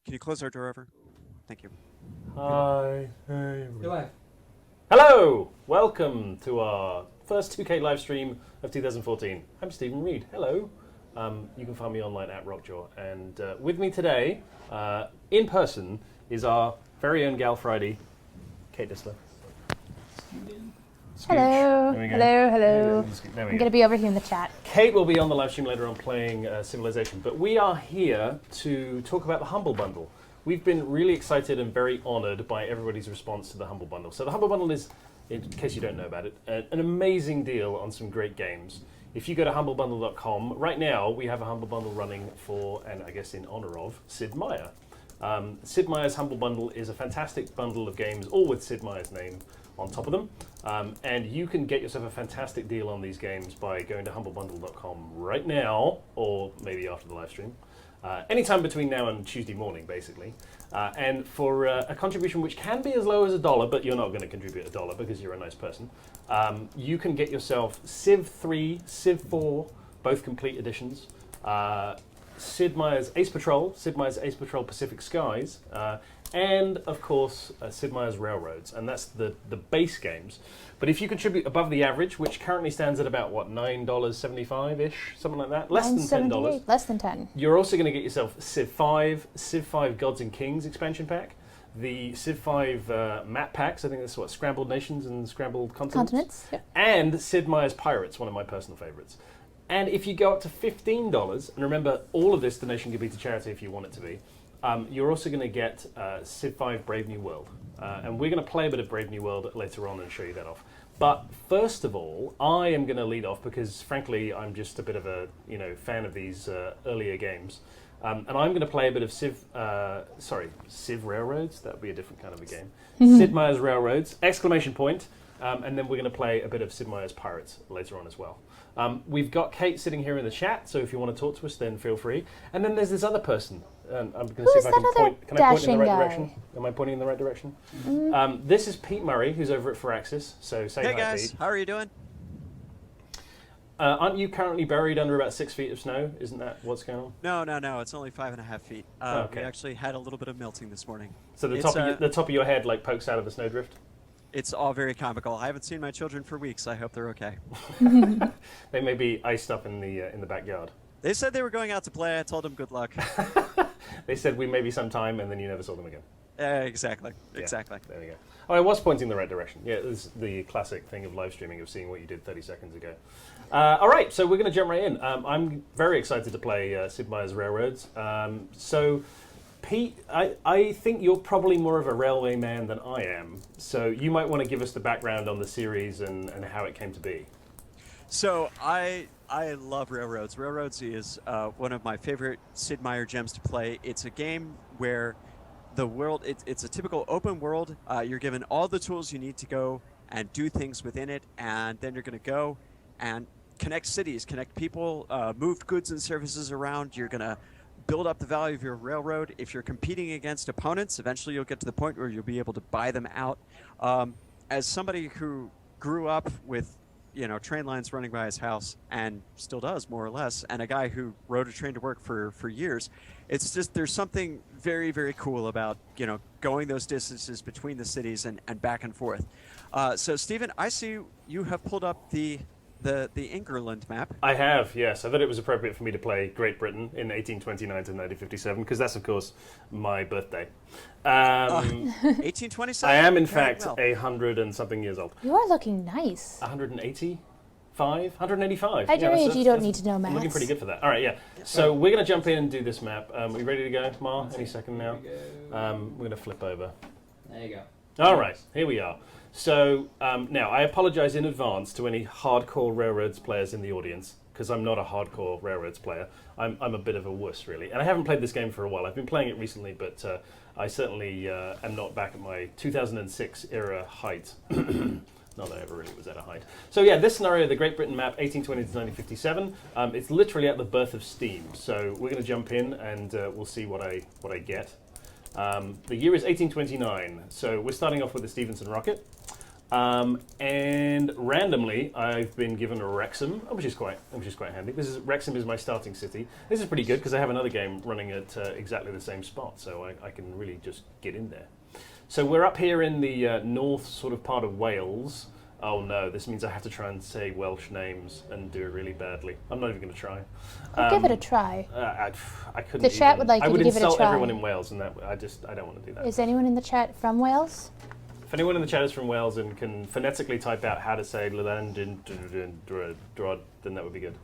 Can you close our door over? Thank you. Hi. Hey. You're live. Hello! Welcome to our first 2K live stream of 2014. I'm Stephen Reid. Hello. You can find me online at Rockjaw. And with me today, in person, is our very own Gal Friday, Kate Distler. Hello. There we go. Hello. There we I'm go. going to be over here in the chat. Kate will be on the live stream later on playing Civilization, but we are here to talk about the Humble Bundle. We've been really excited and very honoured by everybody's response to the Humble Bundle. So the Humble Bundle is, in case you don't know about it, an amazing deal on some great games. If you go to humblebundle.com, right now we have a Humble Bundle running for, and I guess in honour of, Sid Meier. Sid Meier's Humble Bundle is a fantastic bundle of games, all with Sid Meier's name on top of them. And you can get yourself a fantastic deal on these games by going to humblebundle.com right now, or maybe after the live stream. Anytime between now and Tuesday morning, basically. And for a contribution which can be as low as $1, but you're not going to contribute $1 because you're a nice person, you can get yourself Civ 3, Civ 4, both complete editions, Sid Meier's Ace Patrol Pacific Skies, and of course Sid Meier's Railroads, and that's the base games. But if you contribute above the average, which currently stands at about what, $9.75-ish, something like that, less than $10. Less than 10. You're also going to get yourself Civ 5 Gods and Kings expansion pack, the Civ 5 map packs. I think that's what, Scrambled Nations and Scrambled Continents. Yeah. And Sid Meier's Pirates, one of my personal favorites. And if you go up to $15, and remember, all of this donation can be to charity if you want it to be, you're also going to get Civ 5 Brave New World. And we're going to play a bit of Brave New World later on and show you that off. But first of all, I am going to lead off because, frankly, I'm just a bit of a fan of these earlier games. And I'm going to play a bit of Civ Railroads. That would be a different kind of a game. Sid Meier's Railroads, exclamation point. And then we're going to play a bit of Sid Meier's Pirates later on as well. We've got Kate sitting here in the chat, so if you want to talk to us, then feel free. And then there's this other person. I'm going to see if I can point. Can I point in the right direction? Am I pointing in the right direction? This is Pete Murray, who's over at Firaxis. So say hi, guys. Pete. How are you doing? Aren't you currently buried under about 6 feet of snow? Isn't that what's going on? No. It's only 5.5 feet. Okay. We actually had a little bit of melting this morning. So the top of your head like pokes out of the snowdrift? It's all very comical. I haven't seen my children for weeks. I hope they're okay. They may be iced up in the backyard. They said they were going out to play. I told them good luck. They said we maybe sometime, and then you never saw them again. Exactly. Yeah, Exactly. there we go. Oh, I was pointing in the right direction. Yeah, it was the classic thing of live streaming, of seeing what you did 30 seconds ago. All right, so we're going to jump right in. I'm very excited to play Sid Meier's Railroads. So, Pete, I think you're probably more of a railway man than I am. So you might want to give us the background on the series and how it came to be. So I love Railroads. Railroads is one of my favorite Sid Meier gems to play. It's a game where the world, it's a typical open world. You're given all the tools you need to go and do things within it, and then you're going to go and connect cities, connect people, move goods and services around. You're going to build up the value of your railroad. If you're competing against opponents, eventually you'll get to the point where you'll be able to buy them out. As somebody who grew up with train lines running by his house, and still does, more or less, and a guy who rode a train to work for years, it's just, there's something very, very cool about, going those distances between the cities and back and forth. So, Stephen, I see you have pulled up the England map. I have, yes. I thought it was appropriate for me to play Great Britain in 1829 to 1957, because that's, of course, my birthday. 1827? I am, in fact, 100 and something years old. You are looking nice. 185? At your age, you don't need to know maths. I'm looking pretty good for that. All right, yeah. So we're going to jump in and do this map. Are we ready to go, Ma? Any second now? We're going to flip over. There you go. All right, here we are. So now, I apologize in advance to any hardcore Railroads players in the audience, because I'm not a hardcore Railroads player. I'm a bit of a wuss, really. And I haven't played this game for a while. I've been playing it recently, but I certainly am not back at my 2006 era height. Not that I ever really was at a height. So yeah, this scenario, the Great Britain map, 1820 to 1957, it's literally at the birth of Steam. So we're going to jump in and we'll see what I get. The year is 1829, so we're starting off with the Stephenson rocket. And randomly, I've been given Wrexham, which is quite handy. Wrexham is my starting city. This is pretty good because I have another game running at exactly the same spot, so I can really just get in there. So we're up here in the north sort of part of Wales. Oh no, this means I have to try and say Welsh names and do it really badly. I'm not even going to try. We'll give it a try. I couldn't. The chat would like I you would to give it a insult try. everyone in Wales, and I don't want to do that. Is anyone in the chat from Wales? If anyone in the chat is from Wales and can phonetically type out how to say Lelandin, then that would be good.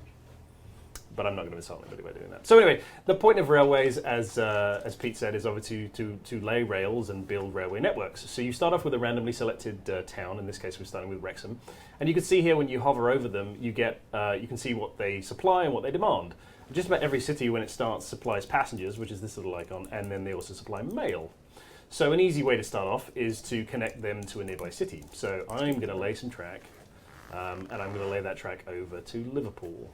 But I'm not going to insult anybody by doing that. So anyway, the point of railways, as Pete said, is obviously to lay rails and build railway networks. So you start off with a randomly selected town. In this case, we're starting with Wrexham, and you can see here when you hover over them, you can see what they supply and what they demand. Just about every city, when it starts, supplies passengers, which is this little icon, and then they also supply mail. So an easy way to start off is to connect them to a nearby city. So I'm going to lay some track, and I'm going to lay that track over to Liverpool.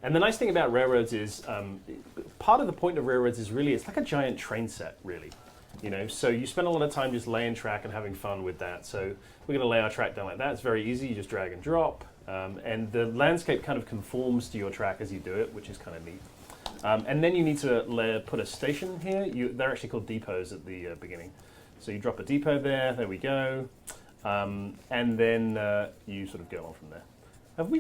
And the nice thing about railroads is, part of the point of railroads is really, it's like a giant train set, really. You know, so you spend a lot of time just laying track and having fun with that. So we're going to lay our track down like that. It's very easy. You just drag and drop. And the landscape kind of conforms to your track as you do it, which is kind of neat. And then you need to put a station here. They're actually called depots at the beginning. So you drop a depot there we go. And then you sort of go on from there. Have we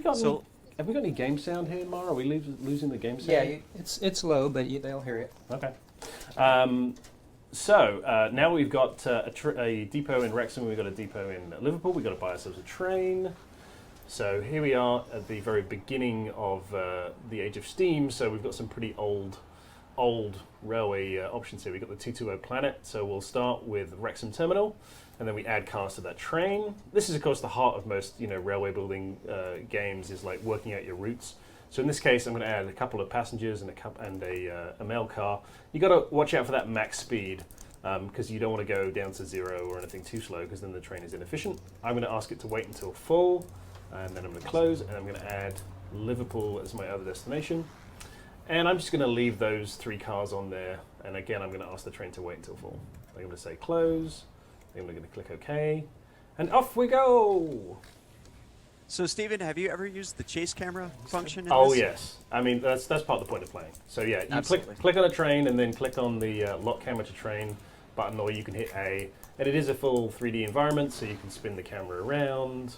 got any game sound here, Mara? Are we losing the game sound? Yeah, it's low, but they'll hear it. Okay. So now we've got a depot in Wrexham, we've got a depot in Liverpool, we've got to buy ourselves a train. So here we are at the very beginning of the age of steam, so we've got some pretty old railway options here. We've got the 220 Planet, so we'll start with Wrexham Terminal, and then we add cars to that train. This is, of course, the heart of most railway building games, is like working out your routes. So in this case, I'm going to add a couple of passengers and a mail car. You got to watch out for that max speed because you don't want to go down to 0 or anything too slow, because then the train is inefficient. I'm going to ask it to wait until full, and then I'm going to close, and I'm going to add Liverpool as my other destination. And I'm just going to leave those 3 cars on there, and again, I'm going to ask the train to wait until full. I'm going to say close. I'm going to click OK, and off we go. So, Stephen, have you ever used the chase camera function in Oh, this? yes. I mean, that's part of the point of playing. So, yeah, you Absolutely. click on a train and then click on the lock camera to train button, or you can hit A. And it is a full 3D environment, so you can spin the camera around.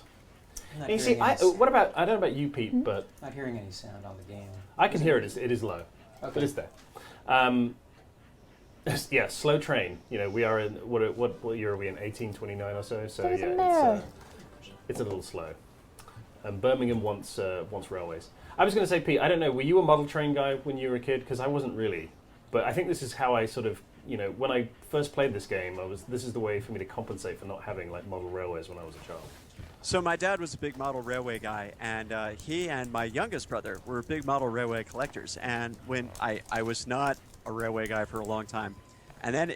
And you see, I don't know about you, Pete, but Not hearing any sound on the game. I can hear it. It is low, Okay. but it's there. Yeah, slow train. We are in what year are we in? 1829 or so. So There's a yeah, mirror. it's a little slow. And Birmingham wants railways. I was going to say, Pete, I don't know. Were you a model train guy when you were a kid? Because I wasn't really. But I think this is how I sort of, when I first played this game, this is the way for me to compensate for not having like model railways when I was a child. So my dad was a big model railway guy, and he and my youngest brother were big model railway collectors. And when I was not a railway guy for a long time, and then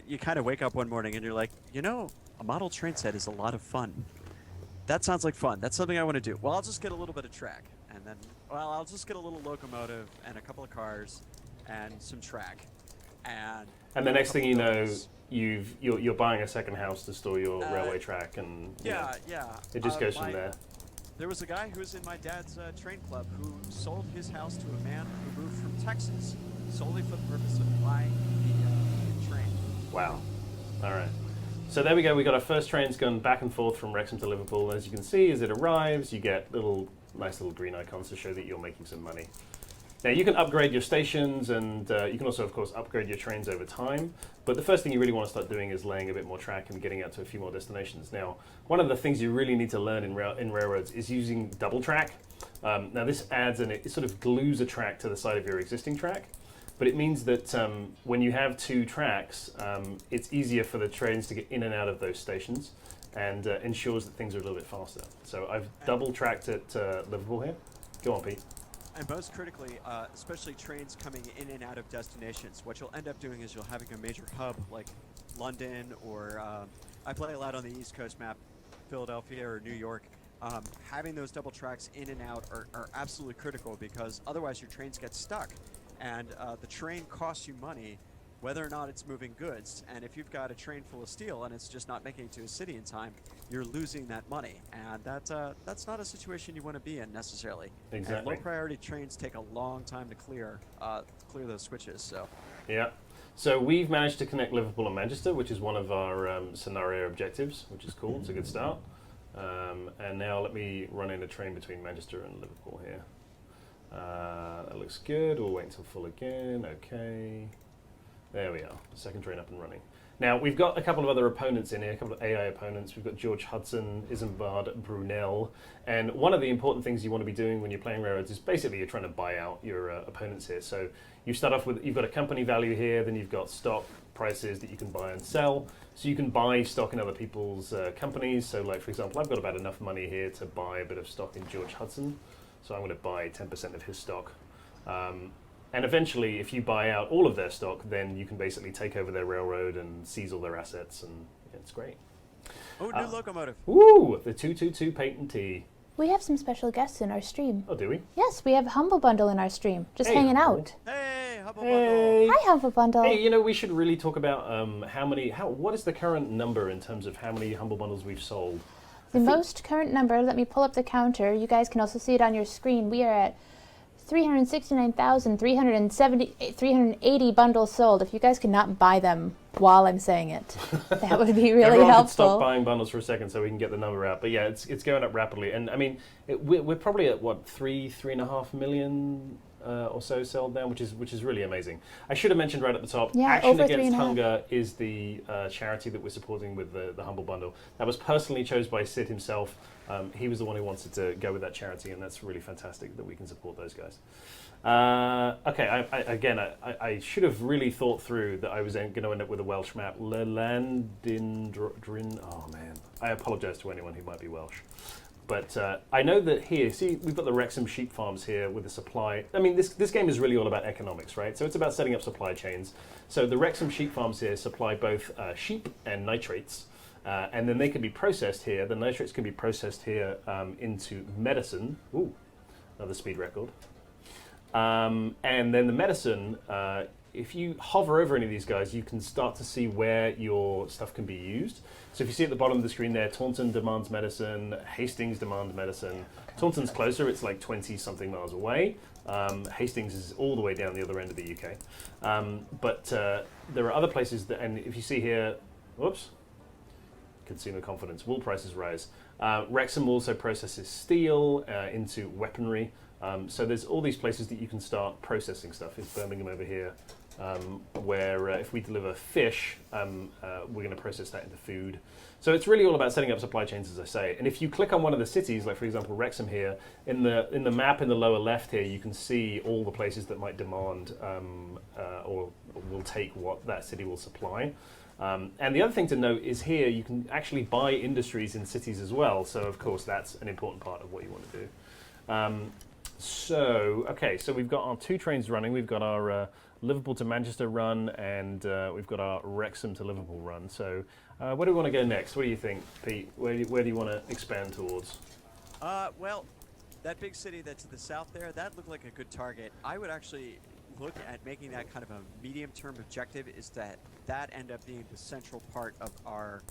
you kind of wake up one morning and you're like, a model train set is a lot of fun. That sounds like fun. That's something I want to do. Well, I'll just get a little bit of track, and then, I'll just get a little locomotive and a couple of cars and some track. And the next thing you know, you're buying a second house to store your railway track, and yeah. it just goes from there. There was a guy who was in my dad's train club who sold his house to a man who moved from Texas solely for the purpose of buying the train. Wow. All right. So there we go. We got our first trains going back and forth from Wrexham to Liverpool. As you can see, as it arrives, you get nice little green icons to show that you're making some money. Now, you can upgrade your stations, and you can also, of course, upgrade your trains over time. But the first thing you really want to start doing is laying a bit more track and getting out to a few more destinations. Now, one of the things you really need to learn in railroads is using double track. Now, this adds and it sort of glues a track to the side of your existing track. But it means that when you have 2 tracks, it's easier for the trains to get in and out of those stations, and ensures that things are a little bit faster. So I've double tracked at Liverpool here. Go on, Pete. And most critically, especially trains coming in and out of destinations, what you'll end up doing is you'll having a major hub like London, or I play a lot on the East Coast map, Philadelphia or New York. Having those double tracks in and out are absolutely critical, because otherwise your trains get stuck. And the train costs you money whether or not it's moving goods. And if you've got a train full of steel and it's just not making it to a city in time, you're losing that money. And that's not a situation you want to be in necessarily. Exactly. And low priority trains take a long time to clear those switches. So. Yeah. So we've managed to connect Liverpool and Manchester, which is one of our scenario objectives, which is cool. It's a good start. And now let me run in a train between Manchester and Liverpool here. That looks good. We'll wait until full again. Okay. There we are. Second train up and running. Now, we've got a couple of other opponents in here, a couple of AI opponents. We've got George Hudson, Isambard, Brunel. And one of the important things you want to be doing when you're playing railroads is basically you're trying to buy out your opponents here. So you start off with, you've got a company value here, then you've got stock prices that you can buy and sell. So you can buy stock in other people's companies. So like, for example, I've got about enough money here to buy a bit of stock in George Hudson. So I'm going to buy 10% of his stock. And eventually, if you buy out all of their stock, then you can basically take over their railroad and seize all their assets, and it's great. Oh, new locomotive. Woo! The 222 patentee. We have some special guests in our stream. Oh, do we? Yes, we have Humble Bundle in our stream, just Hey, hanging Humble. out. Hey, Humble Hey. Hi, Humble Bundle. Hey, you know, we should really talk about what is the current number in terms of how many Humble Bundles we've sold? The most current number, let me pull up the counter. You guys can also see it on your screen. We are at 369,380 bundles sold. If you guys could not buy them while I'm saying it, that would be really Everyone helpful. could stop buying bundles for a second so we can get the number out. But yeah, it's going up rapidly. And I mean, we're probably at what, 3.5 million or so sold now, which is really amazing. I should have mentioned right at the top, Yeah, Action over Against 3.5. Hunger is the charity that we're supporting with the Humble Bundle. That was personally chosen by Sid himself. He was the one who wanted to go with that charity, and that's really fantastic that we can support those guys. Okay, I should have really thought through that I was going to end up with a Welsh map. Lelandindrin. Oh man, I apologise to anyone who might be Welsh. But I know that here, see, we've got the Wrexham sheep farms here with the supply. I mean, this game is really all about economics, right? So it's about setting up supply chains. So the Wrexham sheep farms here supply both sheep and nitrates. And then they can be processed here. The nitrates can be processed here into medicine. Ooh, another speed record. And then the medicine, if you hover over any of these guys, you can start to see where your stuff can be used. So if you see at the bottom of the screen there, Taunton demands medicine, Hastings demands medicine. Taunton's closer, it's like 20-something miles away. Hastings is all the way down the other end of the UK. But there are other places that, and if you see here, whoops, consumer confidence, wool prices rise. Wrexham also processes steel into weaponry. So there's all these places that you can start processing stuff. It's Birmingham over here, where if we deliver fish, we're going to process that into food. So it's really all about setting up supply chains, as I say. And if you click on one of the cities, like for example Wrexham here, in the map in the lower left here, you can see all the places that might demand or will take what that city will supply. And the other thing to note is here you can actually buy industries in cities as well. So of course that's an important part of what you want to do. So we've got our two trains running. We've got our Liverpool to Manchester run, and we've got our Wrexham to Liverpool run. So where do we want to go next? What do you think, Pete? Where do you want to expand towards? Well, that big city that's to the south there, that looked like a good target. I would actually look at making that kind of a medium-term objective, is that end up being the central part of our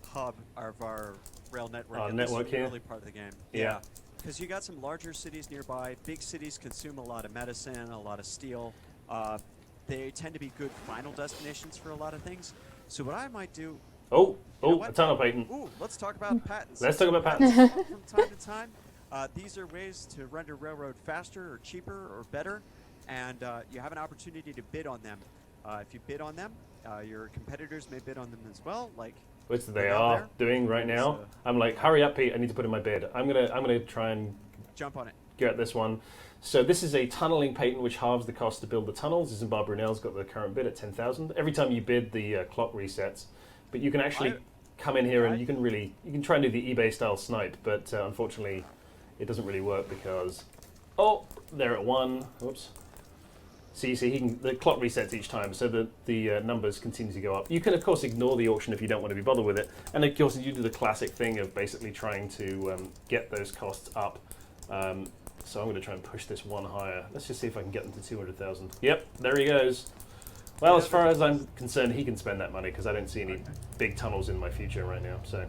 hub, of our rail network. Our network this is the here? early part of the game. Yeah. Because you got some larger cities nearby. Big cities consume a lot of medicine, a lot of steel. They tend to be good final destinations for a lot of things. So what I might do... Oh, You know what? a tunnel patent. Ooh, let's talk about patents. Let's talk about Patents come up from time to time. These are ways to render railroad faster or cheaper or better, and you have an opportunity to bid on them. If you bid on them, your competitors may bid on them as well. Like Which they down are there. doing right now. So- I'm like, hurry up, Pete! I need to put in my bid. I'm gonna try and jump on it. get this one. So this is a tunneling patent which halves the cost to build the tunnels. Isambard Brunel's got the current bid at 10,000. Every time you bid, the clock resets. But you can actually come in here and you can try and do the eBay style snipe, but unfortunately it doesn't really work because they're at 1. Whoops. So you see, the clock resets each time, so that the numbers continue to go up. You can, of course, ignore the auction if you don't want to be bothered with it. And, of course, you do the classic thing of basically trying to get those costs up. So I'm going to try and push this one higher. Let's just see if I can get them to 200,000. Yep, there he goes. Well, as far as I'm concerned, he can spend that money because I don't see any big tunnels in my future right now. So.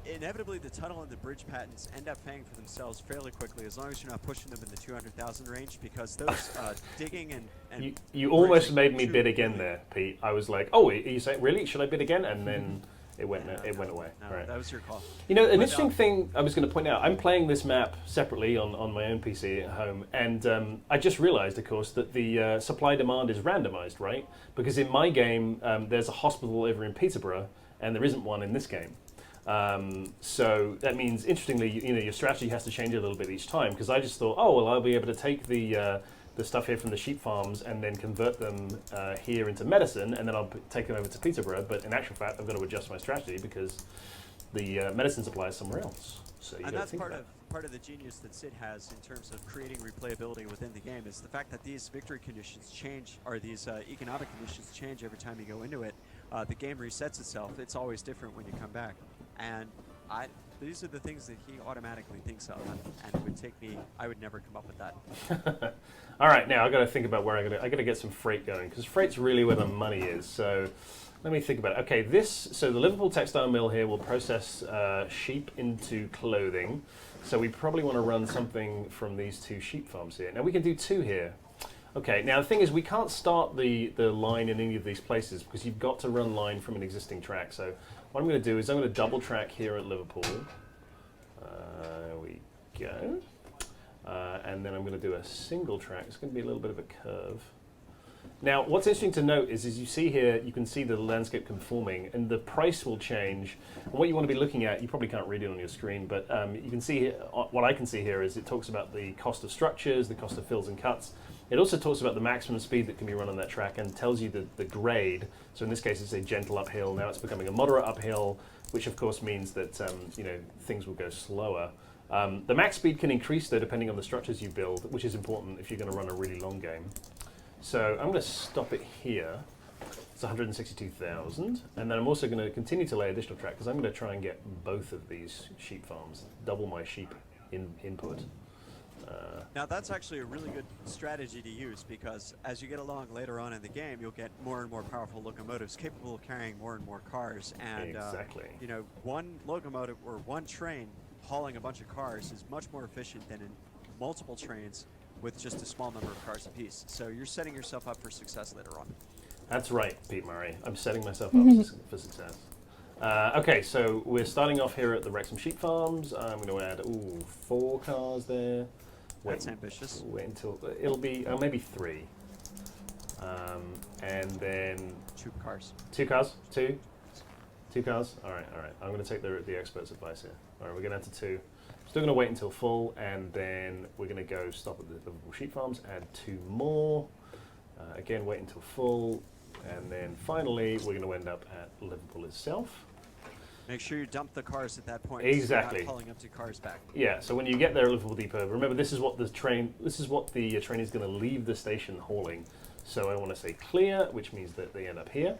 Inevitably, the tunnel and the bridge patents end up paying for themselves fairly quickly, as long as you're not pushing them in the 200,000 range, because those digging and you almost made me bid again there, Pete. I was like, oh, are you saying really? Should I bid again? And then it went away. No, Right. that was your call. You know, an interesting thing I was going to point out. I'm playing this map separately on my own PC at home, and I just realised, of course, that the supply demand is randomised, right? Because in my game, there's a hospital over in Peterborough, and there isn't one in this game. So that means, interestingly, you know, your strategy has to change a little bit each time. Because I just thought, oh well, I'll be able to take the stuff here from the sheep farms and then convert them here into medicine, and then I'll take them over to Peterborough. But in actual fact, I've got to adjust my strategy because the medicine supply is somewhere else. So you And got to that's think part of the genius that Sid has in terms of creating replayability within the game is the fact that these victory conditions change, or these economic conditions change every time you go into it. The game resets itself. It's always different when you come back. And these are the things that he automatically thinks of, and it would take me, I would never come up with that. All right, now I got to think about where I got to get some freight going, because freight's really where the money is. So let me think about it. Okay, so the Liverpool textile mill here will process sheep into clothing. So we probably want to run something from these two sheep farms here. Now we can do two here. Okay, now the thing is we can't start the line in any of these places because you've got to run line from an existing track. So what I'm going to do is I'm going to double track here at Liverpool. There we go. And then I'm going to do a single track. It's going to be a little bit of a curve. Now, what's interesting to note is, as you see here, you can see the landscape conforming, and the price will change. And what you want to be looking at, you probably can't read it on your screen, but you can see here, what I can see here is it talks about the cost of structures, the cost of fills and cuts. It also talks about the maximum speed that can be run on that track and tells you the grade. So in this case, it's a gentle uphill. Now it's becoming a moderate uphill, which of course means that you know, things will go slower. The max speed can increase though, depending on the structures you build, which is important if you're going to run a really long game. So I'm going to stop it here. It's 162,000, and then I'm also going to continue to lay additional track because I'm going to try and get both of these sheep farms, double my sheep input. Now that's actually a really good strategy to use, because as you get along later on in the game, you'll get more and more powerful locomotives capable of carrying more and more cars. And Exactly. you know, one locomotive or one train hauling a bunch of cars is much more efficient than in multiple trains with just a small number of cars apiece. So you're setting yourself up for success later on. That's right, Pete Murray. I'm setting myself up for success. Okay, so we're starting off here at the Wrexham Sheep Farms. I'm going to add 4 cars there. That's ambitious. Wait until it'll be maybe 3, and then 2 cars. 2 cars, 2 cars. All right. I'm going to take the expert's advice here. All right, we're going to to 2. Still going to wait until full, and then we're going to go stop at the Liverpool Sheep Farms, add 2 more. Again, wait until full, and then finally we're going to end up at Liverpool itself. Make sure you dump the cars at that point. Exactly. So you're not hauling empty cars back. Yeah. So when you get there at Liverpool Depot, remember this is what the train is going to leave the station hauling. So I want to say clear, which means that they end up here.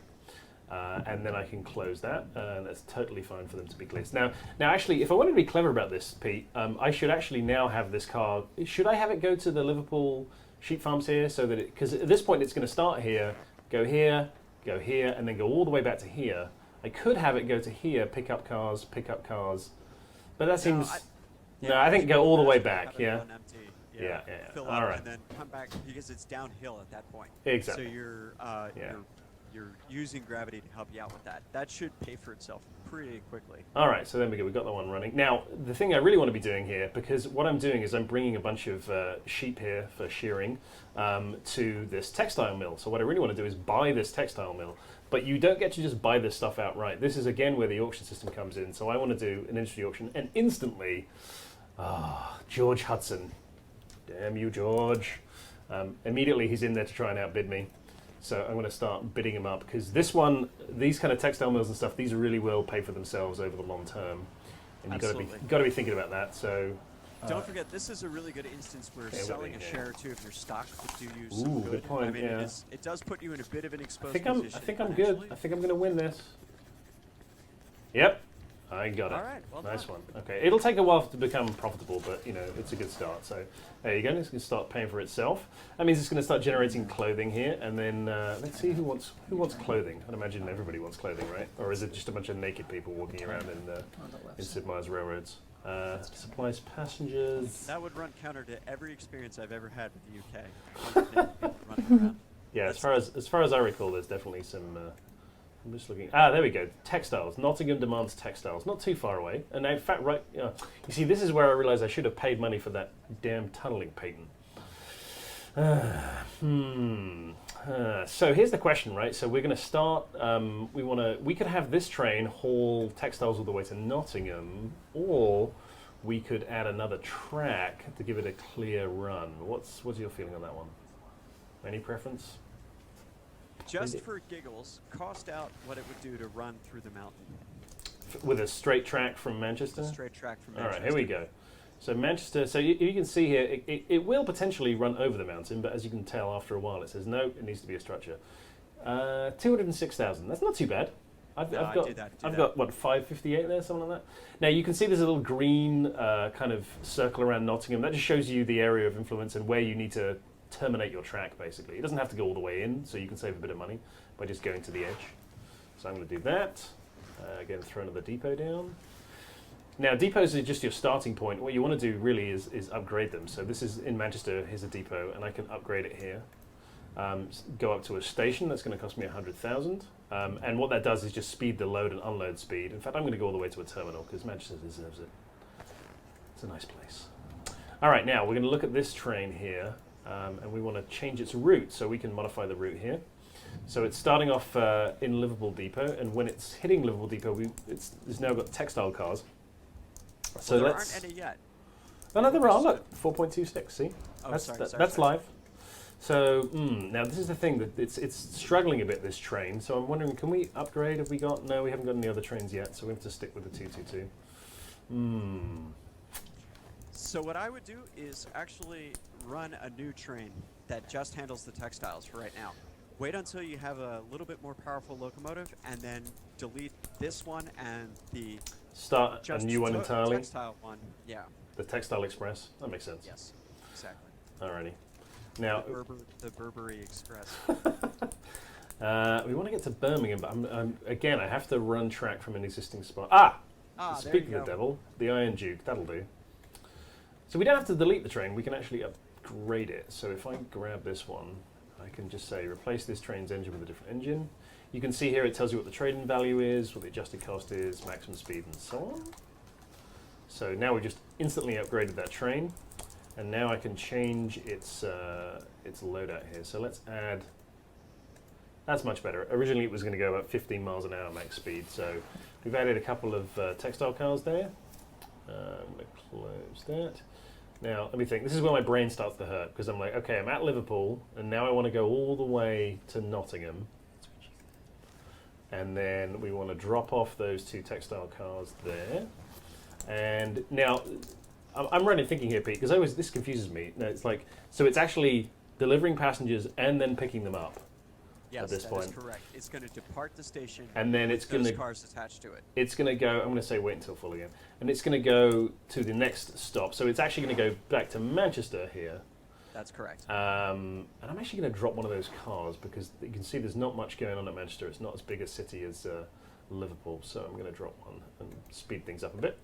And then I can close that, and that's totally fine for them to be cleared. Now, actually, if I wanted to be clever about this, Pete, I should actually now have this car. Should I have it go to the Liverpool sheep farms here, so that because at this point it's going to start here, go here, and then go all the way back to here. I could have it go to here, pick up cars, but that seems. I think go all the way back. Yeah. Yeah. Fill All up right. and then come back, because it's downhill at that point. Exactly. So you're using gravity to help you out with that. That should pay for itself pretty quickly. All right, so then we go. We've got that one running. Now, the thing I really want to be doing here, because what I'm doing is I'm bringing a bunch of sheep here for shearing to this textile mill. So what I really want to do is buy this textile mill. But you don't get to just buy this stuff outright. This is, again, where the auction system comes in. So I want to do an industry auction, and instantly, George Hudson. Damn you, George. Immediately, he's in there to try and outbid me. So I'm going to start bidding him up, because these kind of textile mills and stuff, these really will pay for themselves over the long term, and you've got to be thinking about that. So don't forget, this is a really good instance where selling a share or 2 of your stock would do you Ooh, some good point, I mean, yeah. it does put you in a bit of an exposed I position. think I'm good. I think I'm going to win this. Yep. I got it. All right, well Nice done. one. Okay, it'll take a while to become profitable, but you know it's a good start. So there you go. It's going to start paying for itself. That means it's going to start generating clothing here, and then let's see who wants clothing. I'd imagine everybody wants clothing, right? Or is it just a bunch of naked people walking around On the left in side. Sid Meier's railroads? Supplies passengers. That would run counter to every experience I've ever had with the UK. 100 naked people running around. Yeah, as far as I recall, there's definitely some. I'm just looking. There we go. Textiles. Nottingham demands textiles. Not too far away. And in fact, right. You see, this is where I realised I should have paid money for that damn tunnelling patent. So here's the question, right? So we're going to start. We could have this train haul textiles all the way to Nottingham, or we could add another track to give it a clear run. What's your feeling on that one? Any preference? Just for giggles, cost out what it would do to run through the mountain. With a straight track from Manchester? A straight track from All Manchester. right, here we go. So Manchester, so you can see here, it will potentially run over the mountain, but as you can tell after a while it says, no, it needs to be a structure. 206,000, that's not too bad. I've got, what, 558 there, something like that? Now you can see there's a little green kind of circle around Nottingham. That just shows you the area of influence and where you need to terminate your track, basically. It doesn't have to go all the way in, so you can save a bit of money by just going to the edge. So I'm going to do that. Again, throw another depot down. Now, depots are just your starting point. What you want to do really is upgrade them. So this is in Manchester, here's a depot, and I can upgrade it here. Go up to a station, that's going to cost me 100,000. And what that does is just speed the load and unload speed. In fact, I'm going to go all the way to a terminal, because Manchester deserves it. It's a nice place. All right, now we're going to look at this train here. And we want to change its route, so we can modify the route here. So it's starting off in Liverpool Depot, and when it's hitting Liverpool Depot, it's now got textile cars. So Well, there aren't any yet. Oh, no, there are. Look, 4.26. See, Oh, that's sorry. live. So now this is the thing that it's struggling a bit, this train. So I'm wondering, can we upgrade? Have we got? No, we haven't got any other trains yet. So we have to stick with the 222. So what I would do is actually run a new train that just handles the textiles for right now. Wait until you have a little bit more powerful locomotive, and then delete this one and the Start a new one entirely. textile one. Yeah. The Textile Express. That makes sense. Yes. Exactly. Alrighty. Now The Burberry Express. we want to get to Birmingham, but again, I have to run track from an existing spot. There Speaking you of go. the devil, the Iron Duke, that'll do. So we don't have to delete the train, we can actually upgrade it. So if I grab this one, I can just say replace this train's engine with a different engine. You can see here it tells you what the trade-in value is, what the adjusted cost is, maximum speed, and so on. So now we just instantly upgraded that train, and now I can change its loadout here. So let's add. That's much better. Originally it was going to go about 15 miles an hour max speed, so we've added a couple of textile cars there. I'm going to close that. Now, let me think. This is where my brain starts to hurt, because I'm like, okay, I'm at Liverpool, and now I want to go all the way to Nottingham. And then we want to drop off those two textile cars there. And now, I'm running thinking here, Pete, because this confuses me. No, it's like, so it's actually delivering passengers and then picking them up. Yes, at this that point. is correct. It's going to depart the station, And then with it's going those to cars attached to it. It's going to go, I'm going to say wait until full again, and it's going to go to the next stop. So it's actually going to go back to Manchester here. That's correct. And I'm actually going to drop one of those cars because you can see there's not much going on at Manchester. It's not as big a city as Liverpool, so I'm going to drop one and speed things up a bit.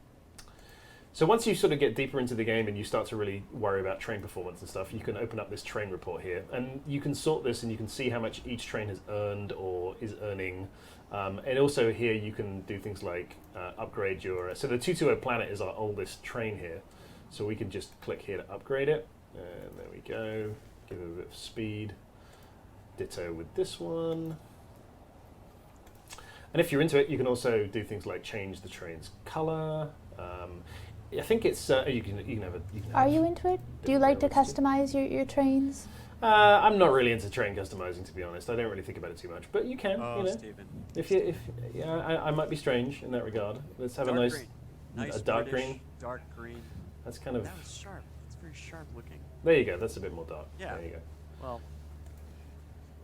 So once you sort of get deeper into the game and you start to really worry about train performance and stuff, you can open up this train report here, and you can sort this and you can see how much each train has earned or is earning. And also here you can do things like upgrade your... So the 220 Planet is our oldest train here, so we can just click here to upgrade it. And there we go. Give it a bit of speed. Ditto with this one. And if you're into it, you can also do things like change the train's color. I think it's you can have a. Are you into it? Do you like to different customize your trains? I'm not really into train customizing, to be honest. I don't really think about it too much, but you can. Oh, You know, Stephen. I might be strange in that regard. Let's have Dark a nice, green. Nice a dark British green. Dark green. That's kind of. That was sharp. It's very sharp looking. There you go. That's a bit more dark. Yeah. There you go. Well,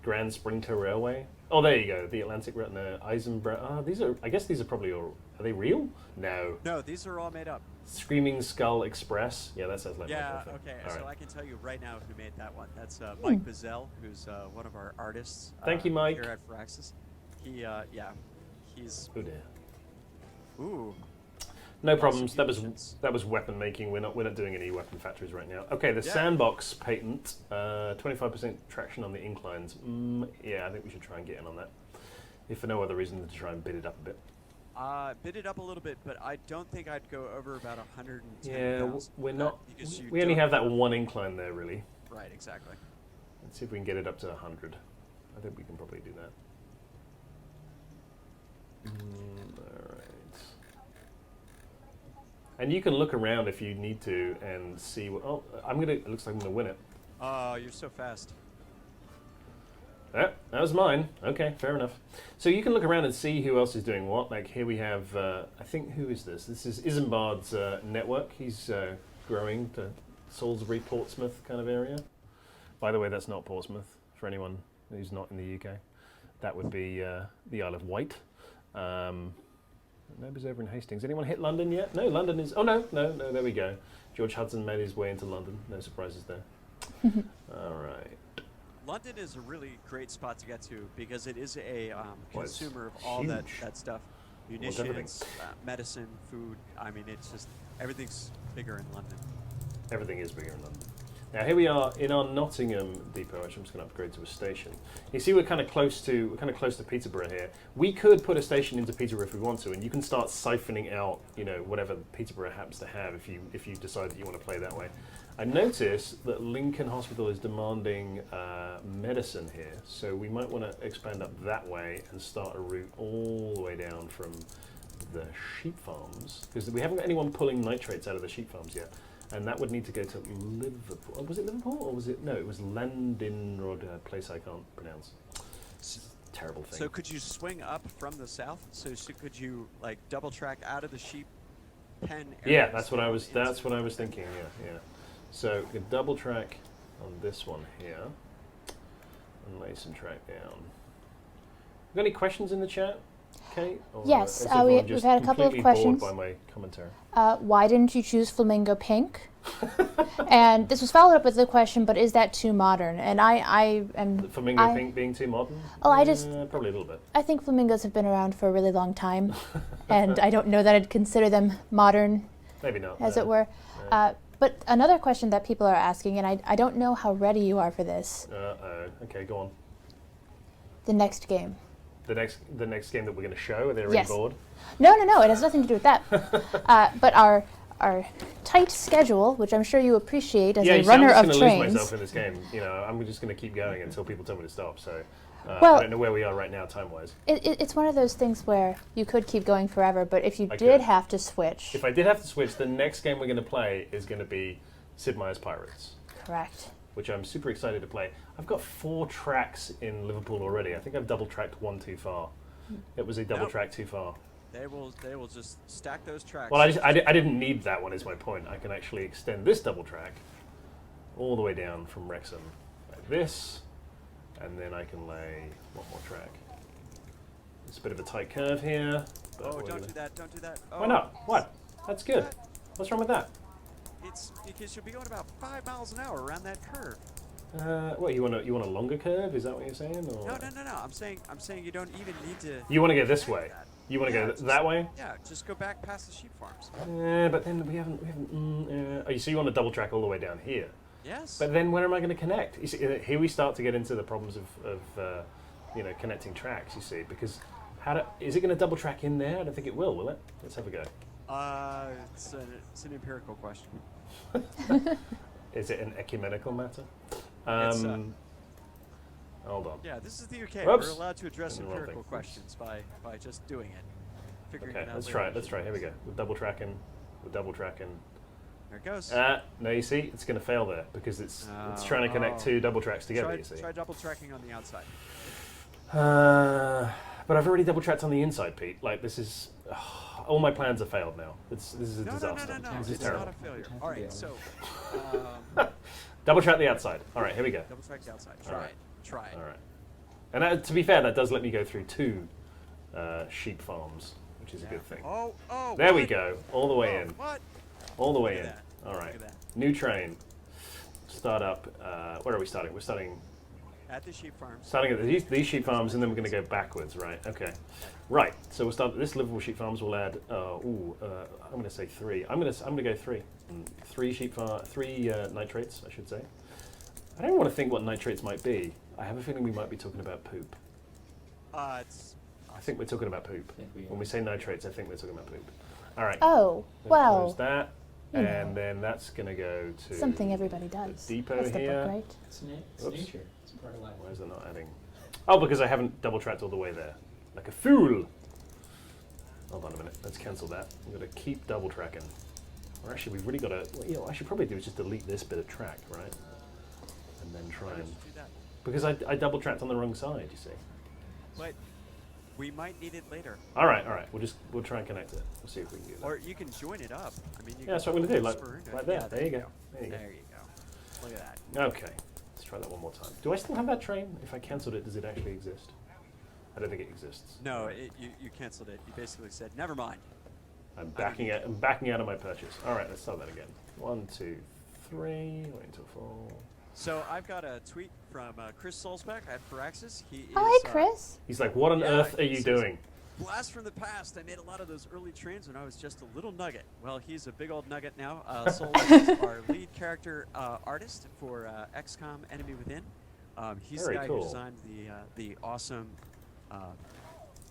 Grand Sprinter Railway. Oh, there you go. The Atlantic no, Eisenbra. These are. I guess these are probably all. Are they real? No. No, these are all made up. Screaming Skull Express. Yeah, that sounds like my Yeah, kind of thing. okay. All So right. I can tell you right now who made that one. That's Mike Bazell, who's one of our artists. Thank you, Mike. Here at Firaxis. He, he's. Oh dear. Ooh. No problems. That was Munitions. weapon making. We're not doing any weapon factories right now. Okay, the Yeah. sandbox patent. 25% traction on the inclines. Yeah, I think we should try and get in on that. If for no other reason than to try and bid it up a bit. Bid it up a little bit, but I don't think I'd go over about 110,000. Yeah, we're not. Because you We only don't- have that one incline there, really. Right, exactly. Let's see if we can get it up to 100. I think we can probably do that. All right. And you can look around if you need to and see what. Oh, it looks like I'm gonna win it. Oh, you're so fast. That was mine. Okay, fair enough. So you can look around and see who else is doing what. Like here we have, I think, who is this? This is Isambard's network. He's growing to Salisbury, Portsmouth kind of area. By the way, that's not Portsmouth, for anyone who's not in the UK. That would be the Isle of Wight. Nobody's over in Hastings. Anyone hit London yet? No, London is... Oh, no, there we go. George Hudson made his way into London. No surprises there. All right. London is a really great spot to get to because it is a Well, it's consumer of all that huge. stuff. Almost everything. Munitions, medicine, food. I mean, it's just, everything's bigger in London. Everything is bigger in London. Now here we are in our Nottingham depot. Actually, I'm just going to upgrade to a station. You see, we're kind of close to Peterborough here. We could put a station into Peterborough if we want to, and you can start siphoning out, whatever Peterborough happens to have if you decide that you want to play that way. I noticed that Lincoln Hospital is demanding medicine here, so we might want to expand up that way and start a route all the way down from the sheep farms, because we haven't got anyone pulling nitrates out of the sheep farms yet. And that would need to go to Liverpool. Oh, was it Liverpool or was it? No, it was Landinrod, a place I can't pronounce. It's a terrible thing. So could you swing up from the south? So could you like double track out of the sheep pen area? Yeah, that's what I was thinking. Yeah. So we could double track on this one here and lay some track down. Got any questions in the chat, Kate? Or Yes, is everyone we've just had a couple of completely questions. bored by my commentary? Why didn't you choose flamingo pink? And this was followed up with the question, but is that too modern? And I am... The flamingo pink being too modern? Oh, I just... Probably a little bit. I think flamingos have been around for a really long time, and I don't know that I'd consider them modern, Maybe not. as no. it were. No. But another question that people are asking, and I don't know how ready you are for this, Okay, go on. the next game. The next game that we're going to show, are they already Yes. bored? No, it has nothing to do with that. But our tight schedule, which I'm sure you appreciate as a you see, runner I'm of just going to lose trains. myself in this game. I'm just going to keep going until people tell me to stop. So Well- I don't know where we are right now, time-wise. It's one of those things where you could keep going forever, but if you I did could. have to switch, If I did have to switch, the next game we're going to play is going to be Sid Meier's Pirates, correct. which I'm super excited to play. I've got 4 tracks in Liverpool already. I think I've double-tracked one too far. It was a double track too far. They will just stack those tracks. Well, I didn't need that one, is my point. I can actually extend this double track all the way down from Wrexham like this, and then I can lay one more track. It's a bit of a tight curve here. But Oh, we're don't gonna- do that! Don't do that! Oh, Why not? What? That's good. What's wrong with that? It's because you'll be going about 5 miles an hour around that curve. What, you want a longer curve? Is that what you're saying? Or? No. I'm saying you don't even need to. You want to go this connect way? that. You want to Yeah, go just- that way? Yeah, just go back past the sheep farms. But then we haven't. So you want to double track all the way down here? Yes. But then where am I going to connect? You see, here we start to get into the problems of connecting tracks. You see, because is it going to double track in there? I don't think it will it? Let's have a go. It's an empirical question. Is it an ecumenical matter? It's, Hold on. Yeah, this is the UK. Whoops. We're allowed to address Did the wrong empirical thing. questions by just doing it. Figuring Okay, it out let's later. try it. Let's try it. Here we go. We're double tracking. There it goes. No, you see, it's going to fail there because it's trying to connect 2 double tracks together. You see. Try double tracking on the outside. But I've already double tracked on the inside, Pete. Like this is all my plans have failed now. This is a disaster. No. This is It's terrible. not a failure. All right, so Double track the outside. All right, here we go. double track the outside. All Try right. it. Try it. All right. And to be fair, that does let me go through 2 sheep farms, which is a good thing. Oh, There we what? go, all the way Oh, in. What? All the way Look in. at that. All right. Look at that. New train. Start up. Where are we starting? We're starting At the sheep farms. at these sheep farms, and then we're going to go backwards, right? Okay. Right. So we'll start. This livable sheep farms will add. I'm going to say 3. I'm going to go 3. 3 nitrates, I should say. I don't want to think what nitrates might be. I have a feeling we might be talking about poop. It's I think we're talking about poop. When we say nitrates, I think we're talking about poop. All right. Oh, Then well, close that, you know. and then that's going to go to something everybody does. the depot That's the here. book, right? It's Oops. nature. It's part of life. Why is it not adding? Oh, because I haven't double tracked all the way there. Like a fool. Hold on a minute. Let's cancel that. I'm going to keep double tracking. Or actually, we've really got to. Well, what I should probably do is just delete this bit of track, right? And then try Why and. don't you do that? Because I double tracked on the wrong side, you see. But we might need it later. All right. We'll try and connect it. We'll see if we can do that. Or you can join it up. I mean, you Yeah, that's can what I'm going to do. Like, spur into it. right there. Yeah, There you go. There you go. There you go. Look at that. Okay, let's try that one more time. Do I still have that train? If I cancelled it, does it actually exist? I don't think it exists. No, you canceled it. You basically said, never mind. I'm backing out of my purchase. All right, let's start that again. 1, 2, 3. Wait until 4. So I've got a tweet from Chris Solsbeck at Firaxis. He is, Oh, hey, Chris. He's like, "What on Yeah, earth are he you says- doing?" Blast from the past. I made a lot of those early trains when I was just a little nugget. Well, he's a big old nugget now. Sol is our lead character artist for XCOM Enemy Within. He's Very the guy cool. who designed the awesome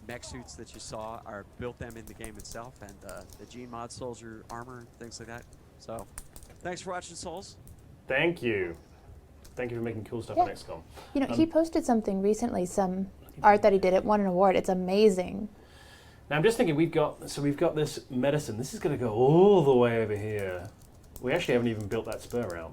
mech suits that you saw, or built them in the game itself, and the Gene Mod Soldier armor, things like that. So, thanks for watching, Souls. Thank you. Thank you for making cool stuff Yeah. on XCOM. You know, he posted something recently, some art that he did. It won an award. It's amazing. Now I'm just thinking we've got this medicine. This is going to go all the way over here. We actually haven't even built that spur out.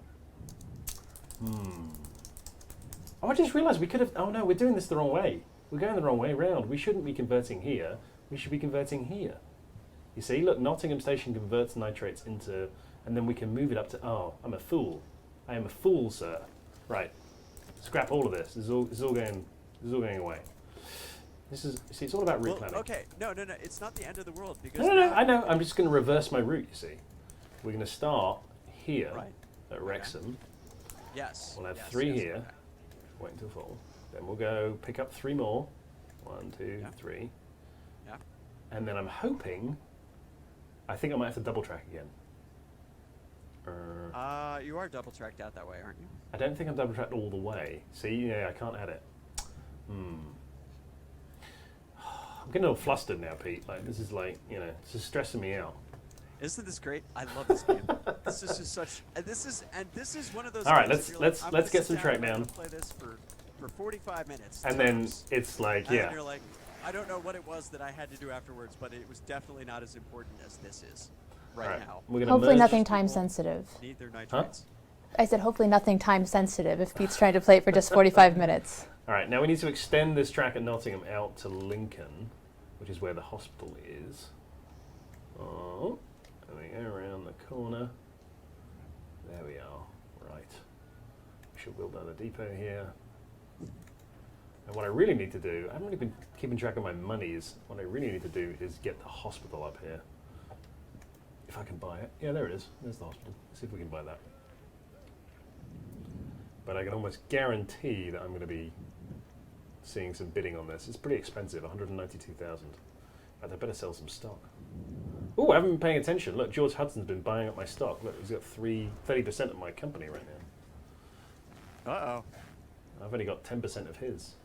Oh, I just realised we could have. Oh no, we're doing this the wrong way. We're going the wrong way around. We shouldn't be converting here. We should be converting here. You see, look, Nottingham Station converts nitrates into, and then we can move it up to. Oh, I'm a fool. I am a fool, sir. Right. Scrap all of this. This is all going away. This is. See, it's all about route planning. Okay, no, it's not the end of the world because No, now- I know. I'm just going to reverse my route, you see. We're going to start here Right. at Wrexham. Yes. We'll have yes, 3 yes, here. okay. Wait until fall. Then we'll go pick up 3 more. 1, 2, Yeah. 3. Yeah. And then I'm hoping, I think I might have to double track again. You are double tracked out that way, aren't you? I don't think I'm double tracked all the way. See, yeah, I can't add it. I'm getting all flustered now, Pete. Like, this is like, this is stressing me out. Isn't this great? I love this game. This is just such. This is one of those. All right, games that let's you're like, I'm get gonna some sit track and I'm down. gonna Play this for 45 minutes. And then tops. it's like, And yeah. then you're like, I don't know what it was that I had to do afterwards, but it was definitely not as important as this is right All right, now. we're gonna Hopefully merge. nothing time sensitive. Need their nitrates. I said hopefully nothing time sensitive if Pete's trying to play it for just 45 minutes. All right, now we need to extend this track at Nottingham out to Lincoln, which is where the hospital is. Oh, and we go around the corner. There we are. Right. We should build another depot here. And what I really need to do, I haven't really been keeping track of my monies. What I really need to do is get the hospital up here. If I can buy it. Yeah, there it is. There's the hospital. Let's see if we can buy that. But I can almost guarantee that I'm going to be seeing some bidding on this. It's pretty expensive, 192,000. But I better sell some stock. Oh, I haven't been paying attention. Look, George Hudson's been buying up my stock. Look, he's got 30% of my company right now. Uh-oh. I've only got 10% of his.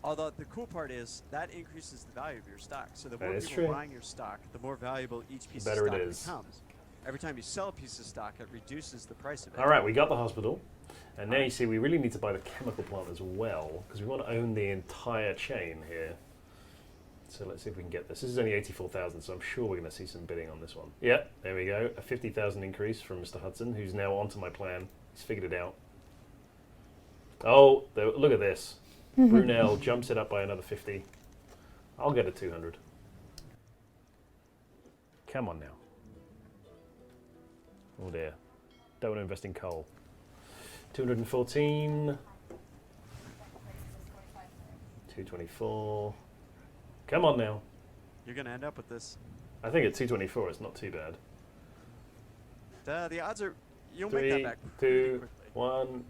Although the cool part is that increases the value of your stock. So the That more is people true. buying your stock, the more valuable each piece Better of it stock is. becomes. Every time you sell a piece of stock, it reduces the price of it. All right, we got the hospital. And now you see we really need to buy the chemical plant as well, because we want to own the entire chain here. So let's see if we can get this. This is only 84,000, so I'm sure we're going to see some bidding on this one. Yeah, there we go. A 50,000 increase from Mr. Hudson, who's now onto my plan. He's figured it out. Oh, look at this. Brunel jumps it up by another 50. I'll get a 200. Come on now. Oh dear. Don't want to invest in coal. 214. 224. Come on now. You're gonna end up with this. I think at 224 it's not too bad. The odds are you'll make that 3, back pretty 2, quickly. 1.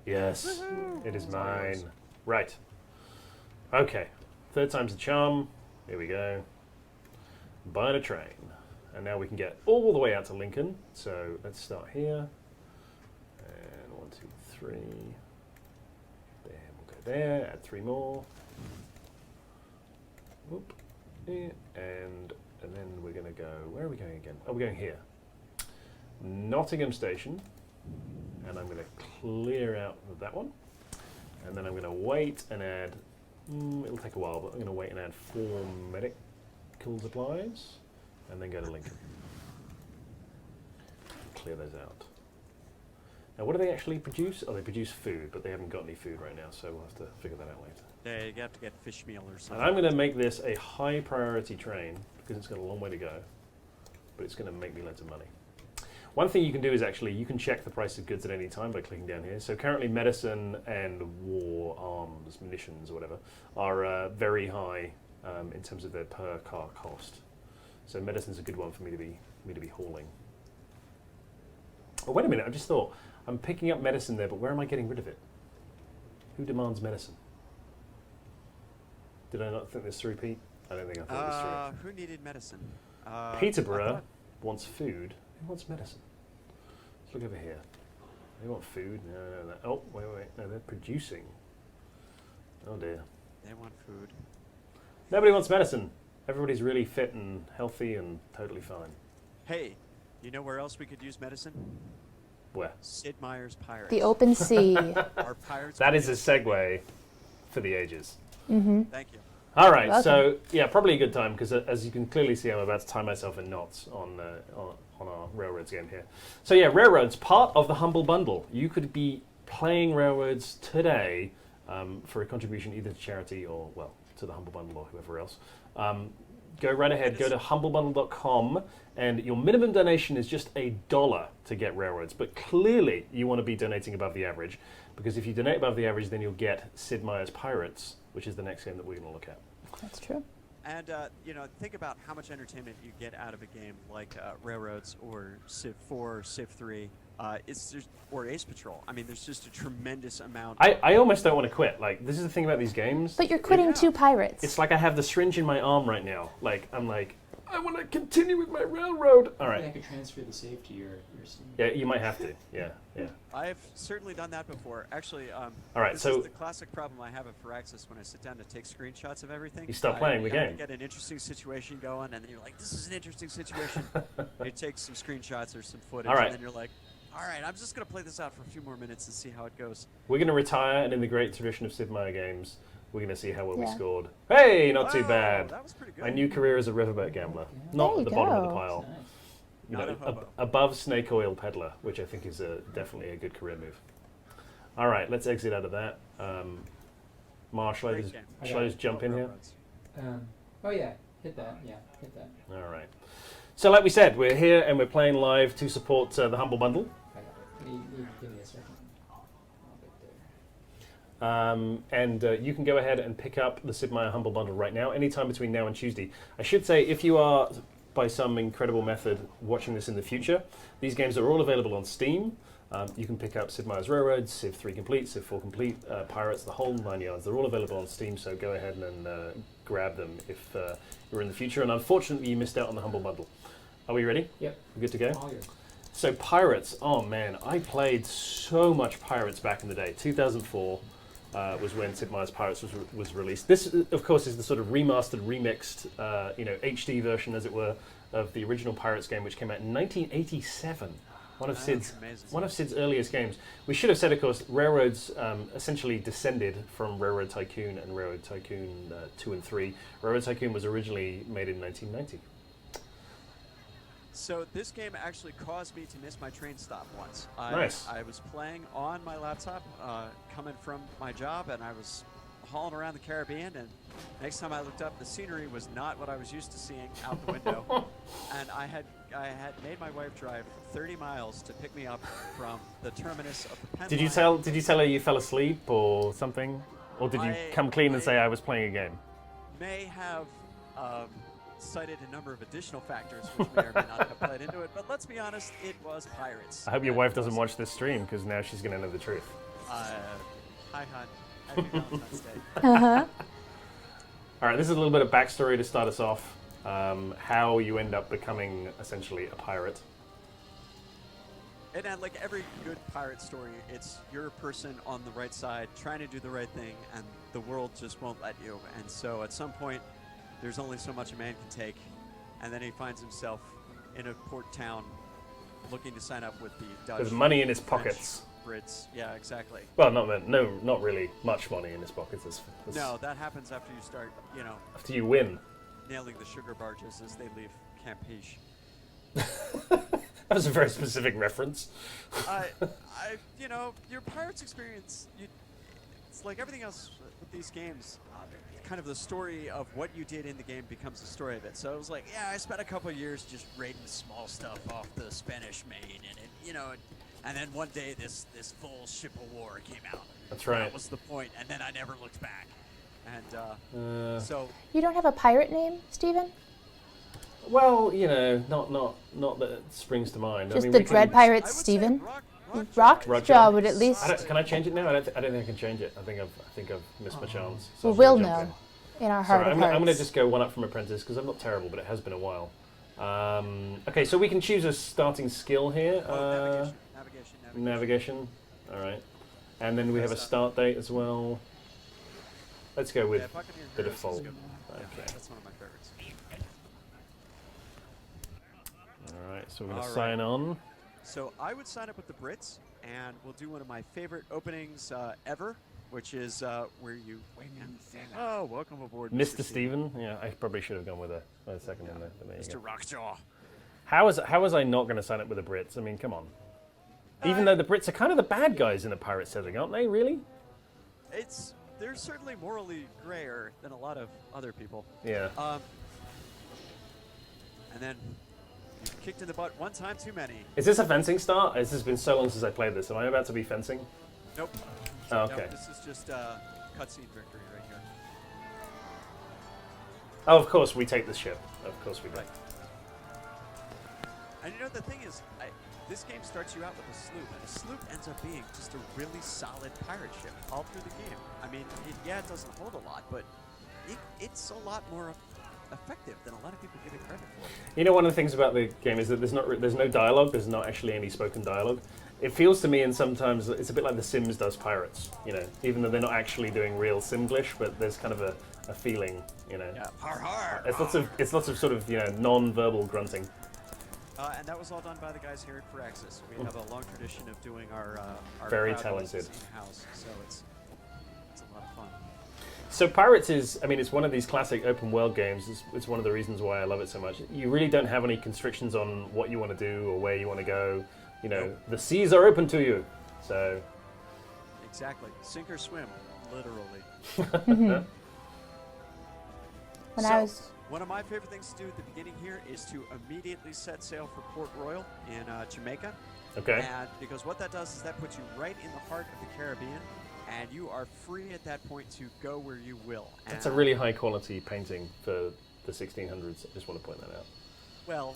Yes, Woohoo! it is It's all yours. mine. Right. Okay. Third time's the charm. Here we go. Buying a train. And now we can get all the way out to Lincoln. So let's start here. And 1, 2, 3. Then we'll go there. Add 3 more. Whoop. Yeah. And then we're going to go. Where are we going again? Oh, we're going here. Nottingham Station. And I'm going to clear out that one. And then I'm going to wait and add. It'll take a while, but I'm going to wait and add 4 medical supplies. And then go to Lincoln. Clear those out. Now, what do they actually produce? Oh, they produce food, but they haven't got any food right now, so we'll have to figure that out later. Yeah, you have to get fish meal or And something. I'm going to make this a high priority train because it's got a long way to go, but it's going to make me loads of money. One thing you can do is actually you can check the price of goods at any time by clicking down here. So currently medicine and war arms, munitions or whatever are very high in terms of their per car cost. So medicine's a good one for me to be hauling. Oh, wait a minute, I just thought I'm picking up medicine there, but where am I getting rid of it? Who demands medicine? Did I not think this through, Pete? I don't think I thought this through. Who needed medicine? Peterborough wants food. Who wants medicine? Let's look over here. They want food. No. Oh, wait. No, they're producing. Oh dear. They want food. Nobody wants medicine. Everybody's really fit and healthy and totally fine. Hey, you know where else we could use medicine? Where? Sid Meier's Pirates. The open sea. Our pirates. That is a segue for the ages. Mm-hmm. Thank you. All right, Welcome. so yeah, probably a good time because as you can clearly see, I'm about to tie myself in knots on our Railroads game here. So yeah, Railroads, part of the Humble Bundle. You could be playing Railroads today for a contribution either to charity or, well, to the Humble Bundle or whoever else. Go right ahead, go to humblebundle.com, and your minimum donation is just $1 to get Railroads. But clearly, you want to be donating above the average, because if you donate above the average, then you'll get Sid Meier's Pirates, which is the next game that we're going to look at. That's true. And think about how much entertainment you get out of a game like Railroads or Civ 4 or Civ 3, or Ace Patrol. I mean, there's just a tremendous amount. I almost don't want to quit. Like, this is the thing about these games. But you're quitting Yeah. 2 pirates. It's like I have the syringe in my arm right now. Like, I'm like, I want to continue with my railroad. All I right. could transfer the save to your Steam. Yeah, you might have to. Yeah. I've certainly done that before. Actually, All right, this so is the classic problem I have at Firaxis when I sit down to take screenshots of everything. You stop playing the You have game. to get an interesting situation going, and then you're like, this is an interesting situation. You take some screenshots or some footage, All right. and then you're like, all right, I'm just going to play this out for a few more minutes and see how it goes. we're going to retire, and in the great tradition of Sid Meier games, we're going to see how well we Yeah. scored. Hey, not too Wow, bad. That was pretty good. My new career as a riverboat gambler. Yeah. Not There at the you bottom of the go. pile. Nice. You Not know, a hobo. above snake oil peddler, which I think is definitely a good career move. All right, let's exit out of that. Mar, shall I Great just, game. shall I just jump in here? Railroads. Oh yeah, hit that. Yeah, hit that. All right. So like we said, we're here and we're playing live to support the Humble Bundle. I got it. Give me a second. I'll get there. And you can go ahead and pick up the Sid Meier Humble Bundle right now, anytime between now and Tuesday. I should say, if you are, by some incredible method, watching this in the future, these games are all available on Steam. You can pick up Sid Meier's Railroads, Civ 3 Complete, Civ 4 Complete, Pirates, the whole 9 yards. They're all available on Steam, so go ahead and grab them if you're in the future. And unfortunately, you missed out on the Humble Bundle. Are we ready? Yep. We good to go? All yours. So Pirates, oh man, I played so much Pirates back in the day. 2004 was when Sid Meier's Pirates was released. This, of course, is the sort of remastered, remixed, HD version, as it were, of the original Pirates game, which came out in 1987. One of That's amazing. Sid's earliest games. We should have said, of course, Railroads essentially descended from Railroad Tycoon and Railroad Tycoon 2 and 3. Railroad Tycoon was originally made in 1990. So this game actually caused me to miss my train stop once. Nice. I was playing on my laptop, coming from my job, and I was hauling around the Caribbean, and next time I looked up, the scenery was not what I was used to seeing out the window. And I had made my wife drive 30 miles to pick me up from the terminus of the Penn Did you line. tell her you fell asleep or something? Or did you come clean and say I was playing a game? May have cited a number of additional factors which may or may not have played into it, but let's be honest, it was pirates. I hope your wife doesn't watch this stream, because now she's going to know the truth. Hi, hon. Happy Valentine's Day. Uh-huh. All right, this is a little bit of backstory to start us off. How you end up becoming, essentially, a pirate. And like every good pirate story, it's you're a person on the right side trying to do the right thing, and the world just won't let you. And so at some point, there's only so much a man can take, and then he finds himself in a port town looking to sign up with the Dutch. There's money in his French, pockets. Brits. Yeah, exactly. Well, not really much money in his pockets. No, that happens after you start, After you win. nailing the sugar barges as they leave Campeche. That was a very specific reference. Your pirates experience, it's like everything else with these games. Kind of the story of what you did in the game becomes the story of it. So it was like, yeah, I spent a couple of years just raiding small stuff off the Spanish Main, and and then one day this full ship of war came out. That's right. That was the point, and then I never looked back. And so You don't have a pirate name, Stephen? Well, not that it springs to mind. Just I mean, the we can- Dread I Pirate would say Stephen? Rockjaw. Rockjaw would at least. Can I change it now? I don't think I can change it. I think I've missed my chance. So Well, I'm we'll gonna jump know in. in our heart Sorry, of I'm hearts. going to just go one up from Apprentice because I'm not terrible, but it has been a while. Okay, so we can choose a starting skill here. Navigation. All right. And then we have a start date as well. Let's go with the default. Okay. That's one of my favorites. All right, so we're going All to right. sign on. So I would sign up with the Brits, and we'll do one of my favorite openings ever, which is where you. Oh, welcome aboard, Mr. Steven. Yeah, I probably should have gone with a second in there. But there you Mr. go. Rockjaw. How was I not going to sign up with the Brits? I mean, come on. Even though the Brits are kind of the bad guys in the pirate setting, aren't they? Really? They're certainly morally grayer than a lot of other people. Yeah. And then you kicked in the butt one time too many. Is this a fencing start? This has been so long since I played this. Am I about to be fencing? Nope. Oh, okay. No, this is just cutscene victory right here. Oh, of course we take the ship. Of course we do. Right. And the thing is, this game starts you out with a sloop, and a sloop ends up being just a really solid pirate ship all through the game. I mean, it doesn't hold a lot, but it's a lot more effective than a lot of people give it credit for. One of the things about the game is that there's no dialogue. There's not actually any spoken dialogue. It feels to me, and sometimes it's a bit like The Sims does pirates. Even though they're not actually doing real Simglish, but there's kind of a feeling. Yeah, har har. It's lots of sort of non-verbal grunting. And that was all done by the guys here at Firaxis. We have a long tradition of doing our Very crowd talented. voices in-house, so it's a lot of fun. So Pirates it's one of these classic open world games. It's one of the reasons why I love it so much. You really don't have any constrictions on what you want to do or where you want to go. Nope. The seas are open to you. So Exactly. Sink or swim, literally. One of my favorite things to do at the beginning here is to immediately set sail for Port Royal in Jamaica. okay. And because what that does is that puts you right in the heart of the Caribbean, and you are free at that point to go where you will. That's a really high quality painting for the 1600s. I just want to point that out. Well,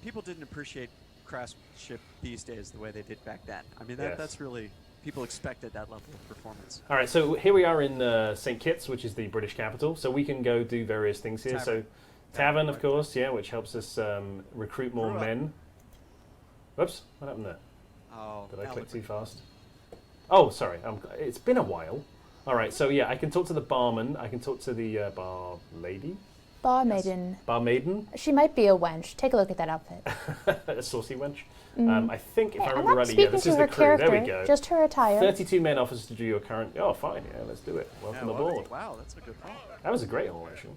people didn't appreciate craftsmanship these days the way they did back then. I mean, Yes. that's really, people expected that level of performance. All right, so here we are in St. Kitts, which is the British capital. So we can go do various things here. Tavern. So tavern, of course, yeah, which helps us recruit more Brew up. men. Whoops, what happened there? Oh, Did I now click look too at- fast? Oh, sorry. It's been a while. All right, so yeah, I can talk to the barman. I can talk to the bar lady, Barmaiden. barmaiden, She might be a wench. Take a look at that outfit. a saucy wench. I think, if I I'm remember not rightly, speaking this to is her the crew. character, There we go. just her attire. 32 men offers to do your current. Oh, fine. Yeah, let's do it. Yeah, Welcome well, aboard. wow, that's a good call. That was a great haul, actually.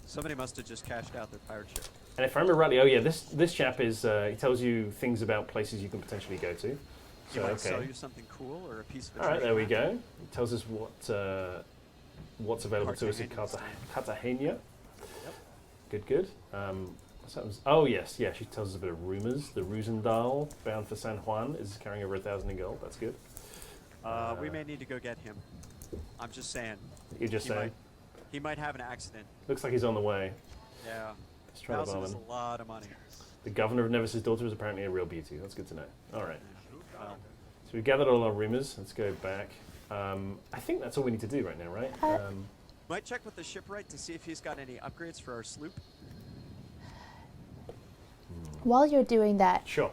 Somebody must have just cashed out their pirate ship. And if I remember rightly, oh yeah, this chap is he tells you things about places you can potentially go to. He So might sell okay. you something cool or a piece of All right, there we treasure map. go. It tells us what's available to us in Cartagena. Good. What's that? Oh yes, yeah. She tells us a bit of rumors. The Roosendahl, bound for San Juan, is carrying over 1,000 in gold. That's good. We may need to go get him. I'm just saying. You're just He saying. He might have an accident. Looks like he's on the way. Yeah. Let's try the 1,000 is barman. a lot of money. The governor of Nevis's daughter is apparently a real beauty. That's good to know. All right. Well, So we've gathered all our rumors. Let's go back. I think that's all we need to do right now, right? might check with the shipwright to see if he's got any upgrades for our sloop. While you're doing that, Sure.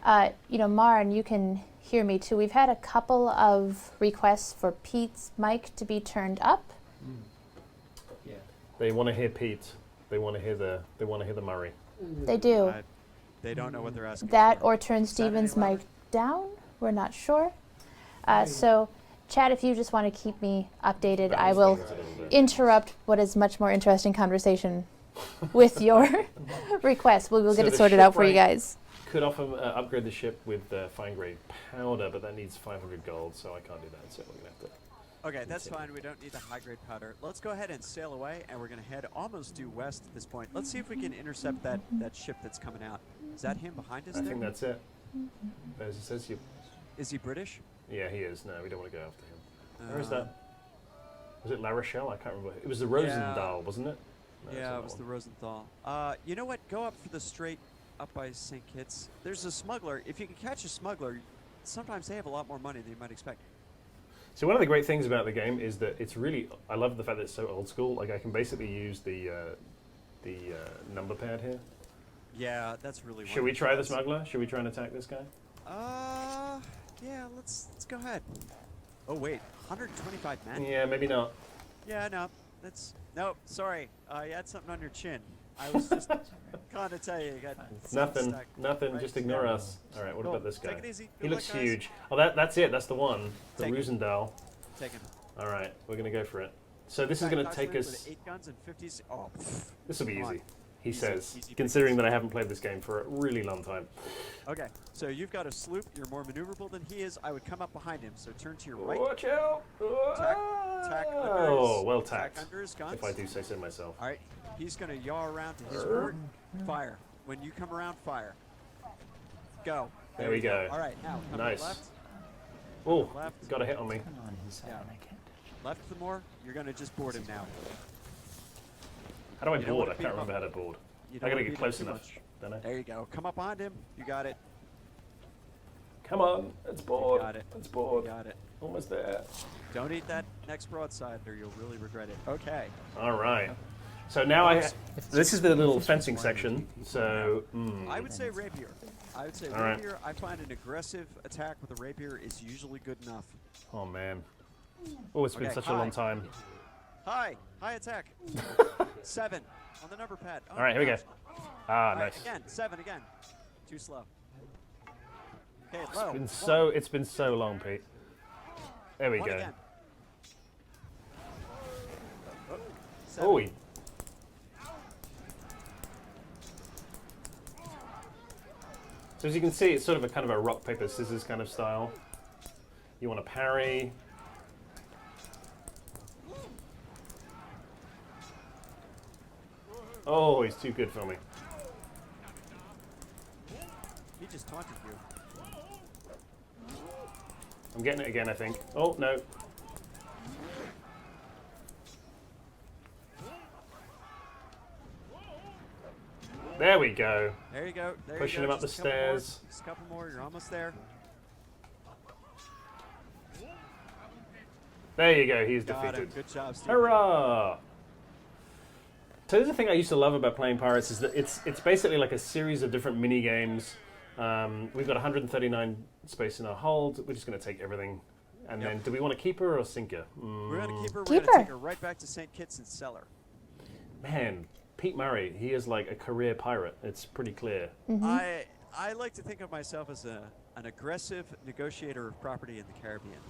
Maren, you can hear me too. We've had a couple of requests for Pete's mic to be turned up. Yeah. They want to hear Pete. They want to hear the Murray. They do. They don't know what they're asking That for. or turn Stephen's mic down. We're not sure. So, Chad, if you just want to keep me updated, I will interrupt what is much more interesting conversation with your request. We will So get it the sorted out for you shipwright guys. Could offer upgrade the ship with fine grade powder, but that needs 500 gold, so I can't do that. So we're gonna have to. Okay, that's fine. We don't need the high-grade powder. Let's go ahead and sail away, and we're going to head almost due west at this point. Let's see if we can intercept that ship that's coming out. Is that him behind us I there? think that's it. As it says, Is he British? yeah, he is. No, we don't want to go after him. Where is Uh, that? Was it La Rochelle? I can't remember. It was the Rosendahl, wasn't it? No, it's Yeah, not it was that the one. Rosenthal. You know what? Go up for the straight up by St. Kitts. There's a smuggler. If you can catch a smuggler, sometimes they have a lot more money than you might expect. So one of the great things about the game is that it's really. I love the fact that it's so old school. Like I can basically use the number pad here. Yeah, that's really. Should we try the wonderful. smuggler? Should we try and attack this guy? Yeah. Let's go ahead. Oh wait, 125 men. Yeah, maybe not. Yeah, no, that's no. Sorry, you had something on your chin. I was just trying to tell you. You got something Nothing. stuck Nothing. right Just ignore there. us. All right. What Cool. about this guy? Take it easy. He Good looks luck, guys. huge. Oh, that's it. That's the one. The Take it. Rosendahl. Take him. All right, we're gonna go for it. So this is gonna take us. With 8 guns and 50s. Oh, pff. This will be Come on. easy. He Easy, says, easy considering pickings. that I haven't played this game for a really long time. Okay, so you've got a sloop. You're more maneuverable than he is. I would come up behind him. So turn to your right. Watch out! Tack under Oh, his, well tack tacked. under his guns. If I do say so myself. All right, he's going to yaw around to his port. Fire. When you come around, fire. Go. There we you go. All right, now come Nice. left. Oh, Left. got a hit on me. Come on his side, Yeah. I can't. Left the more. You're going to just board him now. How do I You don't board? wanna I beat can't him up. remember how to board. You I don't gotta wanna get beat him close too enough, much. don't I? There you go. Come up behind him. You got it. Come on, it's board. got it. It's You board. got it. Almost there. Don't eat that next broadside or you'll really regret it. Okay. All right. So now this is the little fencing section. So I would say rapier. I would say All right. rapier. I find an aggressive attack with a rapier is usually good enough. oh man. Oh, it's been Okay, such a hi. long time. High attack. 7 on the number pad. Oh All right, here we go. gosh. Ah, All right, nice. again, 7 again. Too slow. Okay, It's low. been 1. it's been so long, Pete. There we 1 go. again. Oh, 7. Oh, he. So as you can see, it's sort of a kind of a rock paper scissors kind of style. You want to parry. Oh, he's too good for me. He just taunted you. I'm getting it again, I think. Oh no. There we go. There you go. There Pushing you go. him up the Just a couple more. stairs. Just a couple more. You're almost there. There you go. He's Got him. defeated. Good job, Steve. Hurrah! So this is the thing I used to love about playing Pirates is that it's basically like a series of different mini games. We've got 139 space in our hold. We're just going to take everything. And Yep. then, do we want to keep her or sink her? We're going to keep her. We're Keep going to her. take her right back to St. Kitts and sell her. Man, Pete Murray, he is like a career pirate. It's pretty clear. I like to think of myself as an aggressive negotiator of property in the Caribbean.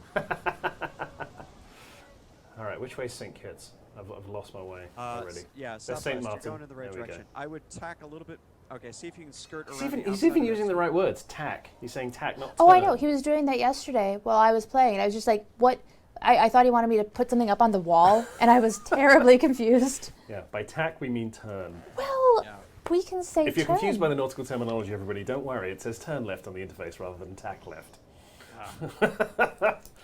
All right, which way is St. Kitts? I've lost my way already. Yeah, There's southwest. St. You're Martin. going in the right There we go. direction. I would tack a little bit. Okay, see if you can skirt around. He's even using the right words. Tack. He's saying tack, not Oh, I turn. know. He was doing that yesterday while I was playing. And I was just like, what? I thought he wanted me to put something up on the wall, and I was terribly confused. Yeah, by tack we mean turn. Well, Yeah. we can say If you're turn. confused by the nautical terminology, everybody, don't worry. It says turn left on the interface rather than tack left.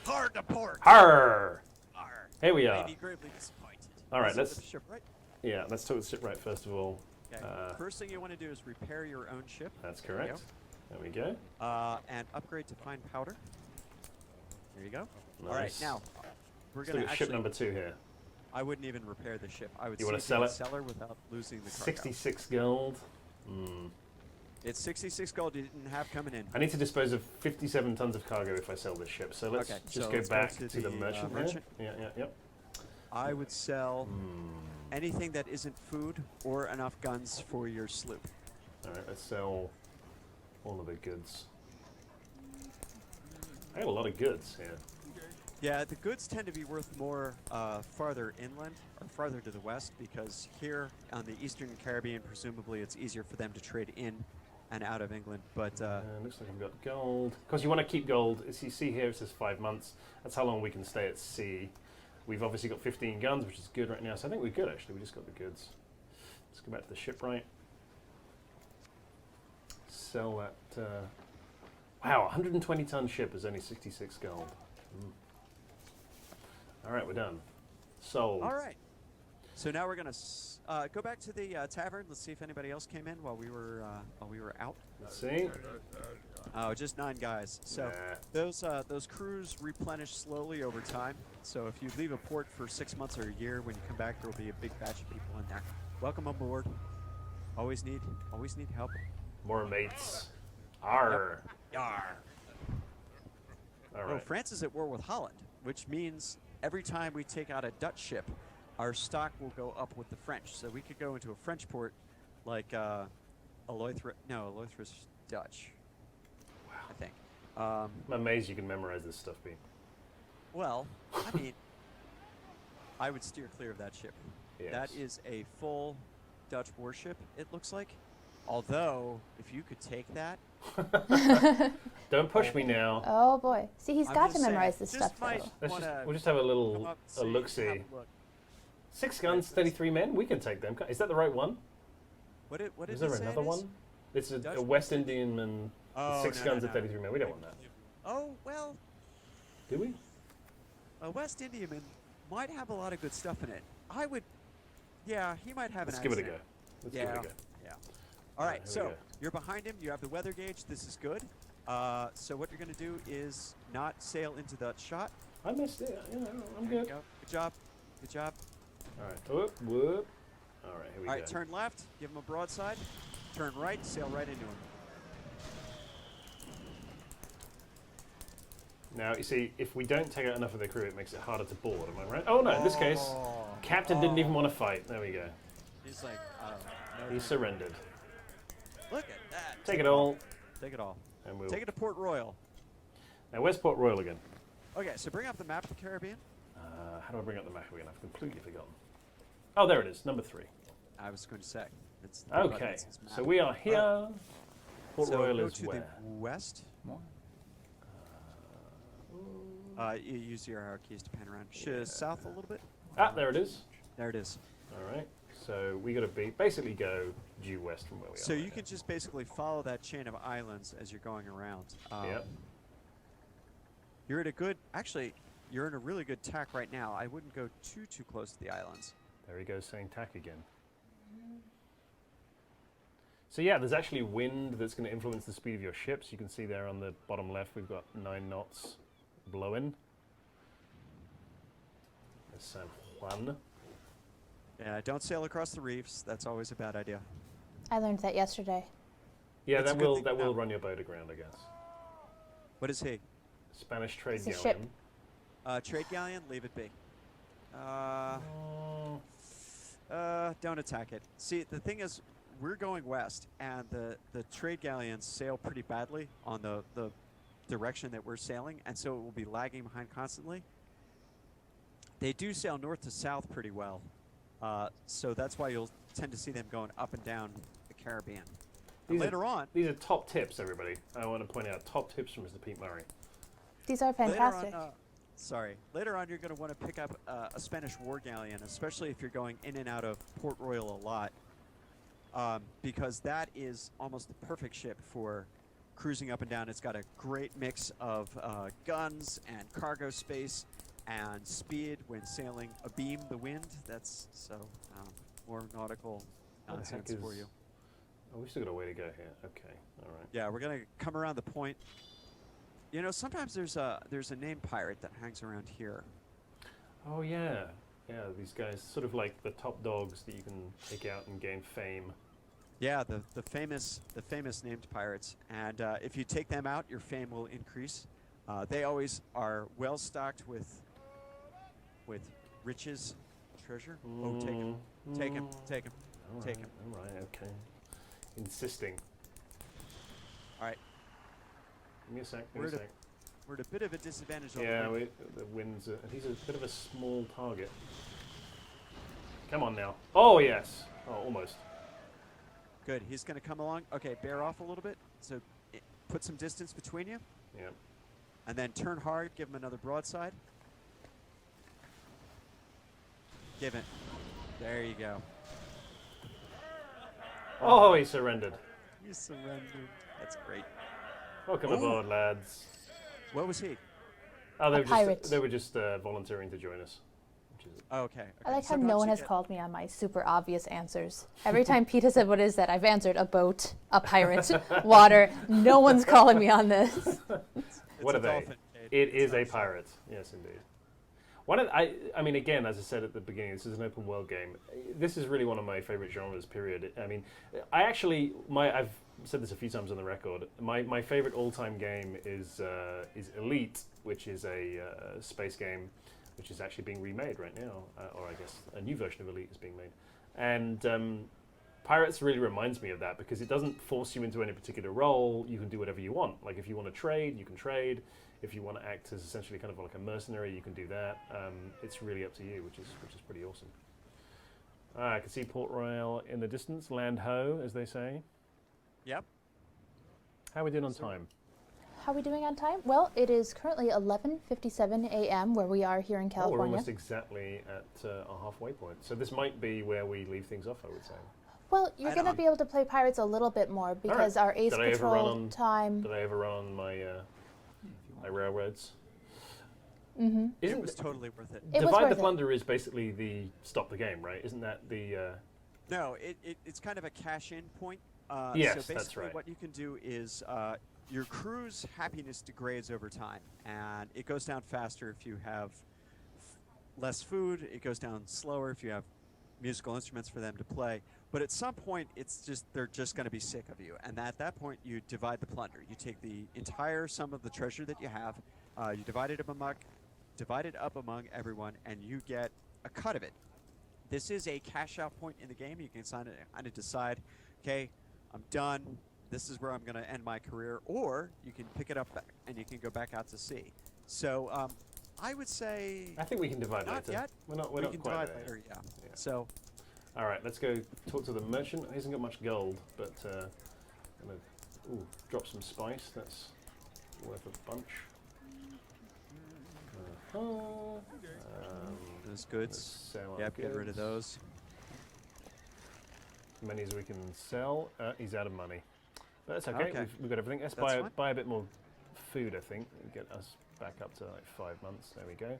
Hard to port. Arr! Arr. Here we are. Maybe gravely disappointed. All right, Let's let's- look at the ship, right? Yeah, let's talk the shipwright first of all. Okay. First thing you want to do is repair your own ship. That's There you correct. There we go. And upgrade to fine powder. There you go. Nice. All right, now we're Let's gonna look at actually. ship number 2 here. I wouldn't even repair the ship. I would You see wanna if sell you it? could sell her without losing the cargo. 66 gold. Hmm. It's 66 gold you didn't have coming in. I need to dispose of 57 tons of cargo if I sell this ship. So let's Okay, just so go let's go back to to the the, merchant. merchant. Here. Yeah, yeah, yep. I would sell Hmm. anything that isn't food or enough guns for your sloop. All right, let's sell all of the goods. I got a lot of goods here. Yeah, the goods tend to be worth more farther inland or farther to the west because here on the eastern Caribbean, presumably it's easier for them to trade in and out of England. But Looks like I've got gold. Of course, you want to keep gold. As you see here, it says 5 months. That's how long we can stay at sea. We've obviously got 15 guns, which is good right now. So I think we're good, actually. We just got the goods. Let's go back to the shipwright. Sell that. Wow, 120-ton ship is only 66 gold. Mm. All right, we're done. Sold. all right. So now we're gonna go back to the tavern. Let's see if anybody else came in while we were out. Let's see. Oh, just 9 guys. So Nah. those crews replenish slowly over time. So if you leave a port for 6 months or a year, when you come back, there'll be a big batch of people in there. Welcome aboard. Always need help. More mates. Arr. Yar. All Oh, right. France is at war with Holland, which means every time we take out a Dutch ship, our stock will go up with the French. So we could go into a French port like Aloythris Dutch. Wow. I think. I'm amazed you can memorize this stuff, Pete. Well, I mean, I would steer clear of that ship. Yes. That is a full Dutch warship, it looks like. Although, if you could take that, Don't push me now. Oh boy. See, he's I'm got just to saying, memorize this just stuff might though. We'll just have a come little up, a look-see. have a look. 6 guns, 33 men. We can take them. Is that the right one? What did Is it there say another it is? one? It's a Dutch West Indian man. Oh, 6 no, guns no, and no. 33 men. We don't want that. Oh, well, Do we? a West Indiaman might have a lot of good stuff in it. Yeah, he might have Let's an give it a accent. go. Let's yeah, give it a go. yeah. All right, here we so go. you're behind him. You have the weather gauge. This is good. So what you're going to do is not sail into that shot. I missed it. I'm There you good. go. Good job. Good job. All right. Whoop, whoop. All right, here we All go. right, turn left. Give him a broadside. Turn right. Sail right into him. Now, you see, if we don't take out enough of the crew, it makes it harder to board. Am I right? Oh, no, in this case, Captain didn't even want to fight. There we go. He's like, He surrendered. look at that. Take it all. Take it all. And we'll... Take it to Port Royal. Now, where's Port Royal again? Okay, so bring up the map of the Caribbean. How do I bring up the map again? I've completely forgotten. Oh, there it is, number 3. I was going to say. It's the button Okay, that says map. so we are here. Port So Royal go is to where? the west. More? You use your arrow keys to pan around. South a little bit. Ah, there it is. There it is. All right. So we got to basically go due west from where we are. So right you now. can just basically follow that chain of islands as you're going around. Yep. You're at a good. Actually, you're in a really good tack right now. I wouldn't go too close to the islands. There he goes saying tack again. So yeah, there's actually wind that's going to influence the speed of your ships. You can see there on the bottom left, we've got 9 knots blowing. There's San Juan. Yeah, don't sail across the reefs. That's always a bad idea. I learned that yesterday. Yeah, It's a that good will thing that to know. will run your boat aground, I guess. What is he? Spanish trade It's a ship. galleon. Trade galleon. Leave it be. Don't attack it. See, the thing is, we're going west, and the trade galleons sail pretty badly on the direction that we're sailing, and so it will be lagging behind constantly. They do sail north to south pretty well, so that's why you'll tend to see them going up and down the Caribbean. And later on, These are top tips, everybody. I want to point out top tips from Mr. Pete Murray. These are fantastic. Later on, you're going to want to pick up a Spanish war galleon, especially if you're going in and out of Port Royal a lot, because that is almost the perfect ship for cruising up and down. It's got a great mix of guns and cargo space and speed when sailing abeam the wind. That's more nautical nonsense for you. Oh, we still got a way to go here. Okay, all right. Yeah, we're gonna come around the point. You know, sometimes there's a named pirate that hangs around here. Oh yeah, yeah. These guys, sort of like the top dogs that you can take out and gain fame. Yeah, the famous named pirates, and if you take them out, your fame will increase. They always are well stocked with riches, treasure. Oh, take him, take him, take him, take him. All right, okay. Insisting. All right. Give me a sec. Give me a sec. We're at a bit of a disadvantage. Yeah, the wind's. He's a bit of a small target. Come on now. Oh yes. Oh, almost. Good. He's going to come along. Okay, bear off a little bit. So put some distance between you. Yeah. And then turn hard. Give him another broadside. Give it. There you go. Oh, he surrendered. You surrendered. That's great. Welcome aboard, lads. What was he? Oh, pirate. they were just volunteering to join us. Which is Oh, okay. I like how Sometimes no one you has get- called me on my super obvious answers. Every time Pete has said, what is that? I've answered a boat, a pirate, water. No one's calling me on this. It's What a are they? dolphin, Kate. It It's is not a pirate. Yes, indeed. I mean, again, as I said at the beginning, this is an open world game. This is really one of my favorite genres. Period. I mean, I've said this a few times on the record. My favorite all-time game is Elite, which is a space game, which is actually being remade right now, or I guess a new version of Elite is being made. And Pirates really reminds me of that because it doesn't force you into any particular role. You can do whatever you want. Like if you want to trade, you can trade. If you want to act as essentially kind of like a mercenary, you can do that. It's really up to you, which is pretty awesome. I can see Port Royal in the distance. Land ho, as they say. Yep. How are we doing on time? How are we doing on time? Well, it is currently 11:57 a.m. where we are here in Oh, we're California. almost exactly at our halfway point. So this might be where we leave things off, I would say. Well, you're I going to know. be able to play Pirates a little bit more because our Ace Did I ever run Patrol on- time. Did I ever run on my railroads? Mm-hmm. It was totally worth it. It was Divide worth the it. Plunder is basically the stop the game, right? Isn't that the... No, it's kind of a cash-in point. Yes, so that's basically right. what you can do is your crew's happiness degrades over time, and it goes down faster if you have less food. It goes down slower if you have musical instruments for them to play. But at some point, they're just going to be sick of you, and at that point, you divide the plunder. You take the entire sum of the treasure that you have, you divide it up among everyone, and you get a cut of it. This is a cash-out point in the game. You can kind of decide, okay, I'm done. This is where I'm going to end my career, or you can pick it up and you can go back out to sea. So I would say I think we can divide not later. yet. We're not we quite can divide there. later, yeah. Yeah. So All right, let's go talk to the merchant. He hasn't got much gold, but I'm gonna drop some spice. That's worth a bunch. those Let's goods. sell our Yep, get rid of goods. those. As many as we can sell. He's out of money, but that's okay. Okay. We've got everything. Let's That's fine. buy a bit more food. I think get us back up to like 5 months. There we go.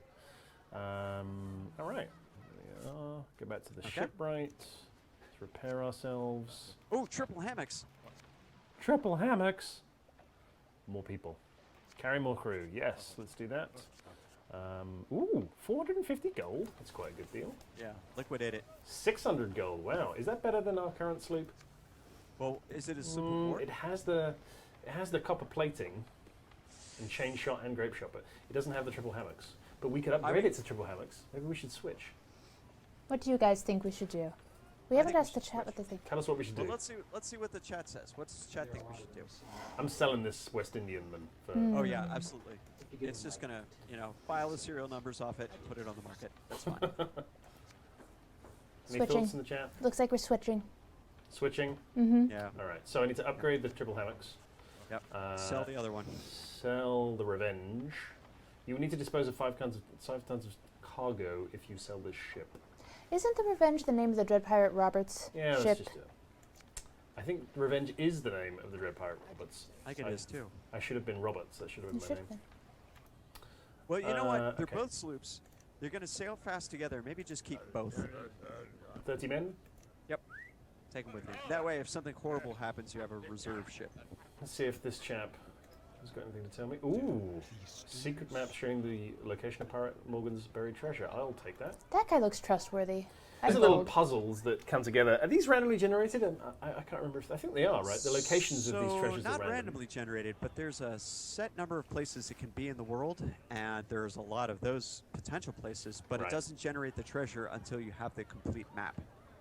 All right. There we are. Go back to the Okay. shipwright. Let's repair ourselves. Oh, triple hammocks. Triple hammocks. More people. Carry more crew. Yes, let's do that. 450 gold. That's quite a good deal. Yeah, liquidate it. 600 gold. Wow, is that better than our current sloop? Well, is it a simple port? It has the copper plating and chain shot and grape shot, but it doesn't have the triple hammocks. But we could upgrade it to triple hammocks. Maybe we should switch. What do you guys think we should do? We I haven't think we asked the should chat what they think. Tell us what we should Well, do. let's see what the chat says. What's the chat think we should do? I'm selling this West Indian then. For, Oh yeah, absolutely. If you give It's them just like- gonna, file the serial numbers off it and put it on the market. That's fine. Any Switching. thoughts in the chat? Looks like we're switching. Switching. Mm-hmm. Yeah. All right. So I need to upgrade the triple hammocks. Yep. Sell the other one. Sell the Revenge. You will need to dispose of 5 tons of cargo if you sell this ship. Isn't the Revenge the name of the Dread Pirate Roberts Yeah, ship? let's just do it. I think Revenge is the name of the Dread Pirate Roberts. I think it is too. I should have been Roberts. That should have You been my should name. have been. Well, you know what? They're Okay. both sloops. They're going to sail fast together. Maybe just keep both. 30 men? Yep. Take them with you. That way, if something horrible happens, you have a reserve ship. Let's see if this chap has got anything to tell me. Ooh, secret map showing the location of Pirate Morgan's buried treasure. I'll take that. That guy looks trustworthy. These I are little vote. puzzles that come together. Are these randomly generated? I can't remember if I think they are, right? The locations of these treasures not are random. randomly generated, but there's a set number of places it can be in the world, and there's a lot of those potential places, but Right. it doesn't generate the treasure until you have the complete map.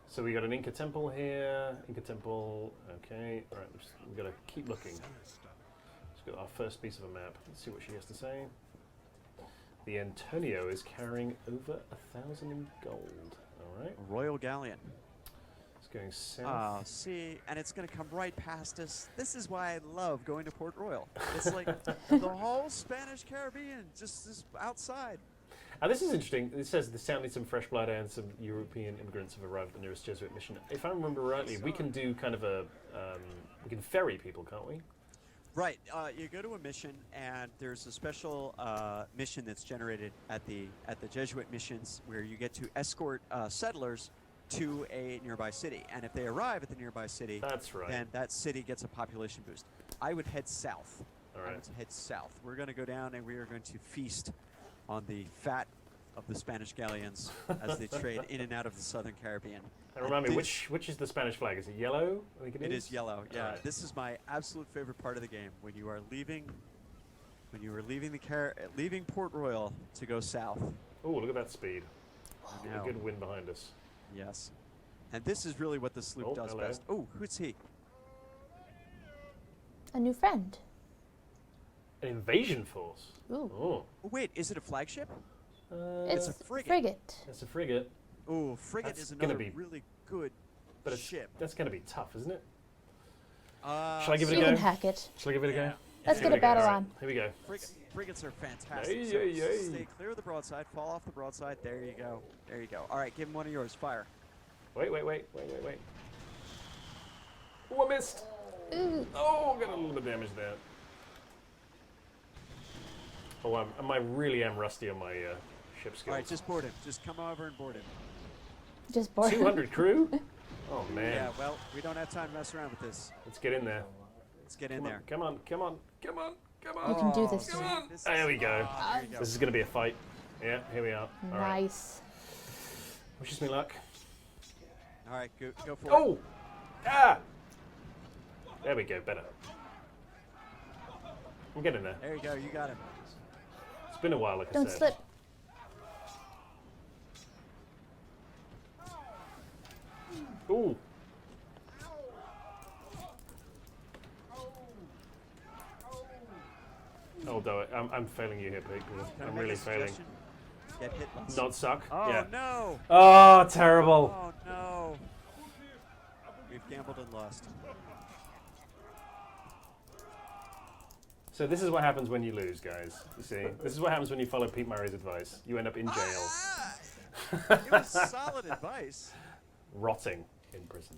So we got an Inca temple here. Inca temple. Okay. All right. We've got to keep looking. Let's get our first piece of a map. Let's see what she has to say. The Antonio is carrying over 1,000 in gold. All right. A Royal Galleon. It's going south. Oh, see, and it's going to come right past us. This is why I love going to Port Royal. It's like the whole Spanish Caribbean, just outside. This is interesting. It says the soundly some fresh blood and some European immigrants have arrived at the nearest Jesuit mission. If I remember rightly, we can do kind of a we can ferry people, can't we? Right. You go to a mission, and there's a special mission that's generated at the Jesuit missions where you get to escort settlers to a nearby city. And if they arrive at the nearby city, That's right. then that city gets a population boost. I would head south. All I right. would head south. We're going to go down, and we are going to feast on the fat of the Spanish galleons as they trade in and out of the southern Caribbean. And remind me, this- which is the Spanish flag? Is it yellow? I think It is yellow. Yeah, Alright. this is my absolute favorite part of the game. When you are leaving leaving Port Royal to go south. Oh, look at that speed. I A know. good wind behind us. Yes. And this is really what the sloop Oh, does hello. best. Oh, who's he? A new friend. An invasion force. Ooh. Oh, Oh, wait, is it a flagship? It's a frigate. frigate. that's a frigate, Oh, frigate That's is gonna another be- really good but it's, ship. that's going to be tough, isn't it? Shall I give it a You go? can hack it. Shall I give it a go? Yeah. Let's Give get it a battle go. All on. right, here we go. Frigates are fantastic. Yay, So yay, yay. stay clear of the broadside. Fall off the broadside. There you go. There you go. All right, give him one of yours. Fire. Wait. Oh, I missed. Ooh. Oh, got a little bit of damage there. Oh, I really am rusty on my ship skills. All right, just board him. Just come over and board him. Just bored. 200 crew? Oh, man. Yeah, well, we don't have time to mess around with this. Let's get in there. Let's get in there. Come on. You can do this. see, Too. this There is- we go. there you go. This is going to be a fight. Yeah, here we are. All right. Nice. Wishes me luck. All right, go for it. Oh! Ah! There we go, better. I'm getting there. There you go. You got him. It's been a while, like I Don't said. slip. Ooh! Oh, do it. I'm failing you here, Pete. Can I I'm make really a failing. suggestion? Get hit less. Not suck. Oh, yeah. no. Oh, terrible. Oh, no. We've gambled and lost. So this is what happens when you lose, guys. You see? This is what happens when you follow Pete Murray's advice. You end up in jail, Ah! It was solid advice. rotting in prison.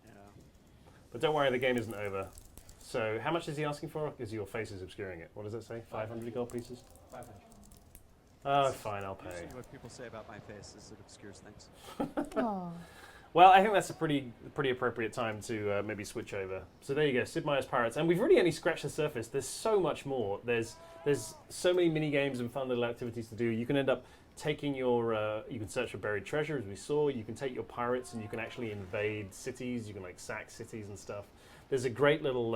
Yeah. But don't worry, the game isn't over. So how much is he asking for? Because your face is obscuring it. What does it say? 500 gold pieces? 500. Oh, fine, I'll pay. Usually what people say about my face is it obscures things. Oh. Well, I think that's a pretty appropriate time to maybe switch over. So there you go, Sid Meier's Pirates, and we've really only scratched the surface. There's so much more. There's so many mini games and fun little activities to do. You can end up taking your you can search for buried treasure, as we saw. You can take your pirates and you can actually invade cities. You can like sack cities and stuff. There's a great little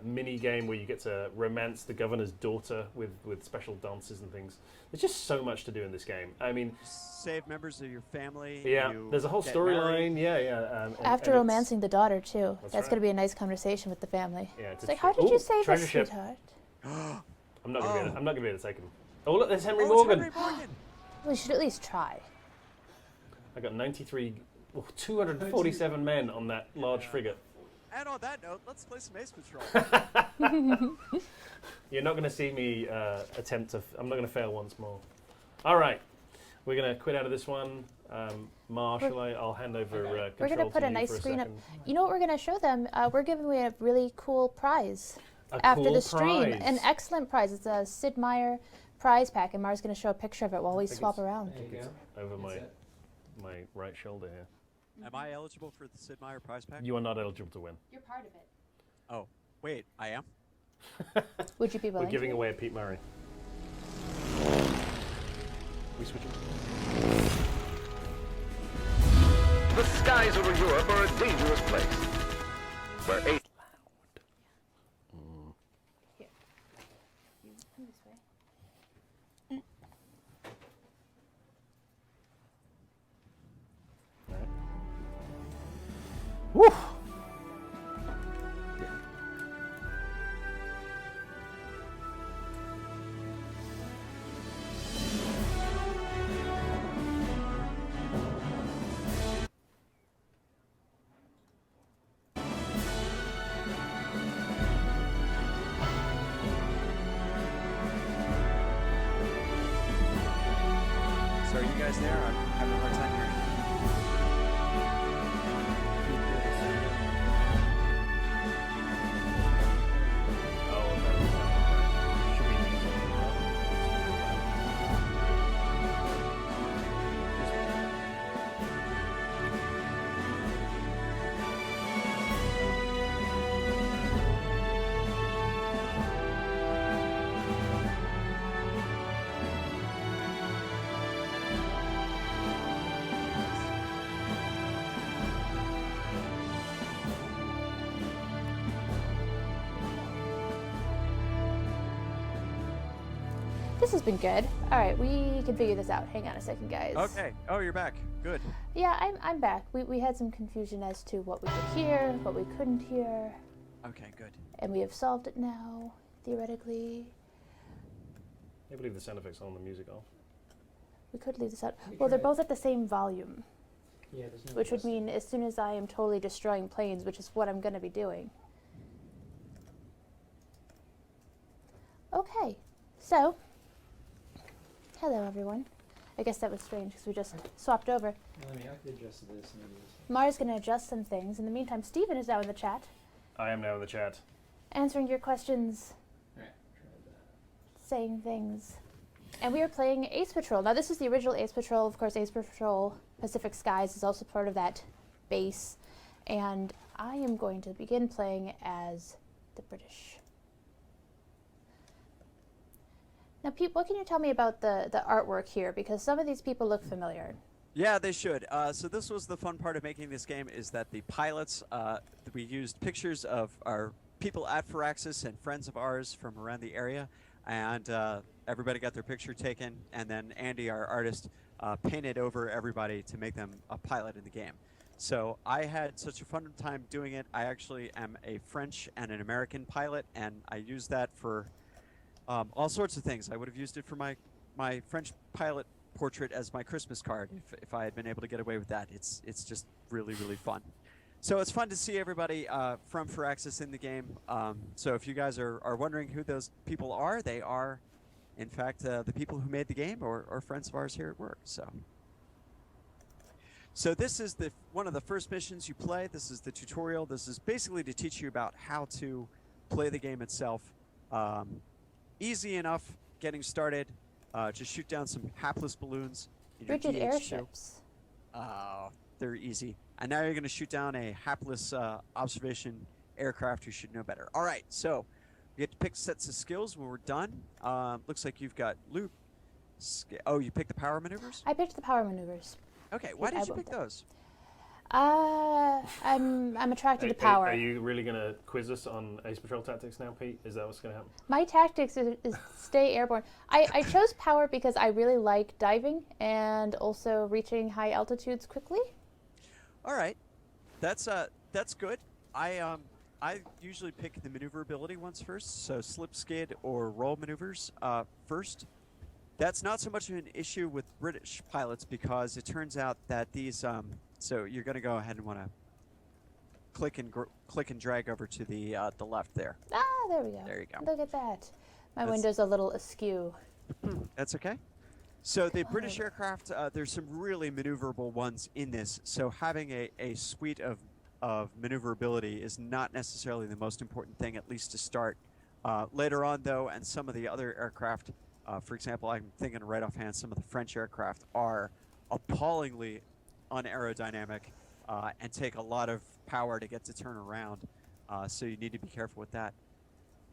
mini game where you get to romance the governor's daughter with special dances and things. There's just so much to do in this game. I mean, Save members of your family. yeah, you there's a whole get storyline. married. Yeah. And After it's- romancing the daughter too. That's That's right. going to be a nice conversation with the family. Yeah, It's like, how did you save treasure us, ship. sweetheart? I'm not gonna Oh. be able to take him. Oh look, there's Henry Oh, it's Morgan. Henry Morgan. We should at least try. I got 247 men on that large frigate. And on that note, let's play some Ace Patrol. You're not gonna see me attempt to. I'm not gonna fail once more. All right, we're gonna quit out of this one. Marshall, I'll hand over We're control going to put to a you nice for a screen up. second. You know what we're going to show them? We're giving away a really cool prize A after cool the stream. prize. An excellent prize. It's a Sid Meier prize pack, and Mara's going to show a picture of it while we think swap it's- around. There you go. Over That's my it. my right shoulder here. Am I eligible for the Sid Meier prize pack? You are not eligible to win. You're part of it. Oh, wait, I am? Would you be willing We're giving to? away a Pete Murray. We switching? The skies over Europe are a dangerous place, where Here. You come this way. Right. Woo! So are you guys there? I'm having a hard time hearing. Should we use it? This has been good. All right, we can figure this out. Hang on a second, guys. Okay. Oh, you're back. Good. Yeah, I'm back. We had some confusion as to what we could hear, what we couldn't hear, Okay, good. and we have solved it now, theoretically. I believe the sound effects on, the music off. We could leave this out. We Well, they're tried. both at the same volume, Yeah, there's no which would adjusting. mean as soon as I am totally destroying planes, which is what I'm going to be doing. Okay, so, hello everyone. I guess that was strange because we just swapped over. Well, I could adjust this maybe. Mara's going to adjust some things. In the meantime, Stephen is now in the chat, I am now in the chat. answering your questions, Alright, try that. saying things. And we are playing Ace Patrol. Now, this is the original Ace Patrol. Of course, Ace Patrol Pacific Skies is also part of that base. And I am going to begin playing as the British. Now, Pete, what can you tell me about the artwork here? Because some of these people look familiar. Yeah, they should. So this was the fun part of making this game, is that the pilots, we used pictures of our people at Firaxis and friends of ours from around the area, and everybody got their picture taken, and then Andy, our artist, painted over everybody to make them a pilot in the game. So I had such a fun time doing it. I actually am a French and an American pilot, and I used that for all sorts of things. I would have used it for my French pilot portrait as my Christmas card if I had been able to get away with that. It's just really, really fun. So it's fun to see everybody from Firaxis in the game. So if you guys are wondering who those people are, they are, in fact, the people who made the game or friends of ours here at work. So this is one of the first missions you play. This is the tutorial. This is basically to teach you about how to play the game itself. Easy enough getting started. Just shoot down some hapless balloons. in your Rigid DH2. airships. They're easy. And now you're going to shoot down a hapless observation aircraft who should know better. All right, so we get to pick sets of skills when we're done. Looks like you've got loop. Oh, you picked the power maneuvers? I picked the power maneuvers. Okay, why I did you will pick those? I'm attracted to power. Are you really going to quiz us on Ace Patrol tactics now, Pete? Is that what's going to happen? My tactics is stay airborne. I chose power because I really like diving and also reaching high altitudes quickly. All right, that's good. I usually pick the maneuverability ones first, so slip, skid, or roll maneuvers first. That's not so much of an issue with British pilots because it turns out that these. So you're going to go ahead and want to click and drag over to the left there. Ah, there we go. There you go. Look at that. My That's- window's a little askew. That's okay. So the British aircraft, there's some really maneuverable ones in this. So having a suite of maneuverability is not necessarily the most important thing, at least to start. Later on, though, and some of the other aircraft, for example, I'm thinking right offhand, some of the French aircraft are appallingly unaerodynamic and take a lot of power to get to turn around. So you need to be careful with that.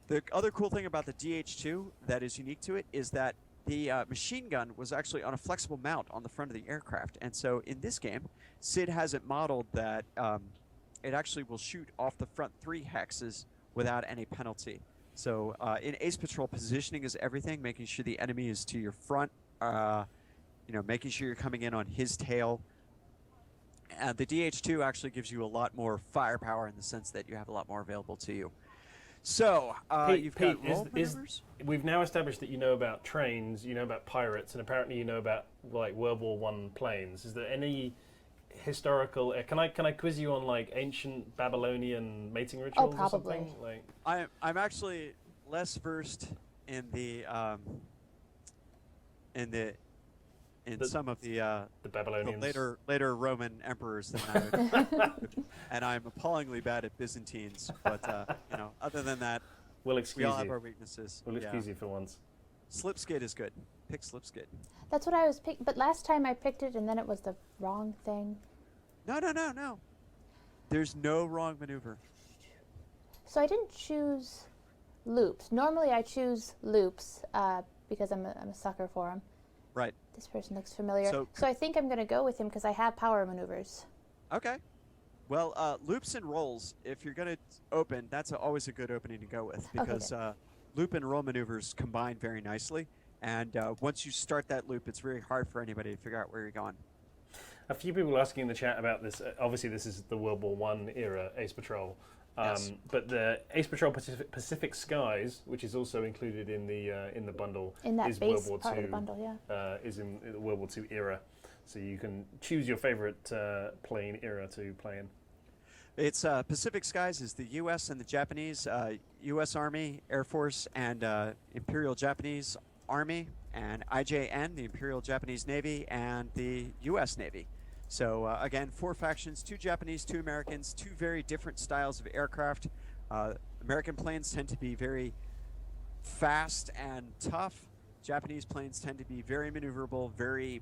The other cool thing about the DH-2 that is unique to it is that the machine gun was actually on a flexible mount on the front of the aircraft. And so in this game, Sid has it modeled that it actually will shoot off the front 3 hexes without any penalty. So in Ace Patrol, positioning is everything, making sure the enemy is to your front, making sure you're coming in on his tail. The DH-2 actually gives you a lot more firepower in the sense that you have a lot more available to you. So, you've got roll maneuvers? We've now established that you know about trains, you know about pirates, and apparently you know about like World War I planes. Is there any historical? Can I quiz you on like ancient Babylonian mating rituals or something? Like, I'm actually less versed in some of the Babylonians, the later Roman emperors than I, and I'm appallingly bad at Byzantines. But other than that, we'll excuse we all you. have our weaknesses. We'll excuse you for once. Slipskid is good. Pick Slipskid. That's what I was picking, but last time I picked it and then it was the wrong thing. No. There's no wrong maneuver. So I didn't choose loops. Normally I choose loops because I'm a sucker for them. Right. This person looks familiar. So I think I'm going to go with him because I have power maneuvers. Okay. Well, loops and rolls, if you're going to open, that's always a good opening to go with because loop and roll maneuvers combine very nicely. And once you start that loop, it's very hard for anybody to figure out where you're going. A few people asking in the chat about this. Obviously, this is the World War I era Ace Patrol. Yes. But the Ace Patrol Pacific Skies, which is also included in the bundle, in that is base World War part II, of the bundle, yeah. Is in the World War II era. So you can choose your favorite plane era to play in. It's Pacific Skies is the U.S. and the Japanese, U.S. Army, Air Force, and Imperial Japanese Army, and IJN, the Imperial Japanese Navy, and the U.S. Navy. So again, 4 factions, 2 Japanese, 2 Americans, 2 very different styles of aircraft. American planes tend to be very fast and tough. Japanese planes tend to be very maneuverable, very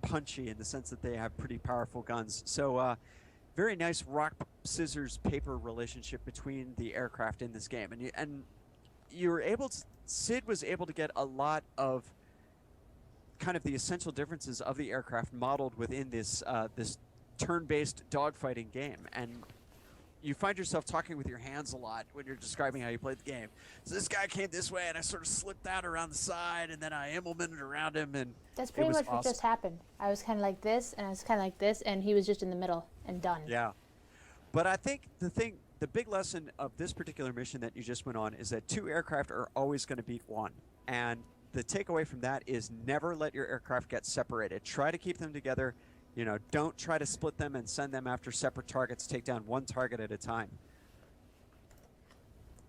punchy in the sense that they have pretty powerful guns. So very nice rock, scissors, paper relationship between the aircraft in this game. And you were able to, Sid was able to get a lot of kind of the essential differences of the aircraft modeled within this this turn-based dogfighting game, and you find yourself talking with your hands a lot when you're describing how you played the game. So this guy came this way, and I sort of slipped out around the side, and then I implemented around him, and that's pretty much awesome. What just happened. I was kind of like this, and I was kind of like this, and he was just in the middle and done. Yeah, but I think the big lesson of this particular mission that you just went on is that 2 aircraft are always going to beat 1, and the takeaway from that is never let your aircraft get separated. Try to keep them together. Don't try to split them and send them after separate targets. Take down 1 target at a time.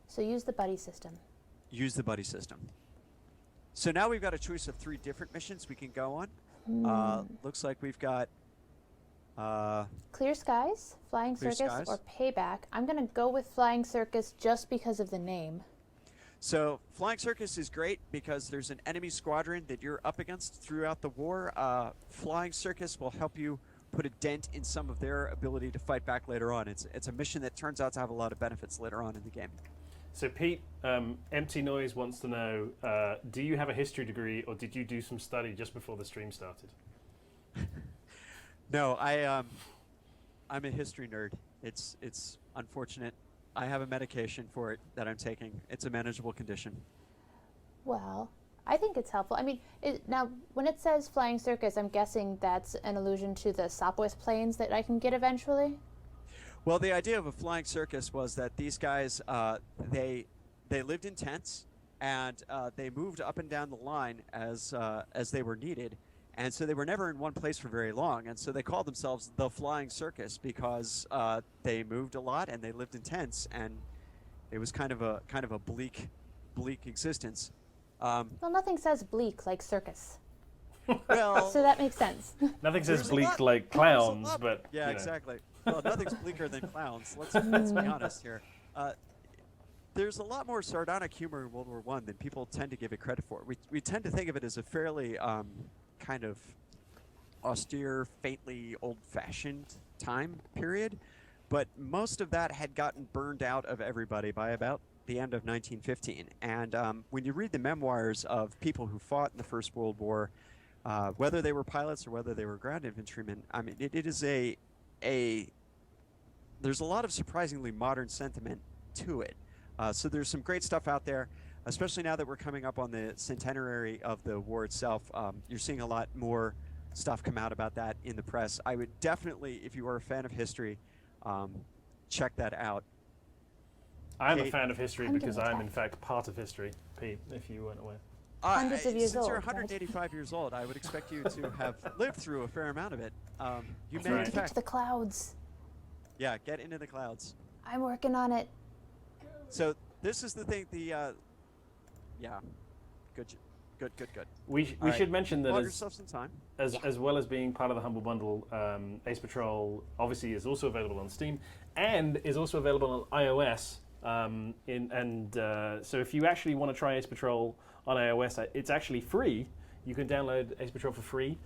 So use the buddy system. Use the buddy system. So now we've got a choice of 3 different missions we can go on. Looks like we've got Clear Skies, Flying Clear Circus, Skies. or Payback. I'm going to go with Flying Circus just because of the name. So Flying Circus is great because there's an enemy squadron that you're up against throughout the war. Flying Circus will help you put a dent in some of their ability to fight back later on. It's a mission that turns out to have a lot of benefits later on in the game. So Pete, Empty Noise wants to know, do you have a history degree or did you do some study just before the stream started? No, I'm a history nerd. It's unfortunate. I have a medication for it that I'm taking. It's a manageable condition. Well, I think it's helpful. I mean, now, when it says Flying Circus, I'm guessing that's an allusion to the Sopwith planes that I can get eventually? Well, the idea of a flying circus was that these guys, they lived in tents, and they moved up and down the line as they were needed. And so they were never in one place for very long. And so they called themselves the Flying Circus because they moved a lot and they lived in tents, and it was kind of a bleak existence. Well, nothing says bleak like circus. Well, So that makes sense. Nothing says There's a bleak lot- like there's a clowns, lot- but yeah, you know. exactly. Well, nothing's bleaker than clowns. Let's be honest here. There's a lot more sardonic humor in World War I than people tend to give it credit for. We tend to think of it as a fairly kind of austere, faintly old-fashioned time period, but most of that had gotten burned out of everybody by about the end of 1915. And when you read the memoirs of people who fought in the First World War, whether they were pilots or whether they were ground infantrymen, I mean, it is there's a lot of surprisingly modern sentiment to it. So there's some great stuff out there, especially now that we're coming up on the centenary of the war itself. You're seeing a lot more stuff come out about that in the press. I would definitely, if you are a fan of history, check that out. I'm a Hey, fan of history I'm because gonna I'm in attack. fact part of history, Pete, if you weren't aware. Hundreds of years since you're old, right? 185 years old, I would expect you to have lived through a fair amount of it. You That's may, right. in Get fact, to the clouds. yeah, get into the clouds. I'm working on it. So this is the thing. Yeah, good. We All right. should mention that Bought as, yourself some time. as well as being part of the Humble Bundle, Ace Patrol obviously is also available on Steam and is also available on iOS. So if you actually want to try Ace Patrol on iOS, it's actually free. You can download Ace Patrol for free.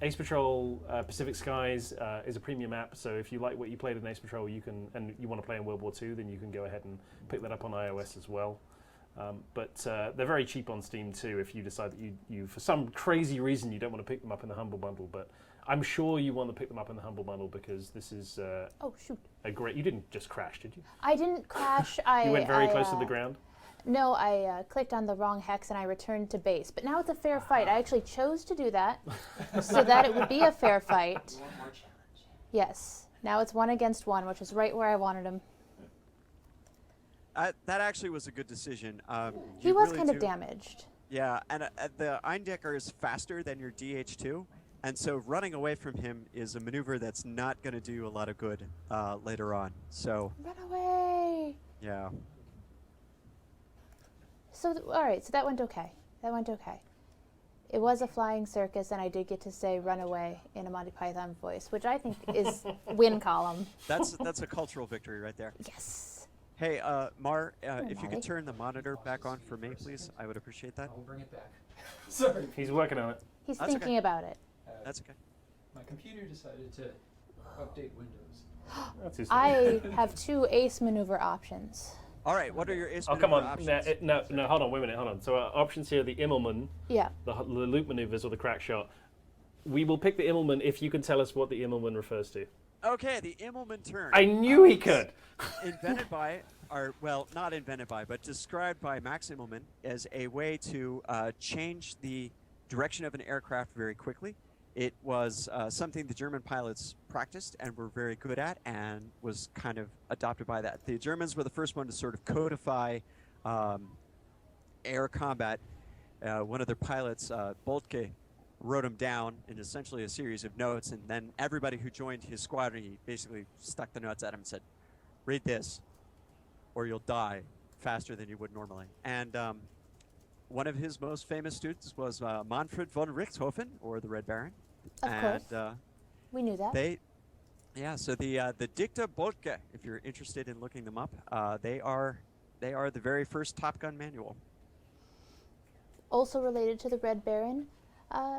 Ace Patrol Pacific Skies is a premium app, so if you like what you played in Ace Patrol, and you want to play in World War II, then you can go ahead and pick that up on iOS as well. But they're very cheap on Steam too if you decide that you for some crazy reason you don't want to pick them up in the Humble Bundle. But I'm sure you want to pick them up in the Humble Bundle because this is Oh shoot! a great. You didn't just crash, did you? I didn't crash. You went very close to the ground. No, I clicked on the wrong hex and I returned to base. But now it's a fair fight. I actually chose to do that so that it would be a fair fight. One more challenge. Yes. Now it's 1 against 1, which is right where I wanted him. That actually was a good decision. He you was really kind of do- damaged. Yeah, and the Eindecker is faster than your DH2, and so running away from him is a maneuver that's not going to do a lot of good later on. So, Run away! yeah. So, all right, so that went okay. That went okay. It was a flying circus, and I did get to say "run away" in a Monty Python voice, which I think is win column. That's a cultural victory right there. Yes. Hey, Mar, if you Molly. could turn the monitor back on for me, please, I would appreciate that. I will bring it back. Sorry. He's working on it. He's That's thinking okay. about it. That's okay. My computer decided to update Windows. That's his I have 2 ace maneuver options. All right, what are your ace Oh, come on. maneuver No, options? no, hold on. Wait a minute. Hold on. So our options here, the Immelman, Yeah. the loop maneuvers, or the crack shot. We will pick the Immelman if you can tell us what the Immelman refers to. Okay, the Immelman turn. I knew he could. Invented by, or well, not invented by, but described by Max Immelman as a way to change the direction of an aircraft very quickly. It was something the German pilots practiced and were very good at, and was kind of adopted by that. The Germans were the first one to sort of codify air combat. One of their pilots, Boltke, wrote him down in essentially a series of notes, and then everybody who joined his squadron, he basically stuck the notes at him and said, "Read this, or you'll die faster than you would normally." And one of his most famous students was Manfred von Richthofen, or the Red Baron. Of and course. We knew that. so the Dicta Boltke, if you're interested in looking them up, they are the very first Top Gun manual. Also related to the Red Baron,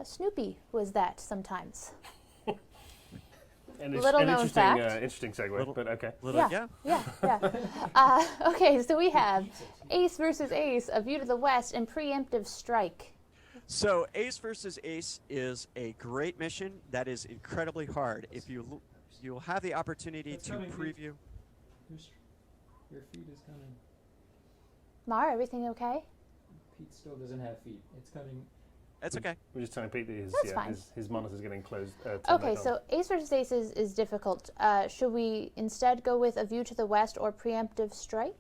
Snoopy was that sometimes. An Little known interesting, fact. interesting segue, Little- but okay. Yeah. Okay, so we have Ace versus Ace, A View to the West, and Preemptive Strike. So Ace versus Ace is a great mission that is incredibly hard. If you'll have the opportunity That's to coming, Pete. preview. Your feed is coming. Mar, everything okay? Pete still doesn't have feet. It's coming. It's okay. We're just telling Pete that That's fine. his monitor's getting closed. turned Okay, back on. so Ace versus Ace is difficult. Should we instead go with A View to the West or Preemptive Strike?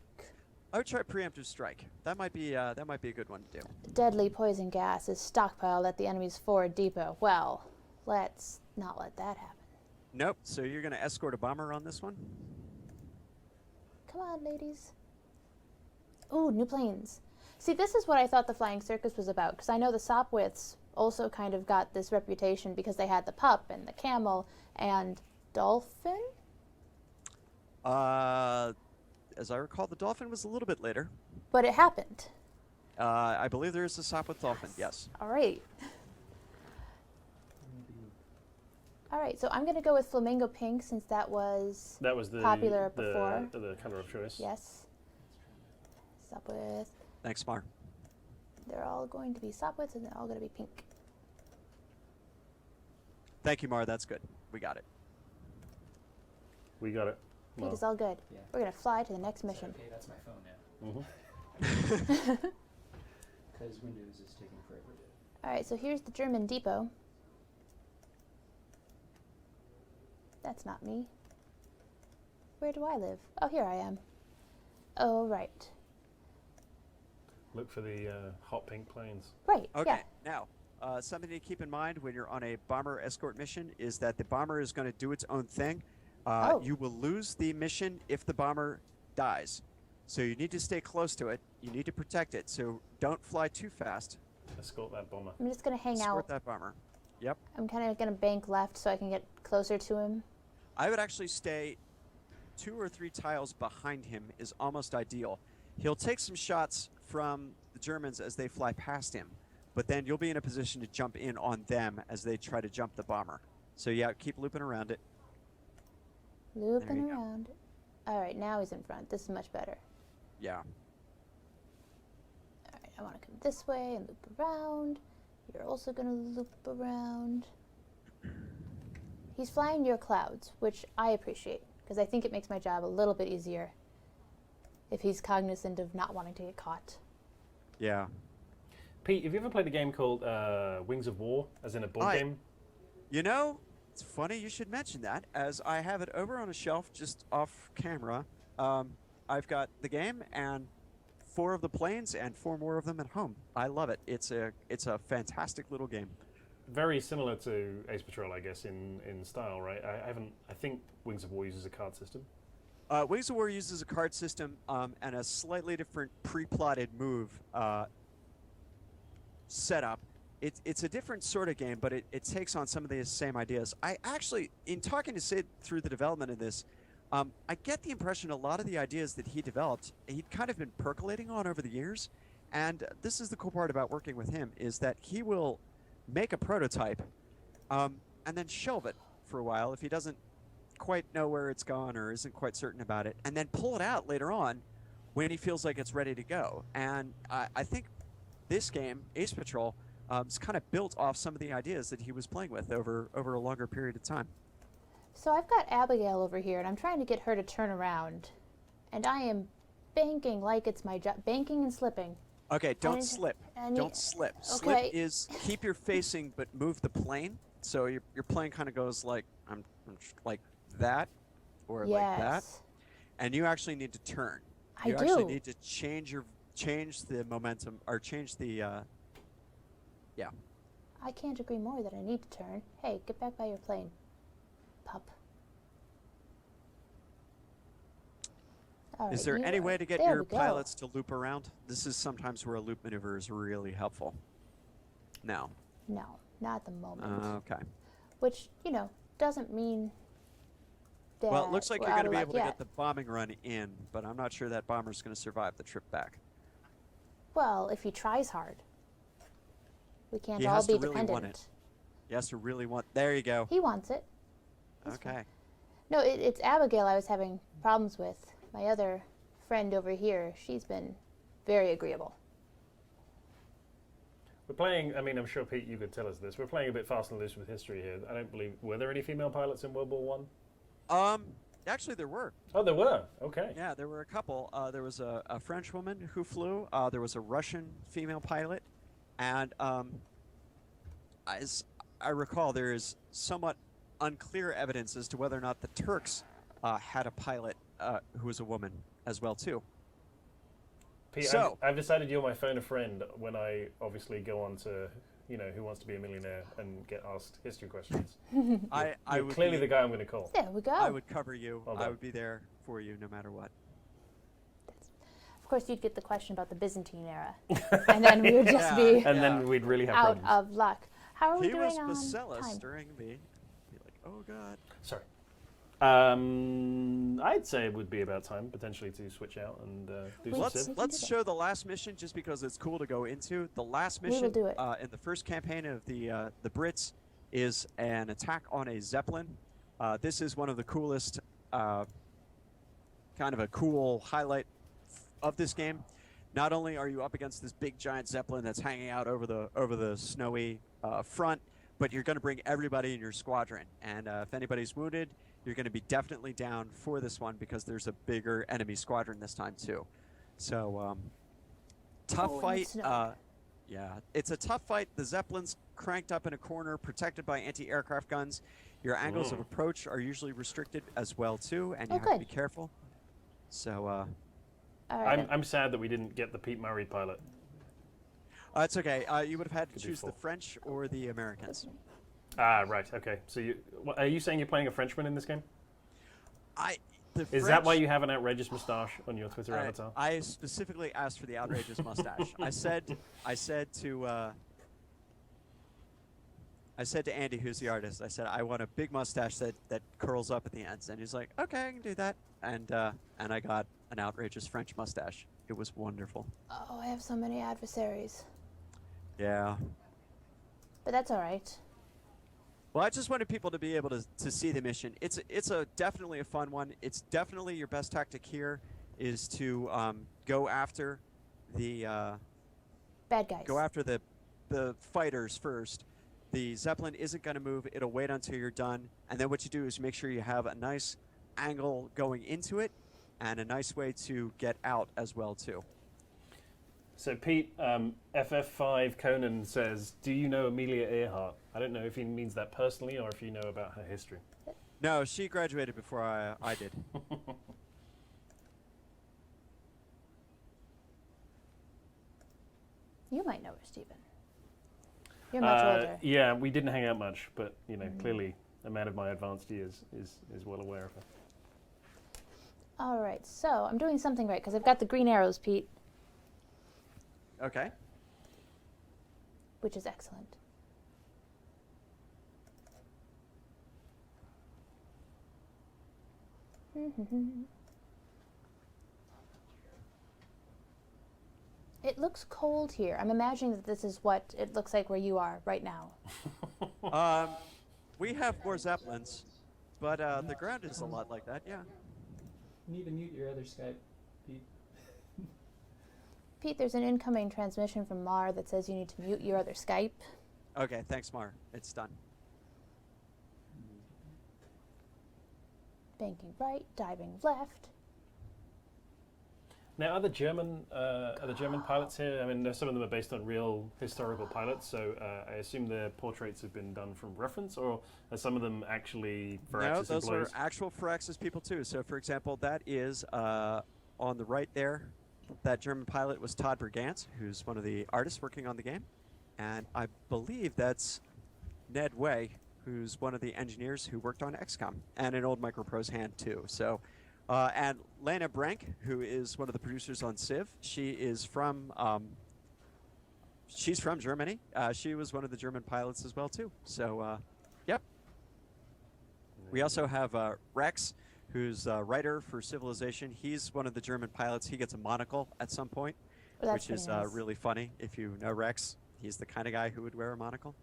I would try Preemptive Strike. That might be a good one to do. Deadly poison gas is stockpiled at the enemy's forward depot. Well, let's not let that happen. Nope. So you're going to escort a bomber on this one? Come on, ladies. Ooh, new planes. See, this is what I thought the Flying Circus was about, because I know the Sopwiths also kind of got this reputation because they had the pup and the camel and dolphin. As I recall, the dolphin was a little bit later. But it happened. I believe there is a sop with dolphin. Yes. All right. All right, so I'm going to go with flamingo pink since that was the popular before. The color of choice. Yes. Sopwith. Thanks, Mar. They're all going to be Sopwiths and they're all going to be pink. Thank you, Mar. That's good. We got it. We got it. Pink is all good. Yeah. We're going to fly to the next Is that mission. okay, that's my phone now. Mm-hmm. Because Windows is taking forever to. All right, so here's the German depot. That's not me. Where do I live? Oh, here I am. Oh, right. Look for the hot pink planes. Right, Okay. yeah. Now, something to keep in mind when you're on a bomber escort mission is that the bomber is going to do its own thing. You will lose the mission if the bomber dies. So you need to stay close to it. You need to protect it. So don't fly too fast. Escort that bomber. I'm just going to hang Escort out. that bomber. Yep. I'm kind of going to bank left so I can get closer to him. I would actually stay 2 or 3 tiles behind him is almost ideal. He'll take some shots from the Germans as they fly past him, but then you'll be in a position to jump in on them as they try to jump the bomber. So yeah, keep looping around it. Looping you go. around. All right, now he's in front. This is much better. Yeah. All right, I want to come this way and loop around. You're also going to loop around. He's flying near clouds, which I appreciate, because I think it makes my job a little bit easier if he's cognizant of not wanting to get caught. Yeah. Pete, have you ever played a game called Wings of War, as in a board game? You know, it's funny you should mention that, as I have it over on a shelf just off camera. I've got the game and 4 of the planes and 4 more of them at home. I love it. It's a fantastic little game. Very similar to Ace Patrol, I guess, in style, right? I think Wings of War uses a card system. Wings of War uses a card system and a slightly different pre-plotted move setup. It's a different sort of game, but it takes on some of the same ideas. I actually, in talking to Sid through the development of this, I get the impression a lot of the ideas that he developed, he'd kind of been percolating on over the years. And this is the cool part about working with him, is that he will make a prototype and then shelve it for a while if he doesn't quite know where it's gone or isn't quite certain about it, and then pull it out later on when he feels like it's ready to go. And I think this game, Ace Patrol, is kind of built off some of the ideas that he was playing with over a longer period of time. So I've got Abigail over here, and I'm trying to get her to turn around. And I am banking like it's my job. Banking and slipping. Okay, don't slip. Don't slip. Okay. Slip is keep your facing but move the plane. So your plane kind of goes like I'm like that or like that. And you actually need to turn. You actually need to change the momentum or change the yeah. I can't agree more that I need to turn. Hey, get back by your plane, pup. All Is right, there any way to get there your we go. pilots to loop around? This is sometimes where a loop maneuver is really helpful. No. No, not at the moment. Okay. Which, doesn't mean that Well, it looks like we're you're out going to of be luck able to yet. get the bombing run in, but I'm not sure that bomber's going to survive the trip back. Well, if he tries hard. We can't He all has be to really dependent. want it. He has to really want... There you go. He wants it. Okay. No, it's Abigail I was having problems with. My other friend over here, she's been very agreeable. We're playing, I'm sure, Pete, you could tell us this. We're playing a bit fast and loose with history here. I don't believe... Were there any female pilots in World War One? Actually, there were. Oh, there were? Okay. Yeah, there were a couple. There was a French woman who flew. There was a Russian female pilot. And as I recall, there is somewhat unclear evidence as to whether or not the Turks had a pilot who was a woman as well, too. Pete, So- I've decided you're my phone a friend when I obviously go on to, Who Wants to Be a Millionaire and get asked history questions. I You're would clearly be- the guy I'm going to call. There we go. I would cover you. Well I done. would be there for you no matter what. Of course, you'd get the question about the Byzantine era, and then we would just be And then we'd really have out problems. of luck. How are we He was doing on Bacillus time? during the. Be like, oh god. Sorry. I'd say it would be about time, potentially, to switch out and do some Let's- Civ. can Let's do that. show the last mission just because it's cool to go into. The last We will mission do it. in the first campaign of the Brits is an attack on a Zeppelin. This is one of the coolest, kind of a cool highlight of this game. Not only are you up against this big giant Zeppelin that's hanging out over the snowy front, but you're going to bring everybody in your squadron. And if anybody's wounded, you're going to be definitely down for this one because there's a bigger enemy squadron this time too. So tough Oh, and fight. it snowed. Yeah, it's a tough fight. The Zeppelin's cranked up in a corner, protected by anti-aircraft guns. Your angles of approach are usually restricted as well too, and you have to good. be careful. So All right. I'm sad that we didn't get the Pete Murray pilot. it's okay. You would have had to Could be choose the full. French or the Americans. Ah, right. Okay. So are you saying you're playing a Frenchman in this game? Is that why you have an outrageous moustache on your Twitter avatar? I specifically asked for the outrageous mustache. I said to Andy, who's the artist, I said I want a big mustache that curls up at the ends, and he's like, okay, I can do that, and I got an outrageous French mustache. It was wonderful. Oh, I have so many adversaries, Yeah. but that's all right. Well, I just wanted people to be able to see the mission. It's definitely a fun one. It's definitely your best tactic here is to go after the Bad guys. the fighters first. The Zeppelin isn't going to move. It'll wait until you're done. And then what you do is make sure you have a nice angle going into it and a nice way to get out as well, too. So Pete, FF5 Conan says, do you know Amelia Earhart? I don't know if he means that personally or if you know about her history. No, she graduated before I did. You might know her, Stephen. You're much older. Yeah, we didn't hang out much, but clearly a man of my advanced years is well aware of her. All right, so I'm doing something right because I've got the green arrows, Pete, Okay. which is excellent. It looks cold here. I'm imagining that this is what it looks like where you are right now. We have more Zeppelins, but the ground is a lot like that, yeah. You need to mute your other Skype, Pete. Pete, there's an incoming transmission from Mar that says you need to mute your other Skype. Okay, thanks, Mar. It's done. Banking right, diving left. Now, are the German pilots here? I mean, some of them are based on real historical pilots, so I assume their portraits have been done from reference, or are some of them actually Firaxis No, those employees? are actual Firaxis people too. So, for example, that is on the right there. That German pilot was Todd Bergantz, who's one of the artists working on the game, and I believe that's Ned Way, who's one of the engineers who worked on XCOM, and an old Microprose hand too. So. And Lena Brank, who is one of the producers on Civ, she's from Germany. She was one of the German pilots as well too. So, yep. We also have Rex, who's a writer for Civilization. He's one of the German pilots. He gets a monocle at some point, Oh, that's which is pretty nice. really funny. If you know Rex, he's the kind of guy who would wear a monocle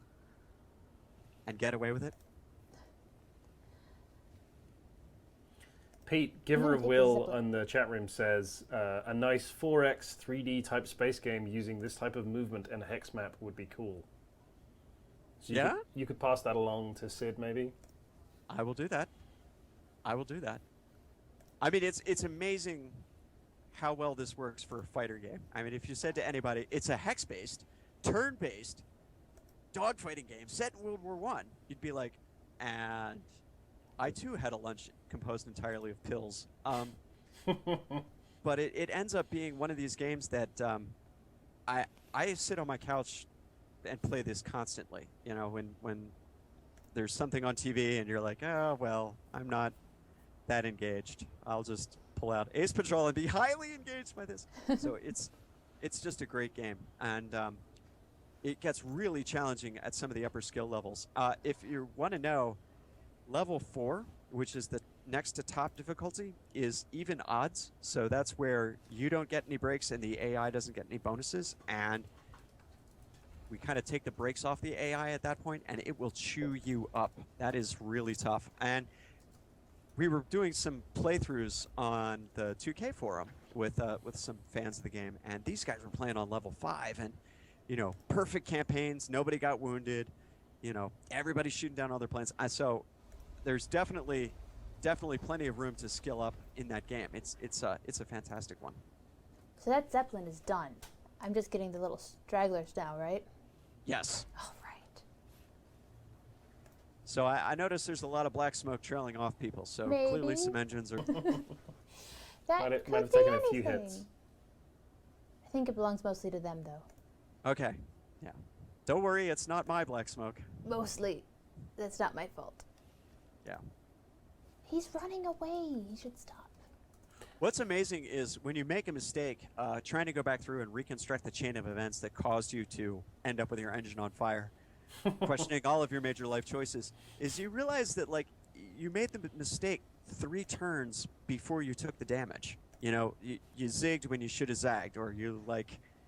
and get away with it. Pete, Giver No, of take the Will zipper. in the chat room says, a nice 4X 3D type space game using this type of movement and hex map would be cool. So Yeah? you could pass that along to Sid, maybe? I will do that. I will do that. I mean, it's amazing how well this works for a fighter game. I mean, if you said to anybody, it's a hex-based, turn-based, dogfighting game set in World War I, you'd be like, and I too had a lunch composed entirely of pills. But it ends up being one of these games that I sit on my couch and play this constantly. You know, when there's something on TV and you're like, oh well, I'm not that engaged. I'll just pull out Ace Patrol and be highly engaged by this. So it's just a great game, and it gets really challenging at some of the upper skill levels. If you want to know, level 4, which is the next to top difficulty, is even odds. So that's where you don't get any breaks and the AI doesn't get any bonuses, and we kind of take the brakes off the AI at that point, and it will chew you up. That is really tough. And we were doing some playthroughs on the 2K forum with some fans of the game, and these guys were playing on level 5, and perfect campaigns. Nobody got wounded. Everybody's shooting down other planes. So there's definitely plenty of room to skill up in that game. It's a fantastic one. So that Zeppelin is done. I'm just getting the little stragglers now, right? Yes. Oh, right. So I noticed there's a lot of black smoke trailing off people. So Maybe. clearly some engines are. That Might have could taken be a few anything. hits. I think it belongs mostly to them, though. Okay. Yeah. Don't worry, it's not my black smoke. Mostly. That's not my fault. Yeah. He's running away. He should stop. What's amazing is when you make a mistake, trying to go back through and reconstruct the chain of events that caused you to end up with your engine on fire, questioning all of your major life choices, is you realize that you made the mistake 3 turns before you took the damage. You zigged when you should have zagged, or you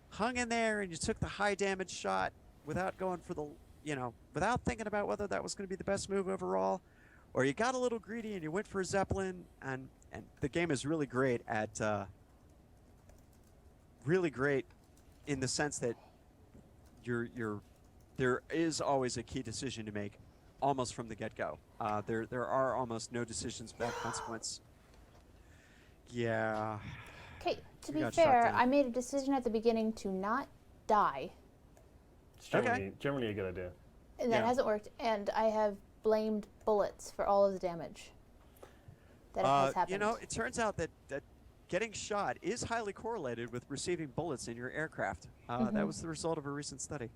hung in there and you took the high damage shot without going for the, without thinking about whether that was going to be the best move overall, or you got a little greedy and you went for a Zeppelin, and the game is really great at, in the sense that there is always a key decision to make almost from the get-go. There are almost no decisions without consequence. Yeah. Okay, to We be got shot fair, down. I made a decision at the beginning to not die, It's generally a good idea. and that Yeah. hasn't worked, and I have blamed bullets for all of the damage that has happened. It turns out that getting shot is highly correlated with receiving bullets in your aircraft. That was the result of a recent study.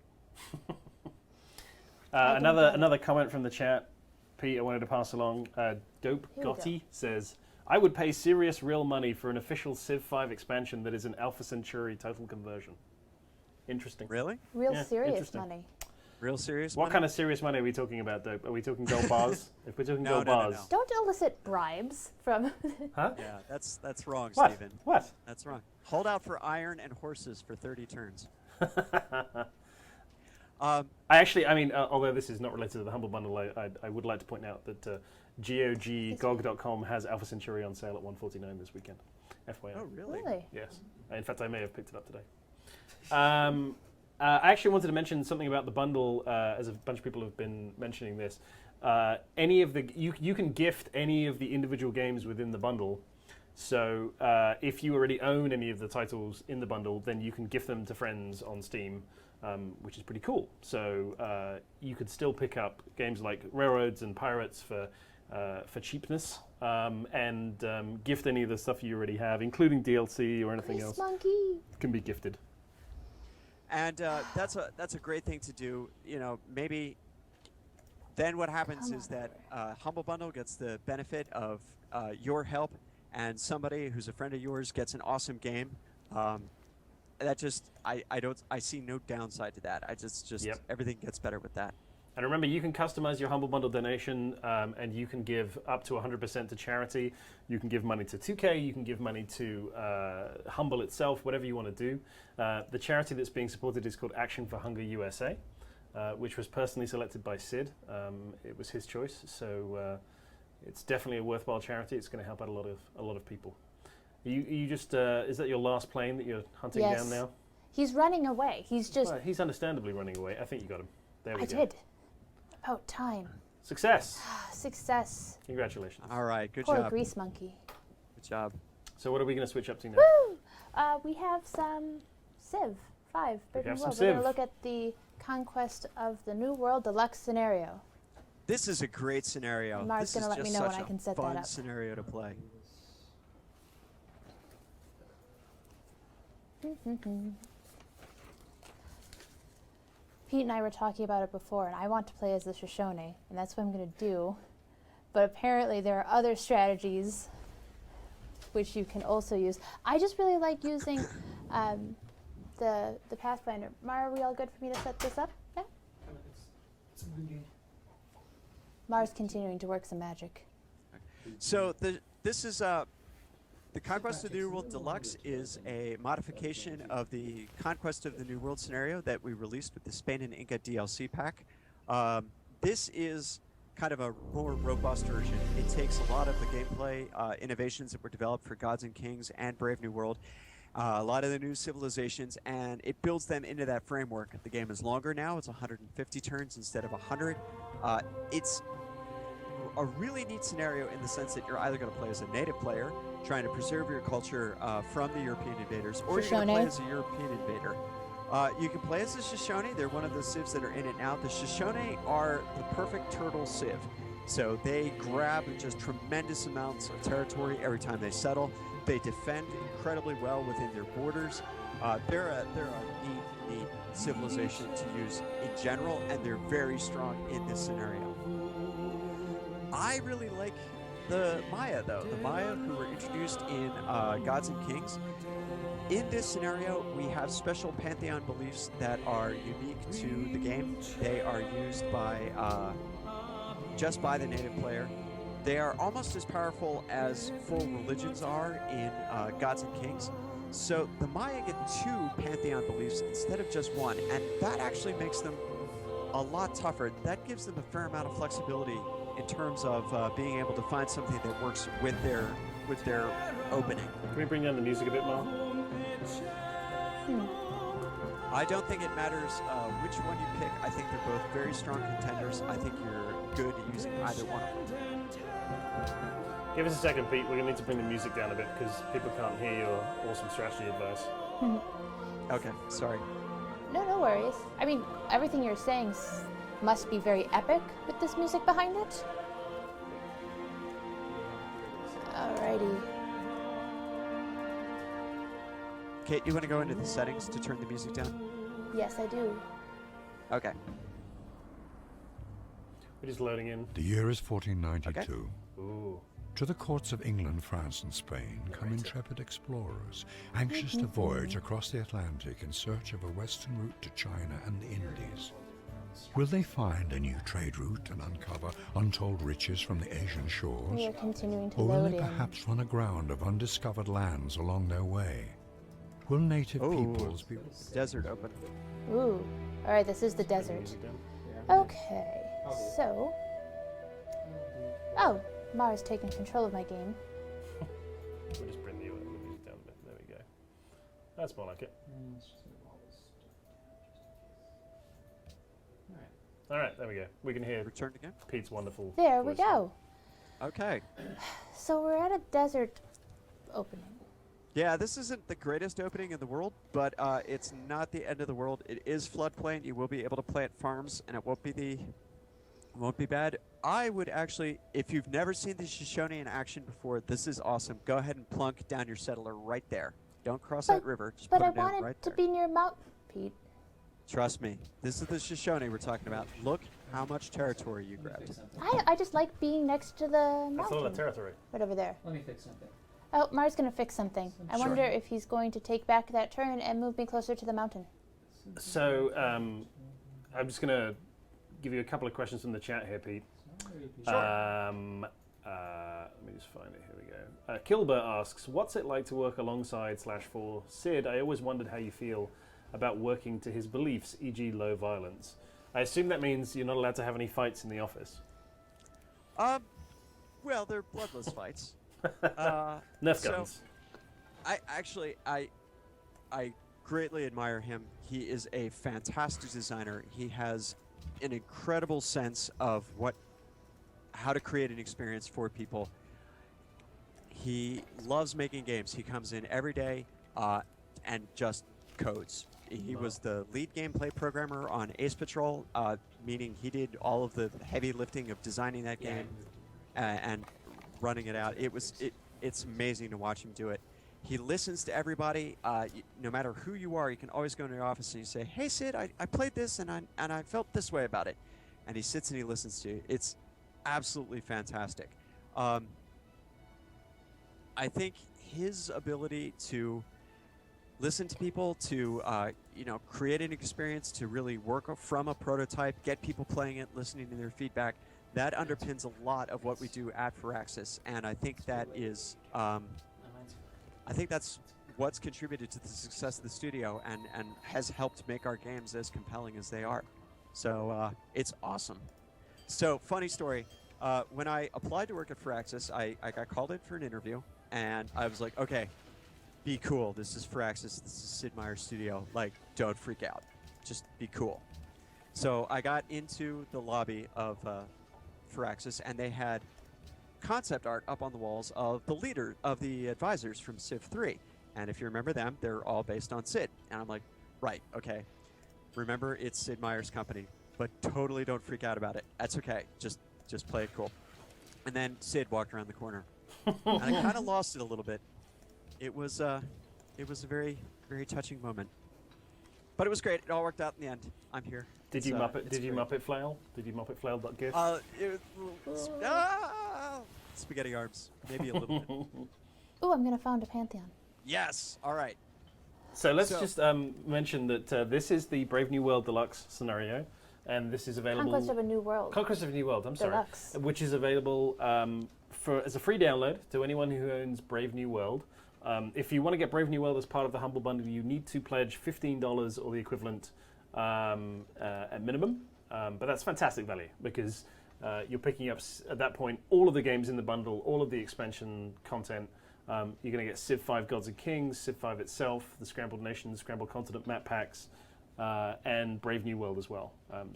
Another comment from the chat, Pete, I wanted to pass along. Dope Here we Gotti says, I would pay serious real money for an official Civ 5 expansion that is an Alpha Centauri total conversion. Interesting. Really? Real Yeah, serious interesting. money. Real serious? What kind of serious money are we talking about, Dope? Are we talking gold bars? If we're talking No, gold no, no, bars. no. Don't elicit bribes from. Huh? Yeah, that's wrong, What? Stephen. What? That's wrong. Hold out for iron and horses for 30 turns. Although this is not related to the Humble Bundle, I would like to point out that GOG.com has Alpha Centauri on sale at $149 this weekend. FYI. Oh, really? Really? Yes. In fact, I may have picked it up today. I actually wanted to mention something about the bundle, as a bunch of people have been mentioning this. You can gift any of the individual games within the bundle. So if you already own any of the titles in the bundle, then you can gift them to friends on Steam, which is pretty cool. So you could still pick up games like Railroads and Pirates for cheapness, and gift any of the stuff you already have, including DLC or anything Grease else, monkey. can be gifted. And that's a great thing to do. Maybe then what happens is that Humble Bundle gets the benefit of your help, and somebody who's a friend of yours gets an awesome game. That just I see no downside to that. Yep. Everything gets better with that. And remember, you can customize your Humble Bundle donation, and you can give up to 100% to charity. You can give money to 2K, you can give money to Humble itself, whatever you want to do. The charity that's being supported is called Action for Hunger USA, which was personally selected by Sid. It was his choice, so it's definitely a worthwhile charity. It's going to help out a lot of people. You just is that your last plane that you're hunting Yes. down now? He's running away. He's just. Well, he's understandably running away. I think you got him. There we I go. did. About time. Success. Success. Congratulations. All right, good Poor job. grease monkey. Good job. So what are we going to switch up to now? Woo! We have some Civ 5. We Forbidden have some World. We're going Civ. to look at the Conquest of the New World Deluxe scenario. This is a great scenario. Mark's This is gonna let me just know when such I a can set that fun up. scenario to play. Pete and I were talking about it before, and I want to play as the Shoshone, and that's what I'm going to do. But apparently there are other strategies which you can also use. I just really like using the Pathfinder. Mara, are we all good for me to set this up? Yeah? It's a good game. Mara's continuing to work some magic. So this is the Conquest of the New World Deluxe is a modification of the Conquest of the New World scenario that we released with the Spain and Inca DLC pack. This is kind of a more robust version. It takes a lot of the gameplay innovations that were developed for Gods and Kings and Brave New World, a lot of the new civilizations, and it builds them into that framework. The game is longer now. It's 150 turns instead of 100. It's a really neat scenario in the sense that you're either going to play as a native player, trying to preserve your culture from the European invaders, or you're going to play as a European invader. You can play as the Shoshone. They're one of the civs that are in it now. The Shoshone are the perfect turtle civ. So they grab just tremendous amounts of territory every time they settle. They defend incredibly well within their borders. They're a neat civilization to use in general, and they're very strong in this scenario. I really like the Maya, though. The Maya, who were introduced in Gods and Kings. In this scenario, we have special pantheon beliefs that are unique to the game. They are used by just by the native player. They are almost as powerful as full religions are in Gods and Kings. So the Maya get 2 pantheon beliefs instead of just 1, and that actually makes them a lot tougher. That gives them a fair amount of flexibility in terms of being able to find something that works with their opening. Can we bring down the music a bit more? I don't think it matters which one you pick. I think they're both very strong contenders. I think you're good at using either one of them. Give us a second, Pete. We're going to need to bring the music down a bit because people can't hear your awesome strategy advice. Okay, sorry. No worries. I mean, everything you're saying must be very epic with this music behind it. Alrighty. Kate, you want to go into the settings to turn the music down? Yes, I do. Okay. We're just loading in. The year is 1492. Ooh. To the courts of England, France, and Spain come intrepid explorers, anxious to voyage across the Atlantic in search of a western route to China and the Indies. Will they find a new trade route and uncover untold riches from the Asian shores? We are continuing to Or will load they in. perhaps run aground of undiscovered lands along their way? Will native peoples be... Desert open. Ooh. Alright, this is the desert. Music down. Okay. So. Oh, Mara's taking control of my game. We'll just bring the music down a bit. There we go. That's more like it. All right, there we go. We can hear Return again. Pete's wonderful There we voice. go. Okay. So we're at a desert opening. Yeah, this isn't the greatest opening in the world, but it's not the end of the world. It is floodplain. You will be able to plant farms, and it won't be bad. I would actually, if you've never seen the Shoshone in action before, this is awesome. Go ahead and plunk down your settler right there. Don't cross that river. Just But put I it down wanted right to there. be near Mount Pete. Trust me. This is the Shoshone we're talking about. Look how much territory you Let me grabbed. fix something. I just like being next to the That's a lot of mountain. territory. Right over there. Let me fix something. Oh, Mara's gonna fix something. I Sure. wonder if he's going to take back that turn and move me closer to the mountain. So I'm just going to give you a couple of questions from the chat here, Pete. Let me just find it. Here we go. Kilbert asks, what's it like to work alongside /for Sid? I always wondered how you feel about working to his beliefs, e.g. low violence. I assume that means you're not allowed to have any fights in the office. Well, they're bloodless fights. Nerf So- guns. I greatly admire him. He is a fantastic designer. He has an incredible sense of how to create an experience for people. He loves making games. He comes in every day and just codes. He was the lead gameplay programmer on Ace Patrol, meaning he did all of the heavy lifting of designing that game and running it out. It's amazing to watch him do it. He listens to everybody. No matter who you are, you can always go into the office and you say, "Hey Sid, I played this and I felt this way about it," and he sits and he listens to you. It's absolutely fantastic. I think his ability to listen to people, to create an experience, to really work from a prototype, get people playing it, listening to their feedback, that underpins a lot of what we do at Firaxis, and I think that is, I think that's what's contributed to the success of the studio and has helped make our games as compelling as they are. So it's awesome. So funny story, when I applied to work at Firaxis, I got called in for an interview, and I was like, okay, be cool. This is Firaxis. This is Sid Meier's studio. Like, don't freak out. Just be cool. So I got into the lobby of Firaxis, and they had concept art up on the walls of the leader of the advisors from Civ 3. And if you remember them, they're all based on Sid. And I'm like, right, okay. Remember, it's Sid Meier's company, but totally don't freak out about it. That's okay. Just play it cool. And then Sid walked around the corner, and I kind of lost it a little bit. It was a very, very touching moment. But it was great. It all worked out in the end. I'm here. Did you Muppet flail? Did you Muppet flail that gif? Spaghetti arms, maybe a little bit. Ooh, I'm gonna found a pantheon. Yes. All right. So let's just mention that this is the Brave New World Deluxe scenario, and this is available. Conquest of a New World. Conquest of a New World. I'm Deluxe. sorry, which is available as a free download to anyone who owns Brave New World. If you want to get Brave New World as part of the Humble Bundle, you need to pledge $15 or the equivalent at minimum. But that's fantastic value because you're picking up at that point all of the games in the bundle, all of the expansion content. You're going to get Civ 5 Gods and Kings, Civ 5 itself, the Scrambled Nation, the Scrambled Continent map packs, and Brave New World as well. And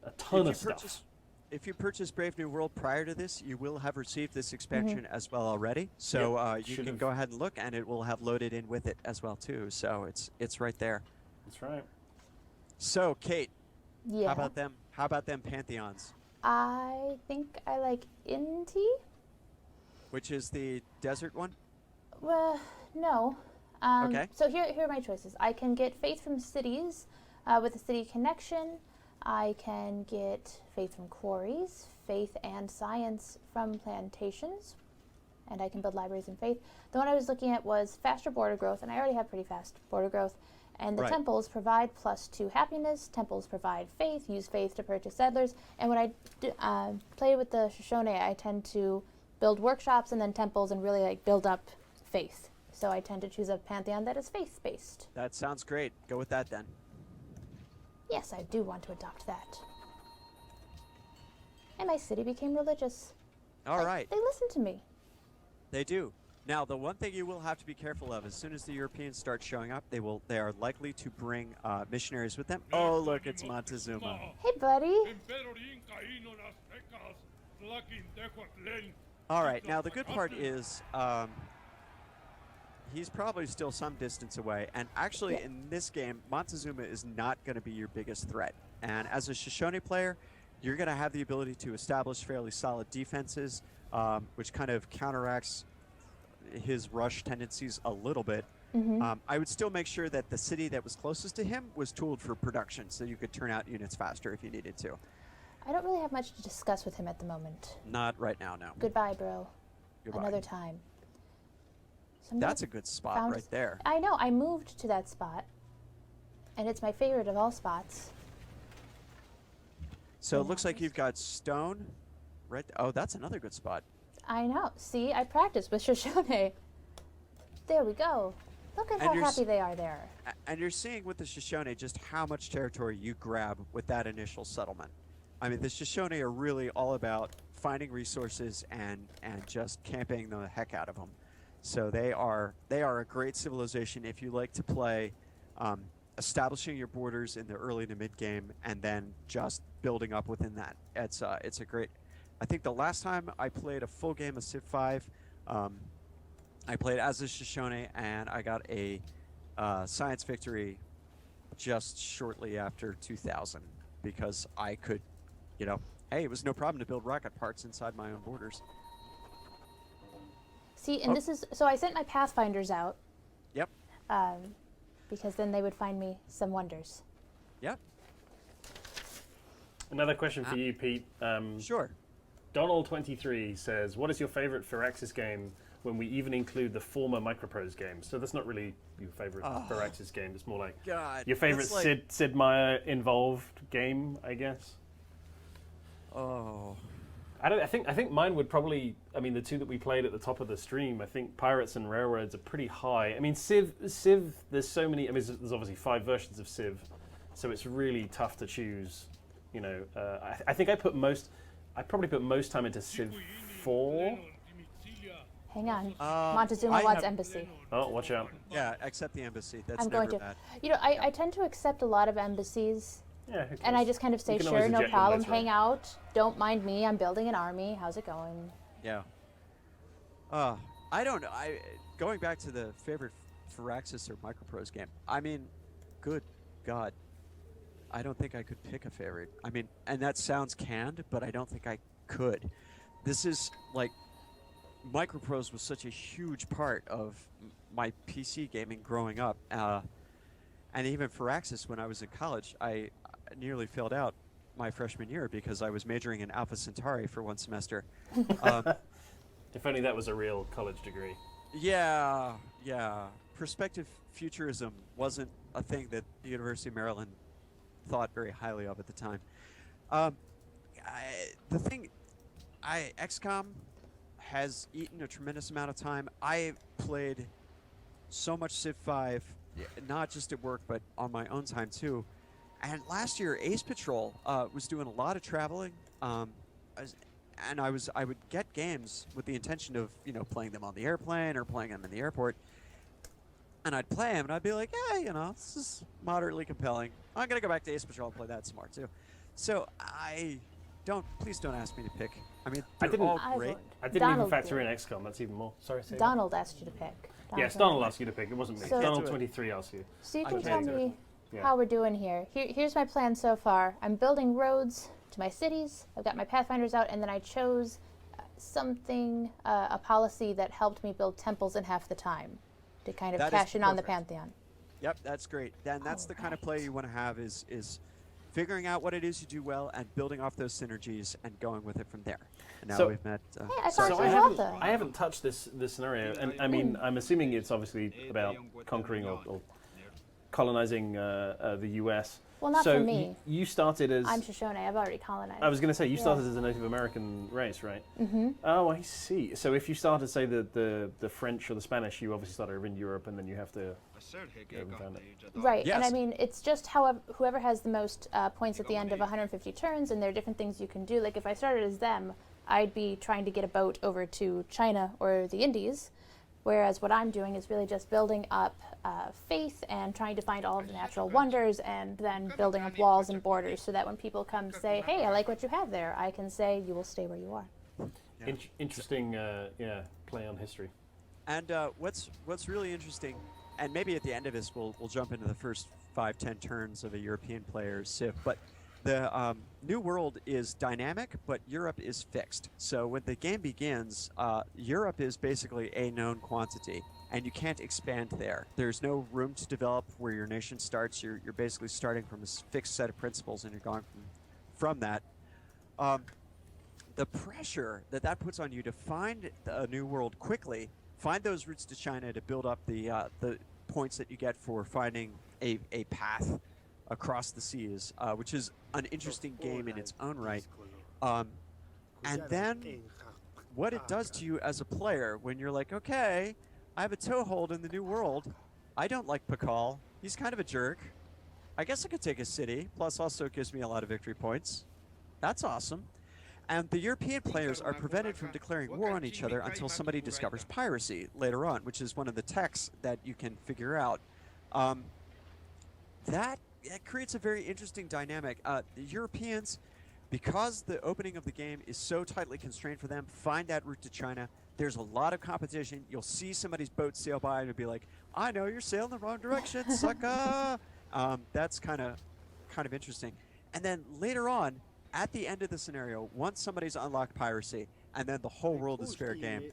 a ton of stuff. If you purchase Brave New World prior to this, you will have received this expansion as well already. So you can go ahead and look, and it will have loaded in with it as well too. So it's right there. That's right. So Kate, Yeah. How about them pantheons? I think I like Inti. Which is the desert one? Well, no. Okay. So here are my choices. I can get Faith from Cities with a city connection. I can get Faith from Quarries, Faith and Science from Plantations, and I can build libraries in Faith. The one I was looking at was faster border growth, and I already have pretty fast border growth. And the temples provide +2 happiness. Temples provide faith. Use faith to purchase settlers. And when I play with the Shoshone, I tend to build workshops and then temples and really build up faith. So I tend to choose a pantheon that is faith-based. That sounds great. Go with that then. Yes, I do want to adopt that. And my city became religious. All right. They listen to me. They do. Now, the one thing you will have to be careful of, as soon as the Europeans start showing up, they are likely to bring missionaries with them. Oh, look, it's Montezuma. Hey, buddy. All right. Now, the good part is he's probably still some distance away. And actually, in this game, Montezuma is not going to be your biggest threat. And as a Shoshone player, you're going to have the ability to establish fairly solid defenses, which kind of counteracts his rush tendencies a little bit. I would still make sure that the city that was closest to him was tooled for production, so you could turn out units faster if you needed to. I don't really have much to discuss with him at the moment. Not right now, no. Goodbye, bro. Goodbye. Another time. That's a good spot right there. I know. I moved to that spot, and it's my favorite of all spots. So it looks like you've got stone. Right. Oh, that's another good spot. I know. See, I practiced with Shoshone. There we go. Look at how happy they are there. And you're seeing with the Shoshone just how much territory you grab with that initial settlement. I mean, the Shoshone are really all about finding resources and just camping the heck out of them. So they are a great civilization if you like to play establishing your borders in the early to mid game and then just building up within that. It's a great. I think the last time I played a full game of Civ 5, I played as a Shoshone, and I got a science victory just shortly after 2000 because I could, hey, it was no problem to build rocket parts inside my own borders. See, and this is, so I sent my Pathfinders out. Yep. Because then they would find me some wonders. Yep. Another question for you, Pete. Sure. Donald23 says, what is your favorite Firaxis game when we even include the former Microprose games. So that's not really your favorite Firaxis game. It's more like God, your favorite like, Sid Meier involved game, I guess. Oh. I think mine would probably. I mean, the two that we played at the top of the stream. I think Pirates and Railroads are pretty high. I mean, Civ. There's so many. I mean, there's obviously 5 versions of Civ, so it's really tough to choose. You know, I think I probably put most time into Civ 4. Hang on. Montezuma wants embassy. Oh, watch out! Yeah, accept the embassy. That's I'm never going to. bad. You know, I tend to accept a lot of embassies. Yeah, who And I cares? just kind of say, You can always sure, no eject them problem, later on. hang out. Don't mind me. I'm building an army. How's it going? Yeah. I don't know. Going back to the favorite Firaxis or Microprose game. I mean, good God. I don't think I could pick a favorite. I mean, and that sounds canned, but I don't think I could. This is like Microprose was such a huge part of my PC gaming growing up. And even Firaxis, when I was in college, I nearly failed out my freshman year because I was majoring in Alpha Centauri for one semester. If only that was a real college degree. Yeah. Perspective futurism wasn't a thing that the University of Maryland thought very highly of at the time. XCOM has eaten a tremendous amount of time. I played so much Civ 5, not just at work, but on my own time too. And last year, Ace Patrol was doing a lot of traveling, and I would get games with the intention of playing them on the airplane or playing them in the airport. And I'd play them, and I'd be like, yeah, this is moderately compelling. I'm gonna go back to Ace Patrol and play that some more too. So please don't ask me to pick. I mean, they're all great. I didn't Donald even factor did. in XCOM. That's even more. Sorry, say Donald asked you to pick. Yes, Donald asked you to pick. It wasn't me. So- Donald 23 asked you. So you I can can't tell do it. me Yeah. how we're doing here. Here's my plan so far. I'm building roads to my cities. I've got my pathfinders out, and then I chose something, a policy that helped me build temples in half the time to kind of That is cash in on the perfect. pantheon. Yep, that's great. Then that's the kind of play Alright. you want to have is figuring out what it is you do well and building off those synergies and going with it from there. And now So- we've met. Hey, I So found I some haven't, water. I haven't touched this scenario, and I mean, I'm assuming it's obviously about conquering or colonizing the U.S. Well, not so for me. You started as. I'm Shoshone. I've already colonized. I was going to say you Yeah. started as a Native American race, right? Mm-hmm. Oh, I see. So if you started, say, the French or the Spanish, you obviously started over in Europe, and then you have to. go and found it. Right, and I Yes. mean, it's just whoever has the most points at the end of 150 turns, and there are different things you can do. Like, if I started as them, I'd be trying to get a boat over to China or the Indies, whereas what I'm doing is really just building up faith and trying to find all of the natural wonders, and then building up walls and borders so that when people come say, hey, I like what you have there, I can say, you will stay where you are. Interesting, play on history. And what's really interesting, and maybe at the end of this we'll jump into the first 5-10 turns of a European player's Civ, but the New World is dynamic, but Europe is fixed. So when the game begins, Europe is basically a known quantity, and you can't expand there. There's no room to develop where your nation starts. You're basically starting from a fixed set of principles, and you're going from that. The pressure that puts on you to find a new world quickly, find those routes to China to build up the points that you get for finding a path across the seas, which is an interesting game in its own right. And then what it does to you as a player when you're like, okay, I have a toehold in the new world. I don't like Pakal. He's kind of a jerk. I guess I could take a city, plus also it gives me a lot of victory points. That's awesome. And the European players are prevented from declaring war on each other until somebody discovers piracy later on, which is one of the techs that you can figure out. That creates a very interesting dynamic. The Europeans, because the opening of the game is so tightly constrained for them, find that route to China. There's a lot of competition. You'll see somebody's boat sail by and you'll be like, I know you're sailing the wrong direction, sucker. That's kind of interesting. And then later on, at the end of the scenario, once somebody's unlocked piracy, and then the whole world is fair game,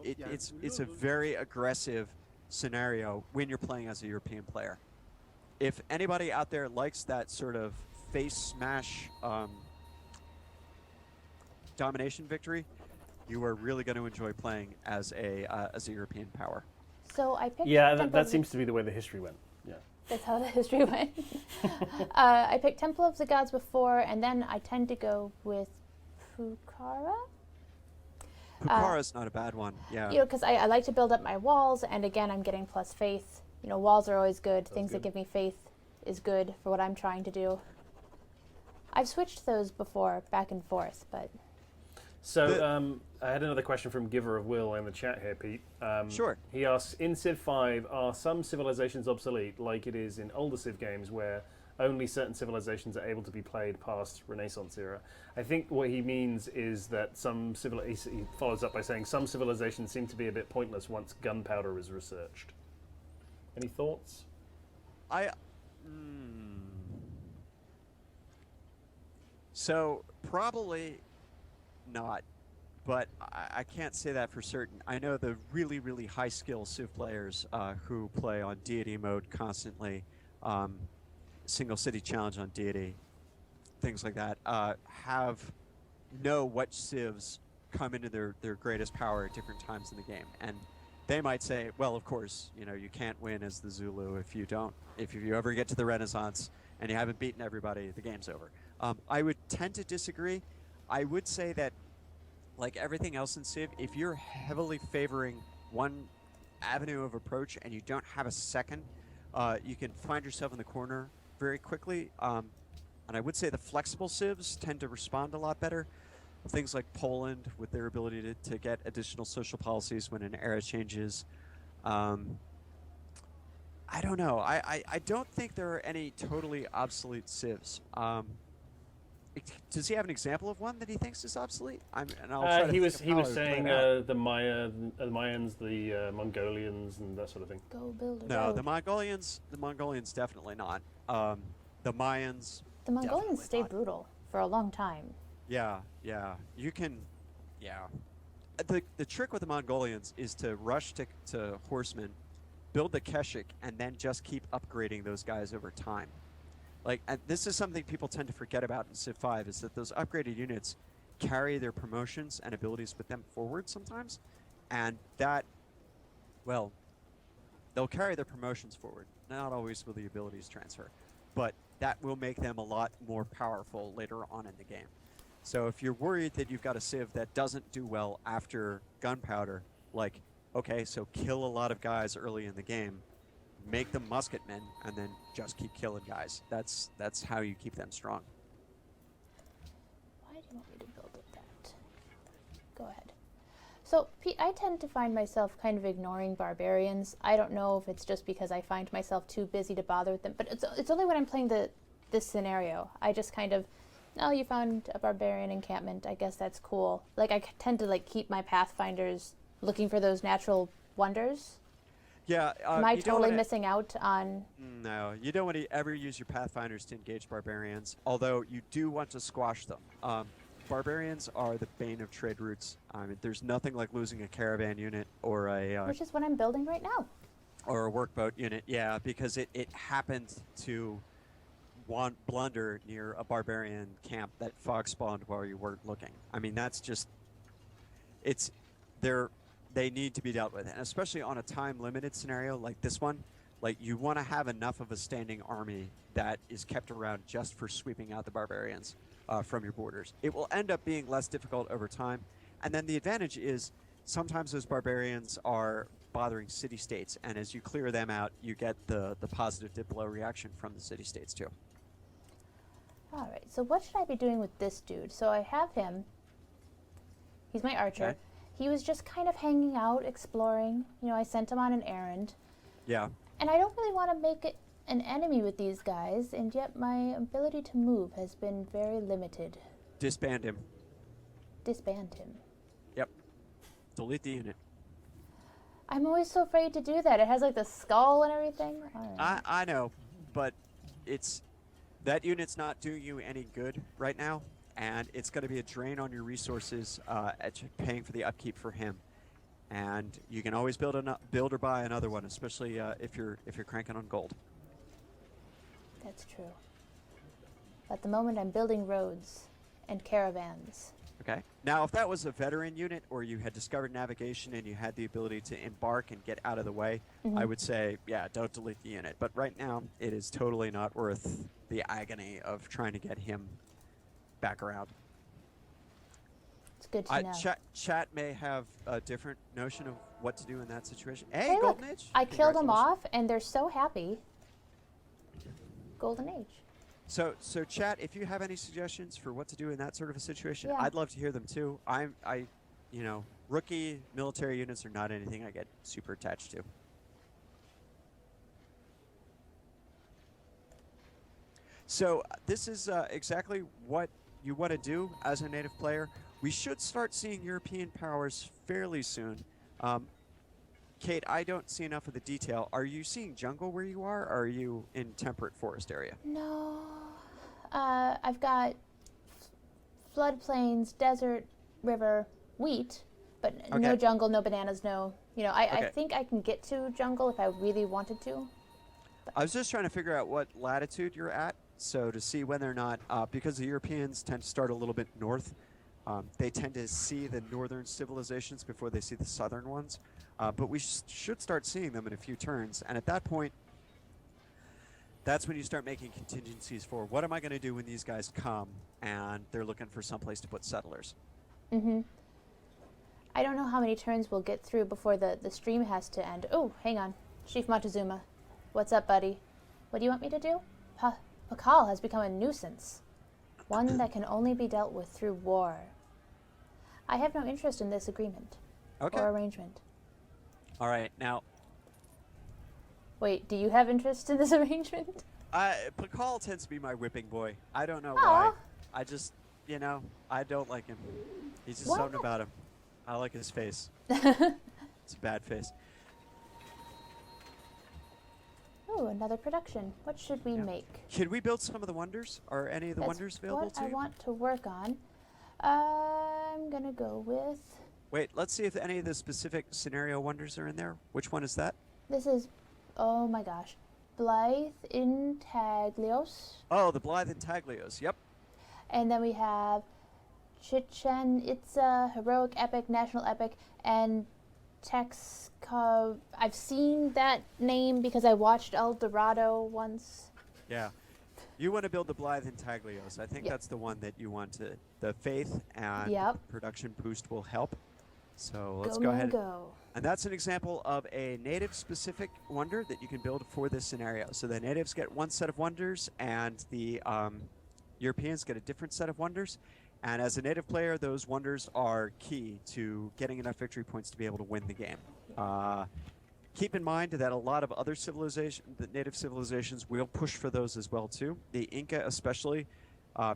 it's a very aggressive scenario when you're playing as a European player. If anybody out there likes that sort of face smash domination victory, you are really going to enjoy playing as a European power. So I picked. Yeah, Temple that of the- seems to be the way the history went. Yeah. That's how the history went. I picked Temple of the Gods before, and then I tend to go with Pucara. Pucara's not a bad one. Yeah. You know, because I like to build up my walls, and again, I'm getting plus faith. You know, walls are always good. Things that good. give me faith is good for what I'm trying to do. I've switched those before, back and forth, but So I had another question from Giver of Will in the chat here, Pete. Sure. He asks, in Civ 5, are some civilizations obsolete, like it is in older Civ games where only certain civilizations are able to be played past Renaissance era? I think what he means is that he follows up by saying some civilizations seem to be a bit pointless once gunpowder is researched. Any thoughts? So probably not, but I can't say that for certain. I know the really, really high skill Civ players who play on deity mode constantly, single city challenge on deity, things like that, know what civs come into their greatest power at different times in the game. And they might say, well, of course, you know, you can't win as the Zulu if you ever get to the Renaissance and you haven't beaten everybody, the game's over. I would tend to disagree. I would say that, like everything else in Civ, if you're heavily favoring one avenue of approach and you don't have a second, you can find yourself in the corner very quickly. And I would say the flexible Civs tend to respond a lot better. Things like Poland, with their ability to get additional social policies when an era changes. I don't know. I don't think there are any totally obsolete Civs. Does he have an example of one that he thinks is obsolete? He was saying the Mayans, the Mongolians, and that sort of thing. go build a No, road. the Mongolians definitely not. The Mayans. The Mongolians definitely stay not. brutal for a long time. Yeah. You can. Yeah. The trick with the Mongolians is to rush to horsemen, build the Keshik, and then just keep upgrading those guys over time. Like, and this is something people tend to forget about in Civ 5, is that those upgraded units carry their promotions and abilities with them forward sometimes, and that, well, they'll carry their promotions forward. Not always will the abilities transfer, but that will make them a lot more powerful later on in the game. So if you're worried that you've got a Civ that doesn't do well after gunpowder, like, okay, so kill a lot of guys early in the game, make them musketmen, and then just keep killing guys. That's how you keep them strong. Why do you want me to build it that? Go ahead. So, Pete, I tend to find myself kind of ignoring barbarians. I don't know if it's just because I find myself too busy to bother with them, but it's only when I'm playing this scenario. I just kind of, oh, you found a barbarian encampment. I guess that's cool. Like, I tend to keep my pathfinders looking for those natural wonders. Yeah. Am I totally missing out on? No, you don't want to ever use your pathfinders to engage barbarians, although you do want to squash them. Barbarians are the bane of trade routes. I mean, there's nothing like losing a caravan unit or Which is what I'm building right now. or a workboat unit. Yeah, because it happened to blunder near a barbarian camp that fog spawned while you weren't looking. I mean, that's just, they need to be dealt with, and especially on a time-limited scenario like this one, like, you want to have enough of a standing army that is kept around just for sweeping out the barbarians from your borders. It will end up being less difficult over time, and then the advantage is sometimes those barbarians are bothering city-states, and as you clear them out, you get the positive Diplo reaction from the city-states too. All right, so what should I be doing with this dude? So I have him. He's my archer. Okay. He was just kind of hanging out, exploring. You know, I sent him on an errand. Yeah. And I don't really want to make it an enemy with these guys, and yet my ability to move has been very limited. Disband him. Disband him. Yep. Delete the unit. I'm always so afraid to do that. It has the skull and everything. All right. I know, but that unit's not doing you any good right now, and it's going to be a drain on your resources at paying for the upkeep for him. And you can always build or buy another one, especially if you're cranking on gold. That's true. At the moment, I'm building roads and caravans. Okay. Now, if that was a veteran unit or you had discovered navigation and you had the ability to embark and get out of the way, I would say, yeah, don't delete the unit. But right now, it is totally not worth the agony of trying to get him back around. It's good to know. Chat may have a different notion of what to do in that situation. Hey, look, Golden Age. I killed them Congratulations. off, and they're so happy. Golden Age. So chat, if you have any suggestions for what to do in that sort of a situation, Yeah. I'd love to hear them too. Rookie military units are not anything I get super attached to. So this is exactly what you want to do as a native player. We should start seeing European powers fairly soon. Kate, I don't see enough of the detail. Are you seeing jungle where you are, or are you in temperate forest area? No. I've got floodplains, desert, river, wheat, but no Okay. jungle, no bananas, no. I Okay. think I can get to jungle if I really wanted to. I was just trying to figure out what latitude you're at, so to see whether or not, because the Europeans tend to start a little bit north, they tend to see the northern civilizations before they see the southern ones. But we should start seeing them in a few turns, and at that point, that's when you start making contingencies for what am I going to do when these guys come and they're looking for someplace to put settlers. Mm-hmm. I don't know how many turns we'll get through before the stream has to end. Oh, hang on. Chief Montezuma. What's up, buddy? What do you want me to do? Pakal has become a nuisance. One that can only be dealt with through war. I have no interest in this agreement. Okay. Or arrangement. All right, now, Wait, do you have interest in this arrangement? Pakal tends to be my whipping boy. I don't know Aw. why. I just, I don't like him. He's just What? something about him. I like his face. It's a bad face. Oh, another production. What should we Yeah. make? Can we build some of the wonders? Are any of the That's wonders available what to I you? want to work on. I'm gonna go with... Wait, let's see if any of the specific scenario wonders are in there. Which one is that? This is, oh my gosh, Blythe Intaglios. Oh, the Blythe Intaglios. Yep. And then we have Chichen Itza, Heroic Epic, National Epic, and Texcov. I've seen that name because I watched El Dorado once. Yeah. You want to build the Blythe Intaglios. I think Yep. that's the one that you want to. The faith and Yep. production boost will help. So let's Go, go man, ahead. go. And that's an example of a native-specific wonder that you can build for this scenario. So the natives get one set of wonders, and the Europeans get a different set of wonders. And as a native player, those wonders are key to getting enough victory points to be able to win the game. Keep in mind that a lot of other the native civilizations will push for those as well too. The Inca especially,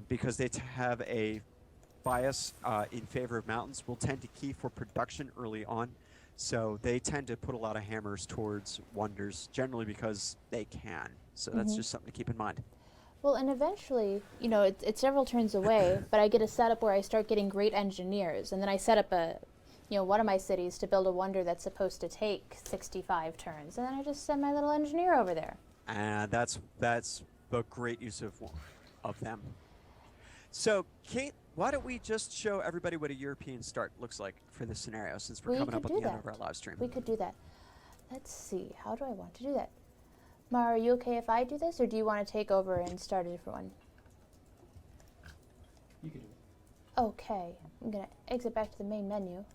because they have a bias in favor of mountains, will tend to key for production early on. So they tend to put a lot of hammers towards wonders, generally because they can. So that's just something to keep in mind. Well, and eventually, it's several turns away, but I get a setup where I start getting great engineers, and then I set up one of my cities to build a wonder that's supposed to take 65 turns, and then I just send my little engineer over there. And that's the great use of them. So, Kate, why don't we just show everybody what a European start looks like for this scenario, since we're coming up on the end of our live stream. We could do that. Let's see. How do I want to do that? Mar, are you okay if I do this, or do you want to take over and start a different one? You can do it. Okay. I'm going to exit back to the main menu.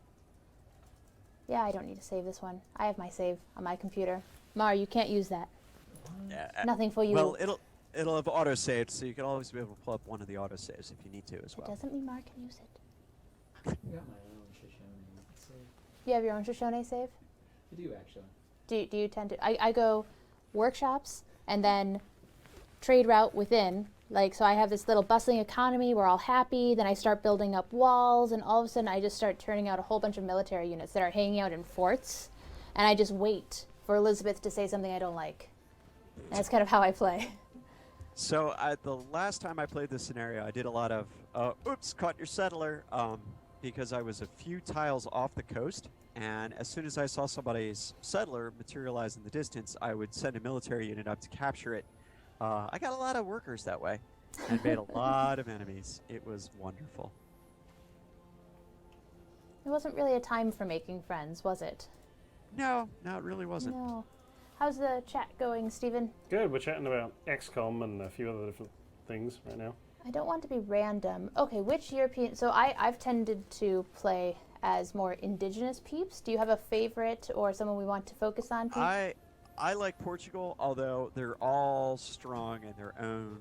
Yeah, I don't need to save this one. I have my save on my computer. Mar, you can't use that. Yeah, Nothing for you. Well, it'll have auto saved, so you can always be able to pull up one of the auto saves if you need to as It well. doesn't mean Mar can use it. I got my own Shoshone save. You have your own Shoshone save? I do actually. Do you tend to... I go workshops and then trade route within. So I have this little bustling economy. We're all happy. Then I start building up walls, and all of a sudden I just start turning out a whole bunch of military units that are hanging out in forts. And I just wait for Elizabeth to say something I don't like. And that's kind of how I play. So the last time I played this scenario, I did a lot of, oops, caught your settler, because I was a few tiles off the coast. And as soon as I saw somebody's settler materialize in the distance, I would send a military unit up to capture it. I got a lot of workers that way and made a lot of enemies. It was wonderful. It wasn't really a time for making friends, was it? No, it really wasn't. No. How's the chat going, Stephen? Good. We're chatting about XCOM and a few other different things right now. I don't want to be random. Okay, which European... So I've tended to play as more indigenous peeps. Do you have a favorite or someone we want to focus on, Pete? I like Portugal, although they're all strong in their own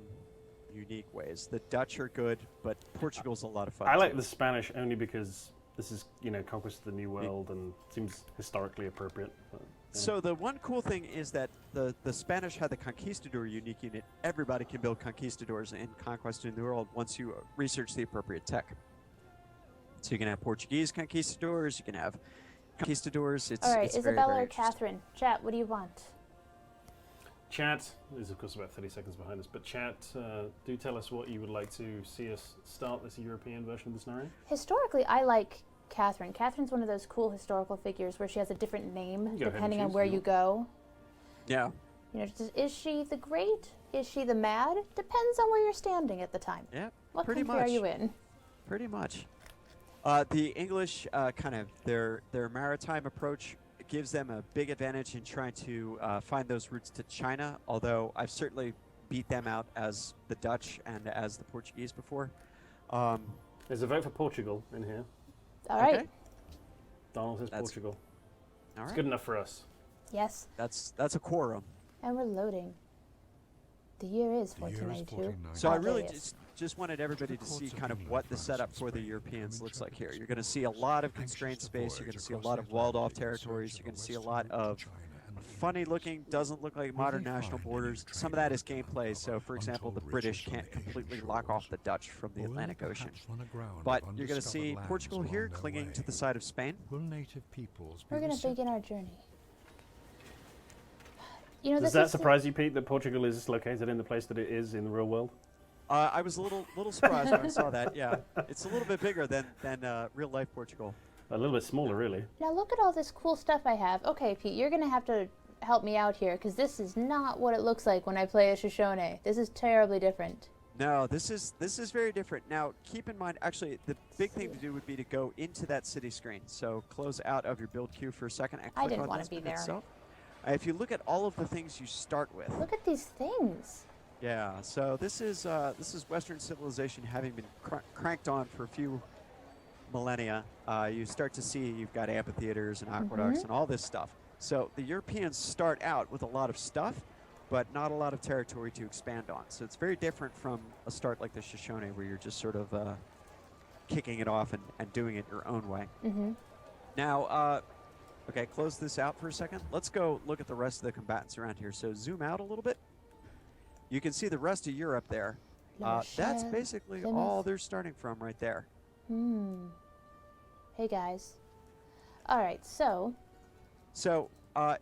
unique ways. The Dutch are good, but Portugal's a lot of fun. I like too. the Spanish only because this is, Conquest of the New World and seems historically appropriate. But, So the one cool thing is that the Spanish had the Conquistador unique unit. Everybody can build Conquistadors in Conquest of the New World once you research the appropriate tech. So you can have Portuguese Conquistadors, you can have Conquistadors. All right, it's Isabella very or Catherine? Chat, what do you want? Chat is, of course, about 30 seconds behind us, but chat, do tell us what you would like to see us start this European version of the scenario. Historically, I like Catherine. Catherine's one of those cool historical figures where she has a different name Go ahead and depending on choose, where yeah. you go. Yeah. Is she the great? Is she the mad? Depends on where you're standing at the time. Yeah, What pretty country much. are you in? Pretty much. The English kind of their maritime approach gives them a big advantage in trying to find those routes to China, although I've certainly beat them out as the Dutch and as the Portuguese before. There's a vote for Portugal in here. All right. Okay. Donald says That's- Portugal. All It's right. good enough for us. Yes. That's a quorum. And we're loading. The year is The year is 1492. 1492. So I Oh, really there he is. just wanted everybody to see courts of kind of England, what the France, setup and for the Spain Europeans come looks like here. intrepid You're going to see a lot of Anxious constrained to space. You're voyage going to see a across lot the of walled-off Atlantic in territories. search You're going to of see a western lot route to of China and the funny-looking, Indies. doesn't look like Will modern they national find borders. any Some of that is trade gameplay. So, for example, the untold British riches on can't the Asian completely lock off shores? the Dutch from the Or will they Atlantic Ocean. perhaps run aground But of you're going to see undiscovered Portugal lands here along their clinging way? to the side of Spain. Will native peoples be We're going to begin receptive? our journey. You know, Does this that is surprise you, Pete, that Portugal is located in the place that it is in the real world? I was a little surprised when I saw that. Yeah, it's a little bit bigger than real life Portugal. A little bit smaller, really. Now look at all this cool stuff I have. Okay, Pete, you're going to have to help me out here because this is not what it looks like when I play a Shoshone. This is terribly different. No, this is very different. Now, keep in mind, actually, the big thing to do would be to go into that city screen. So close out of your build queue for a second and I click didn't on wanna this be bit there. itself. If you look at all of the things you start with, Look at these things. yeah. So this is Western civilization having been cranked on for a few millennia. You start to see you've got amphitheaters and aqueducts and all this stuff. So the Europeans start out with a lot of stuff, but not a lot of territory to expand on. So it's very different from a start like the Shoshone, where you're just sort of kicking it off and doing it your own way. Now, okay, close this out for a second. Let's go look at the rest of the combatants around here. So zoom out a little bit. You can see the rest of Europe there. La That's Rochelle, basically Plymouth. all they're starting from right there. Hey, guys. All right, so So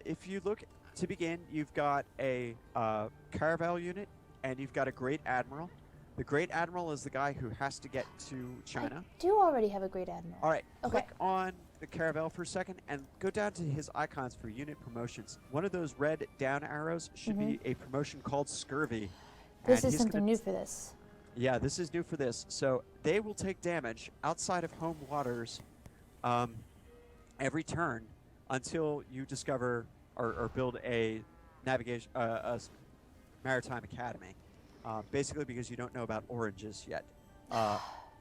if you look to begin, you've got a caravel unit and you've got a Great Admiral. The Great Admiral is the guy who has to get to China. I do already have a Great Admiral. All right, Okay. click on the caravel for a second and go down to his icons for unit promotions. One of those red down arrows should be a promotion called Scurvy. This and is he's something gonna- new for this. Yeah, this is new for this. So they will take damage outside of home waters every turn until you discover or build a navigation maritime academy. Basically, because you don't know about oranges yet. I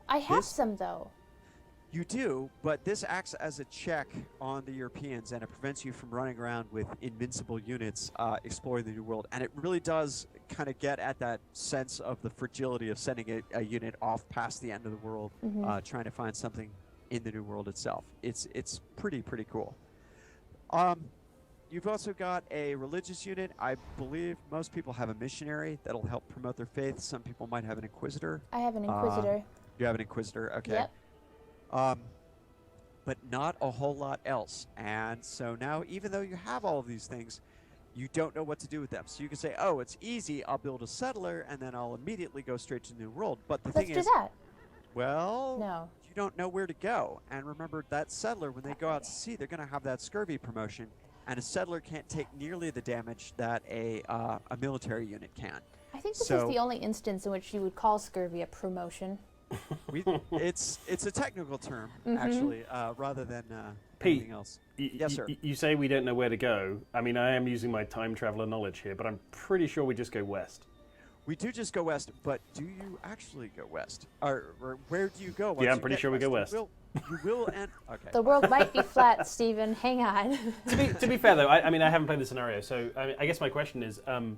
have this- some though. You do, but this acts as a check on the Europeans, and it prevents you from running around with invincible units exploring the New World. And it really does kind of get at that sense of the fragility of sending a unit off past the end of the world, trying to find something in the New World itself. It's pretty cool. You've also got a religious unit. I believe most people have a missionary that'll help promote their faith. Some people might have an inquisitor. I have an Inquisitor. You have an inquisitor, okay. Yep. But not a whole lot else. And so now, even though you have all of these things, you don't know what to do with them. So you can say, oh, it's easy. I'll build a settler, and then I'll immediately go straight to the New World. But the Let's thing do is, that. well, No. you don't know where to go. And remember, that settler, when they go out to sea, they're going to have that scurvy promotion. And a settler can't take nearly the damage that a military unit can. I think this is So- the only instance in which you would call scurvy a promotion. It's a technical term, actually, rather than Pete, anything else. Yes, sir. You say we don't know where to go. I mean, I am using my time traveler knowledge here, but I'm pretty sure we just go west. We do just go west, but do you actually go west? Or where do you go? Yeah, I'm pretty sure we go west. You will and okay. The world might be flat, Stephen. Hang on. To be fair, though, I mean, I haven't played the scenario, so I guess my question is, Let's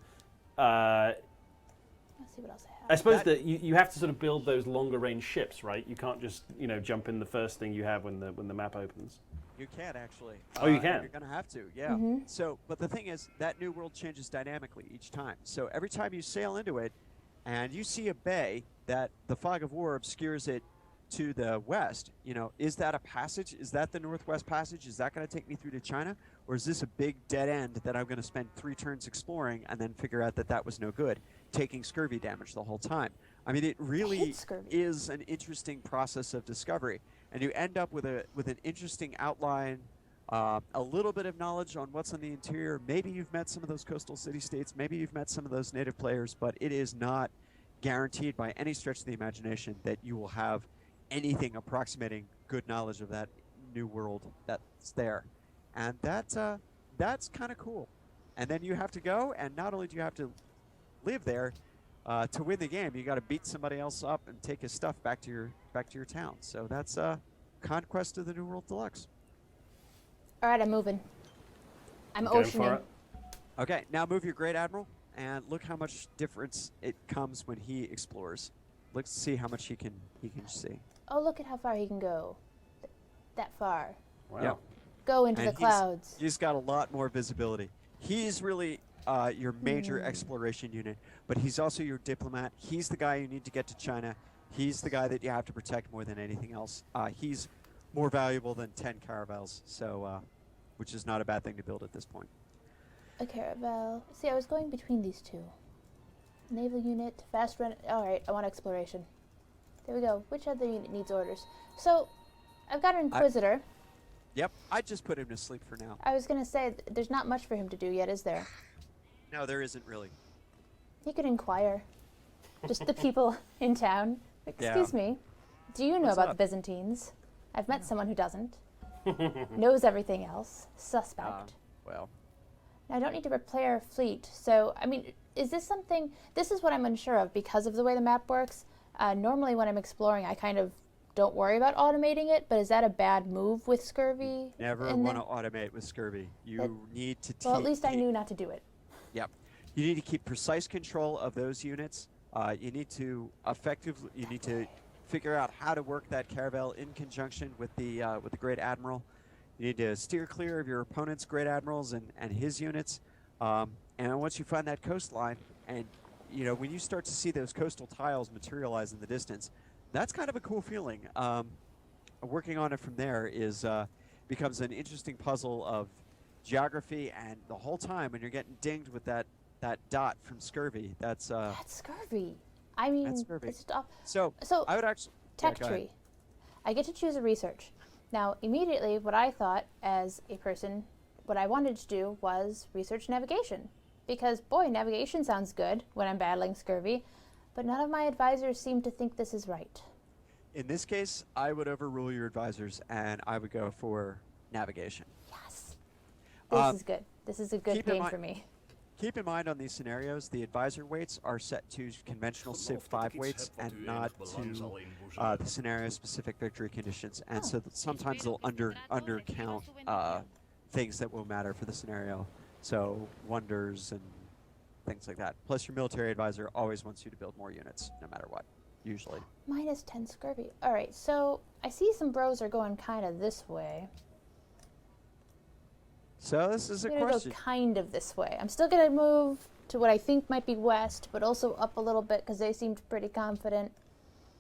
see what else I have. I suppose that you have to sort of build those longer range ships, right? You can't just jump in the first thing you have when the map opens. You can actually. Oh, you can? You're going to have to, yeah. So, but the thing is, that new world changes dynamically each time. So every time you sail into it, and you see a bay that the fog of war obscures it to the west, is that a passage? Is that the Northwest Passage? Is that going to take me through to China? Or is this a big dead end that I'm going to spend 3 turns exploring and then figure out that was no good, taking scurvy damage the whole time? I mean, it really is an interesting process of discovery. And you end up with an interesting outline, a little bit of knowledge on what's on the interior. Maybe you've met some of those coastal city-states. Maybe you've met some of those native players. But it is not guaranteed by any stretch of the imagination that you will have anything approximating good knowledge of that new world that's there. And that's kind of cool. And then you have to go, and not only do you have to live there, to win the game, you got to beat somebody else up and take his stuff back to your town. So that's Conquest of the New World Deluxe. All right, I'm moving. I'm Going for oceaning. it. Okay, now move your Great Admiral, and look how much difference it comes when he explores. Let's see how much he can see. Oh, look at how far he can go. That far. Wow. Yep. Go into And the clouds. He's got a lot more visibility. He's really your major exploration unit, but he's also your diplomat. He's the guy you need to get to China. He's the guy that you have to protect more than anything else. He's more valuable than 10 caravels, so which is not a bad thing to build at this point. A caravel. See, I was going between these two. Naval unit, fast run. All right, I want exploration. There we go. Which other unit needs orders? So, I've got an Inquisitor. Yep, I just put him to sleep for now. I was going to say, there's not much for him to do yet, is there? No, there isn't really. He could inquire. Just the people in town. Excuse me. Do you know What's about up? the Byzantines? I've met someone who doesn't. Knows everything else. Suspect. Well, I don't need to repair a fleet. So, I mean, is this something... This is what I'm unsure of because of the way the map works. Normally when I'm exploring, I kind of don't worry about automating it, but is that a bad move with scurvy? never want to automate with scurvy. You need to Well, at least I knew not to do it. Yep. You need to keep precise control of those units. You need to figure out how to work that caravel in conjunction with the Great Admiral. You need to steer clear of your opponent's Great Admirals and his units. And once you find that coastline, and when you start to see those coastal tiles materialize in the distance, that's kind of a cool feeling. Working on it from there becomes an interesting puzzle of geography, and the whole time when you're getting dinged with that dot from scurvy, that's scurvy. I mean, that's scurvy. Stop. So I would actually tech tree. I get to choose a research. Now, immediately, what I thought as a person, what I wanted to do was research navigation, because boy, navigation sounds good when I'm battling scurvy, but none of my advisors seem to think this is right. In this case, I would overrule your advisors, and I would go for navigation. Yes. This is good. This is a good keep in game for me. Keep in mind on these scenarios, the advisor weights are set to conventional Civ 5 weights and not to the scenario-specific victory conditions. And so sometimes they'll undercount things that will matter for the scenario. So wonders and things like that. Plus your military advisor always wants you to build more units, no matter what, usually. Minus 10 scurvy. All right, so I see some bros are going kind of this way. So this is a I'm gonna question. go kind of this way. I'm still gonna move to what I think might be west, but also up a little bit because they seemed pretty confident.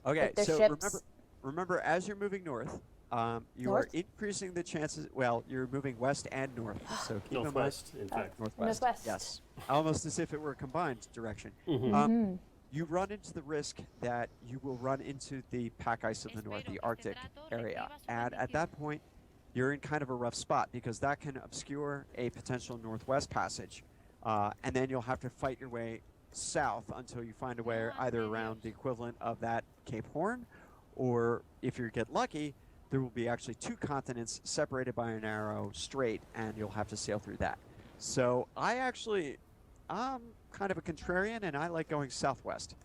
Okay, with their so ships. remember, as you're moving north, you North? are increasing the chances. Well, you're moving west and north, so keep Northwest, in in fact. mind. Northwest. Northwest. Yes, almost as if it were a combined direction. You run into the risk that you will run into the pack ice of the north, the Arctic area, and at that point, you're in kind of a rough spot because that can obscure a potential northwest passage, and then you'll have to fight your way south until you find a way either around the equivalent of that Cape Horn or if you get lucky, there will be actually 2 continents separated by a narrow strait, and you'll have to sail through that. So I'm kind of a contrarian, and I like going southwest.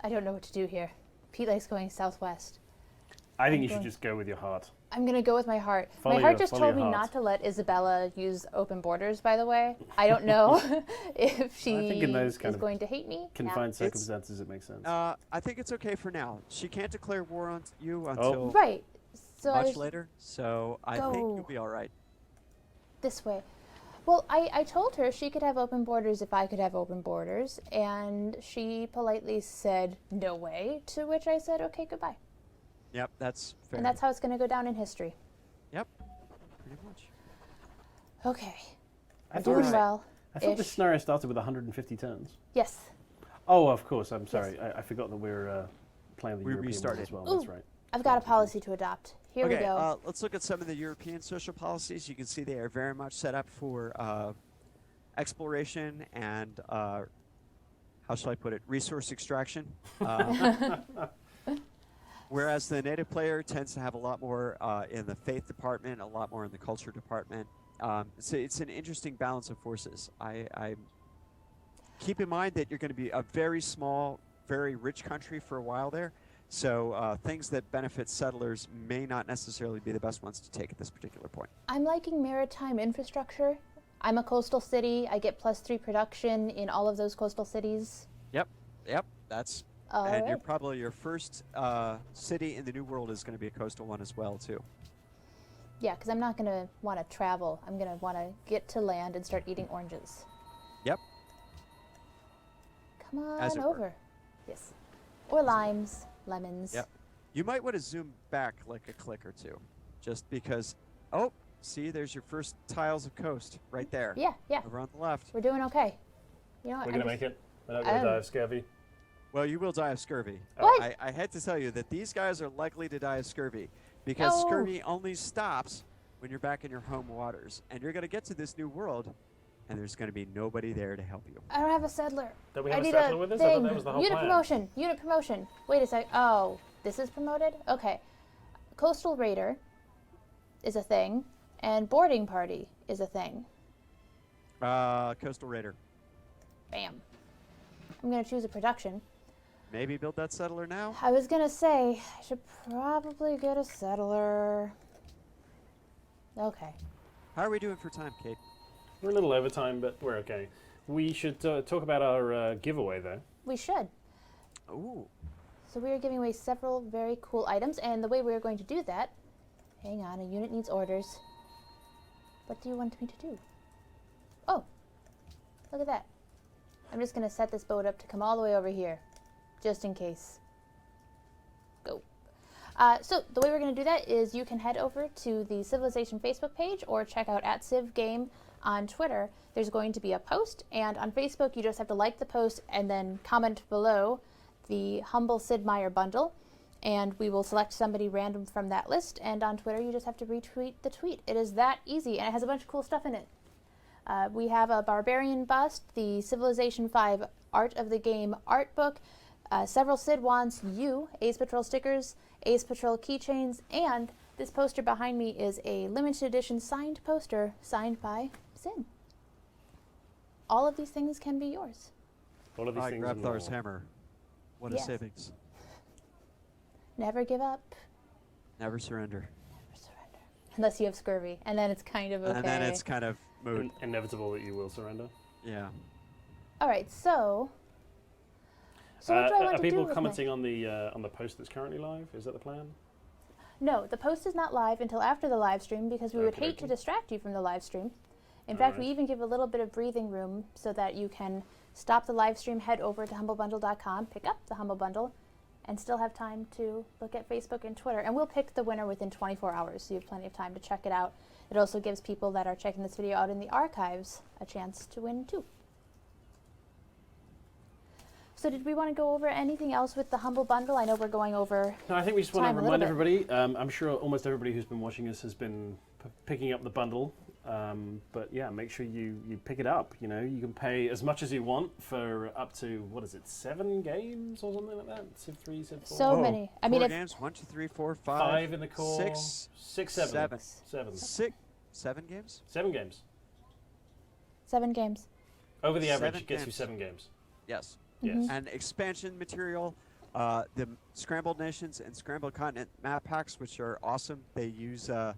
I don't know what to do here. Pete likes going southwest. I think you should just go with your heart. I'm going to go with my heart. Follow My heart your- just follow told your me heart. not to let Isabella use open borders, by the way. I don't know if she I think in those is kind of going to hate me. Confined circumstances, it makes sense. I think it's okay for now. She can't declare war on you until Right. So I much was later, so I think you'll be all right. this way. Well, I told her she could have open borders if I could have open borders, and she politely said, no way, to which I said, okay, goodbye. Yep, that's fair. And that's how it's going to go down in history. Yep, pretty much. Okay. I We're thought doing this- well. I thought this ish. scenario started with 150 turns. Yes. Oh, of course. I'm sorry. I forgot that we're playing the We European restarted. one as well. Ooh. That's right. I've got a policy to adopt. Here Okay, we go. let's look at some of the European social policies. You can see they are very much set up for exploration and, how shall I put it, resource extraction. Whereas the native player tends to have a lot more in the faith department, a lot more in the culture department. So it's an interesting balance of forces. I keep in mind that you're going to be a very small, very rich country for a while there. So things that benefit settlers may not necessarily be the best ones to take at this particular point. I'm liking maritime infrastructure. I'm a coastal city. I get +3 production in all of those coastal cities. Yep, that's All and you're right. probably your first city in the New World is going to be a coastal one as well too. Yeah, because I'm not going to want to travel. I'm going to want to get to land and start eating oranges. Yep. Come As on it were. over. Yes. Or limes, lemons. Yep. You might want to zoom back like a click or two, just because. Oh, see, there's your first tiles of coast right there. Yeah, yeah. Over on the left. We're doing okay. You know what? We're I going to just- make it. We're not going to die Oh. of scurvy. Well, you will die of scurvy. What? I had to tell you that these guys are likely to die of scurvy because No. scurvy only stops when you're back in your home waters, and you're going to get to this new world, and there's going to be nobody there to help you. I don't have a settler. Don't we I have a need settler a with us? I thought thing. that was the whole Unit plan. promotion. Unit promotion. Wait a sec. Oh, this is promoted? Okay. Coastal Raider is a thing, and boarding party is a thing. Coastal Raider. Bam. I'm going to choose a production. Maybe build that settler now. I was going to say, I should probably get a settler. Okay. How are we doing for time, Kate? We're a little over time, but we're okay. We should talk about our giveaway, though. We should. Ooh. So we are giving away several very cool items, and the way we are going to do that, hang on, a unit needs orders. What do you want me to do? Oh, look at that. I'm just going to set this boat up to come all the way over here, just in case. Go. So the way we're going to do that is you can head over to the Civilization Facebook page or check out @CivGame on Twitter. There's going to be a post, and on Facebook you just have to like the post and then comment below the humble Sid Meier bundle, and we will select somebody random from that list, and on Twitter you just have to retweet the tweet. It is that easy, and it has a bunch of cool stuff in it. We have a barbarian bust, the Civilization 5 Art of the Game art book, several Sid wants, Ace Patrol stickers, Ace Patrol keychains, and this poster behind me is a limited edition signed poster signed by Sid. All of these things can be yours. All of these I things grabbed and Thor's more. hammer. What Yes. a savings. Never give up, Never surrender. never surrender. Unless you have scurvy, and then it's kind of okay. And then it's kind of moot. Inevitable that you will surrender. Yeah. All right, so what do I want are to people do with commenting on the post that's currently live? Is that the plan? No, the post is not live until after the live stream because we would hate to Okey-dokey. distract you from the live stream. In fact, we Alright. even give a little bit of breathing room so that you can stop the live stream, head over to humblebundle.com, pick up the Humble Bundle, and still have time to look at Facebook and Twitter. And we'll pick the winner within 24 hours, so you have plenty of time to check it out. It also gives people that are checking this video out in the archives a chance to win too. So did we want to go over anything else with the Humble Bundle? I know we're going over. No, I think we just want to Time a remind little everybody. I'm sure almost everybody who's been watching us has been picking up the bundle. But yeah, make sure you pick it up. You know, you can pay as much as you want for up to, what is it, 7 games or something like that? Civ 3, Civ 4? So many. I mean, 4 if games, 1, 2, 3, 4, 5. 5 in the core. 6, 6, 7. 7. 7. 7 games? 7 games. 7 games. Over the average, 7 it gets you games. 7 games. Yes. Yes. And expansion material, the Scrambled Nations and Scrambled Continent map packs, which are awesome. They use a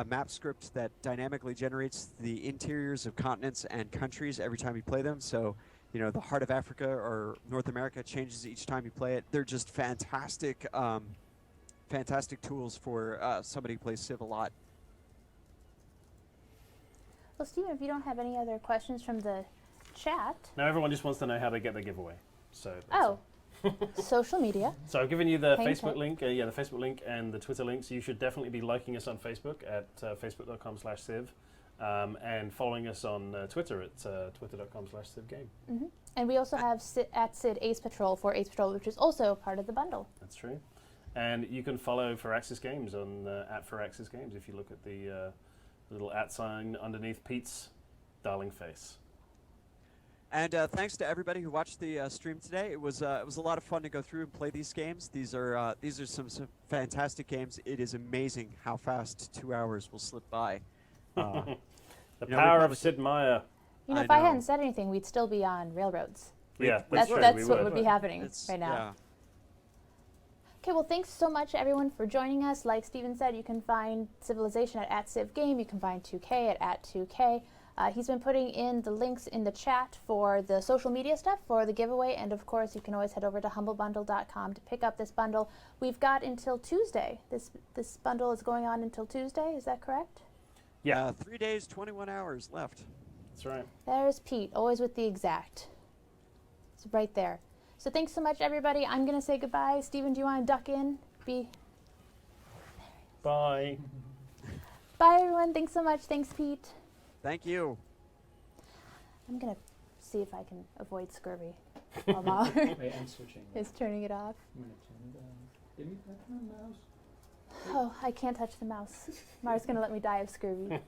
map script that dynamically generates the interiors of continents and countries every time you play them. So, you know, the heart of Africa or North America changes each time you play it. They're just fantastic, fantastic tools for somebody who plays Civ a lot. Well, Stephen, if you don't have any other questions from the chat. Now everyone just wants to know how to get their giveaway. So that's Oh, social media. So I've given you the Hang Facebook tight. link, the Facebook link and the Twitter link. So you should definitely be liking us on Facebook at facebook.com/Civ, and following us on Twitter at twitter.com/CivGame. And we also have at Sid Ace Patrol for Ace Patrol, which is also part of the bundle. That's true. And you can follow Firaxis Games on at Firaxis Games if you look at the little @ sign underneath Pete's darling face. And thanks to everybody who watched the stream today. It was a lot of fun to go through and play these games. These are some fantastic games. It is amazing how fast 2 hours will slip by. The you know, power of Sid Meier. You know, I if I know. hadn't said anything, we'd still be on railroads. Yeah, That's true. that's we what would be happening It's, right now. yeah. Okay, well, thanks so much, everyone, for joining us. Like Stephen said, you can find Civilization at @CivGame. You can find 2K at @2K. He's been putting in the links in the chat for the social media stuff, for the giveaway, and of course, you can always head over to humblebundle.com to pick up this bundle. We've got until Tuesday. This bundle is going on until Tuesday, is that correct? Yeah, 3 days, 21 hours left. that's right. There's Pete, always with the exact. It's right there. So thanks so much, everybody. I'm going to say goodbye. Stephen, do you want to duck in? Bye. Bye, everyone. Thanks so much. Thanks, Pete. Thank you. I'm going to see if I can avoid scurvy while Mar Wait, I'm switching. is turning it off. I'm gonna turn it on. Give me back my mouse. Oh, I can't touch the mouse. Mar's going to let me die of scurvy.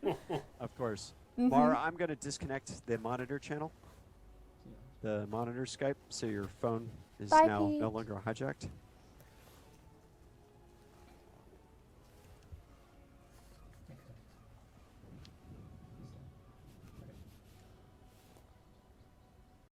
Of course. Mhm. Mara, I'm going to disconnect the monitor channel, the monitor Skype, so your phone is Bye, now Pete. no longer hijacked.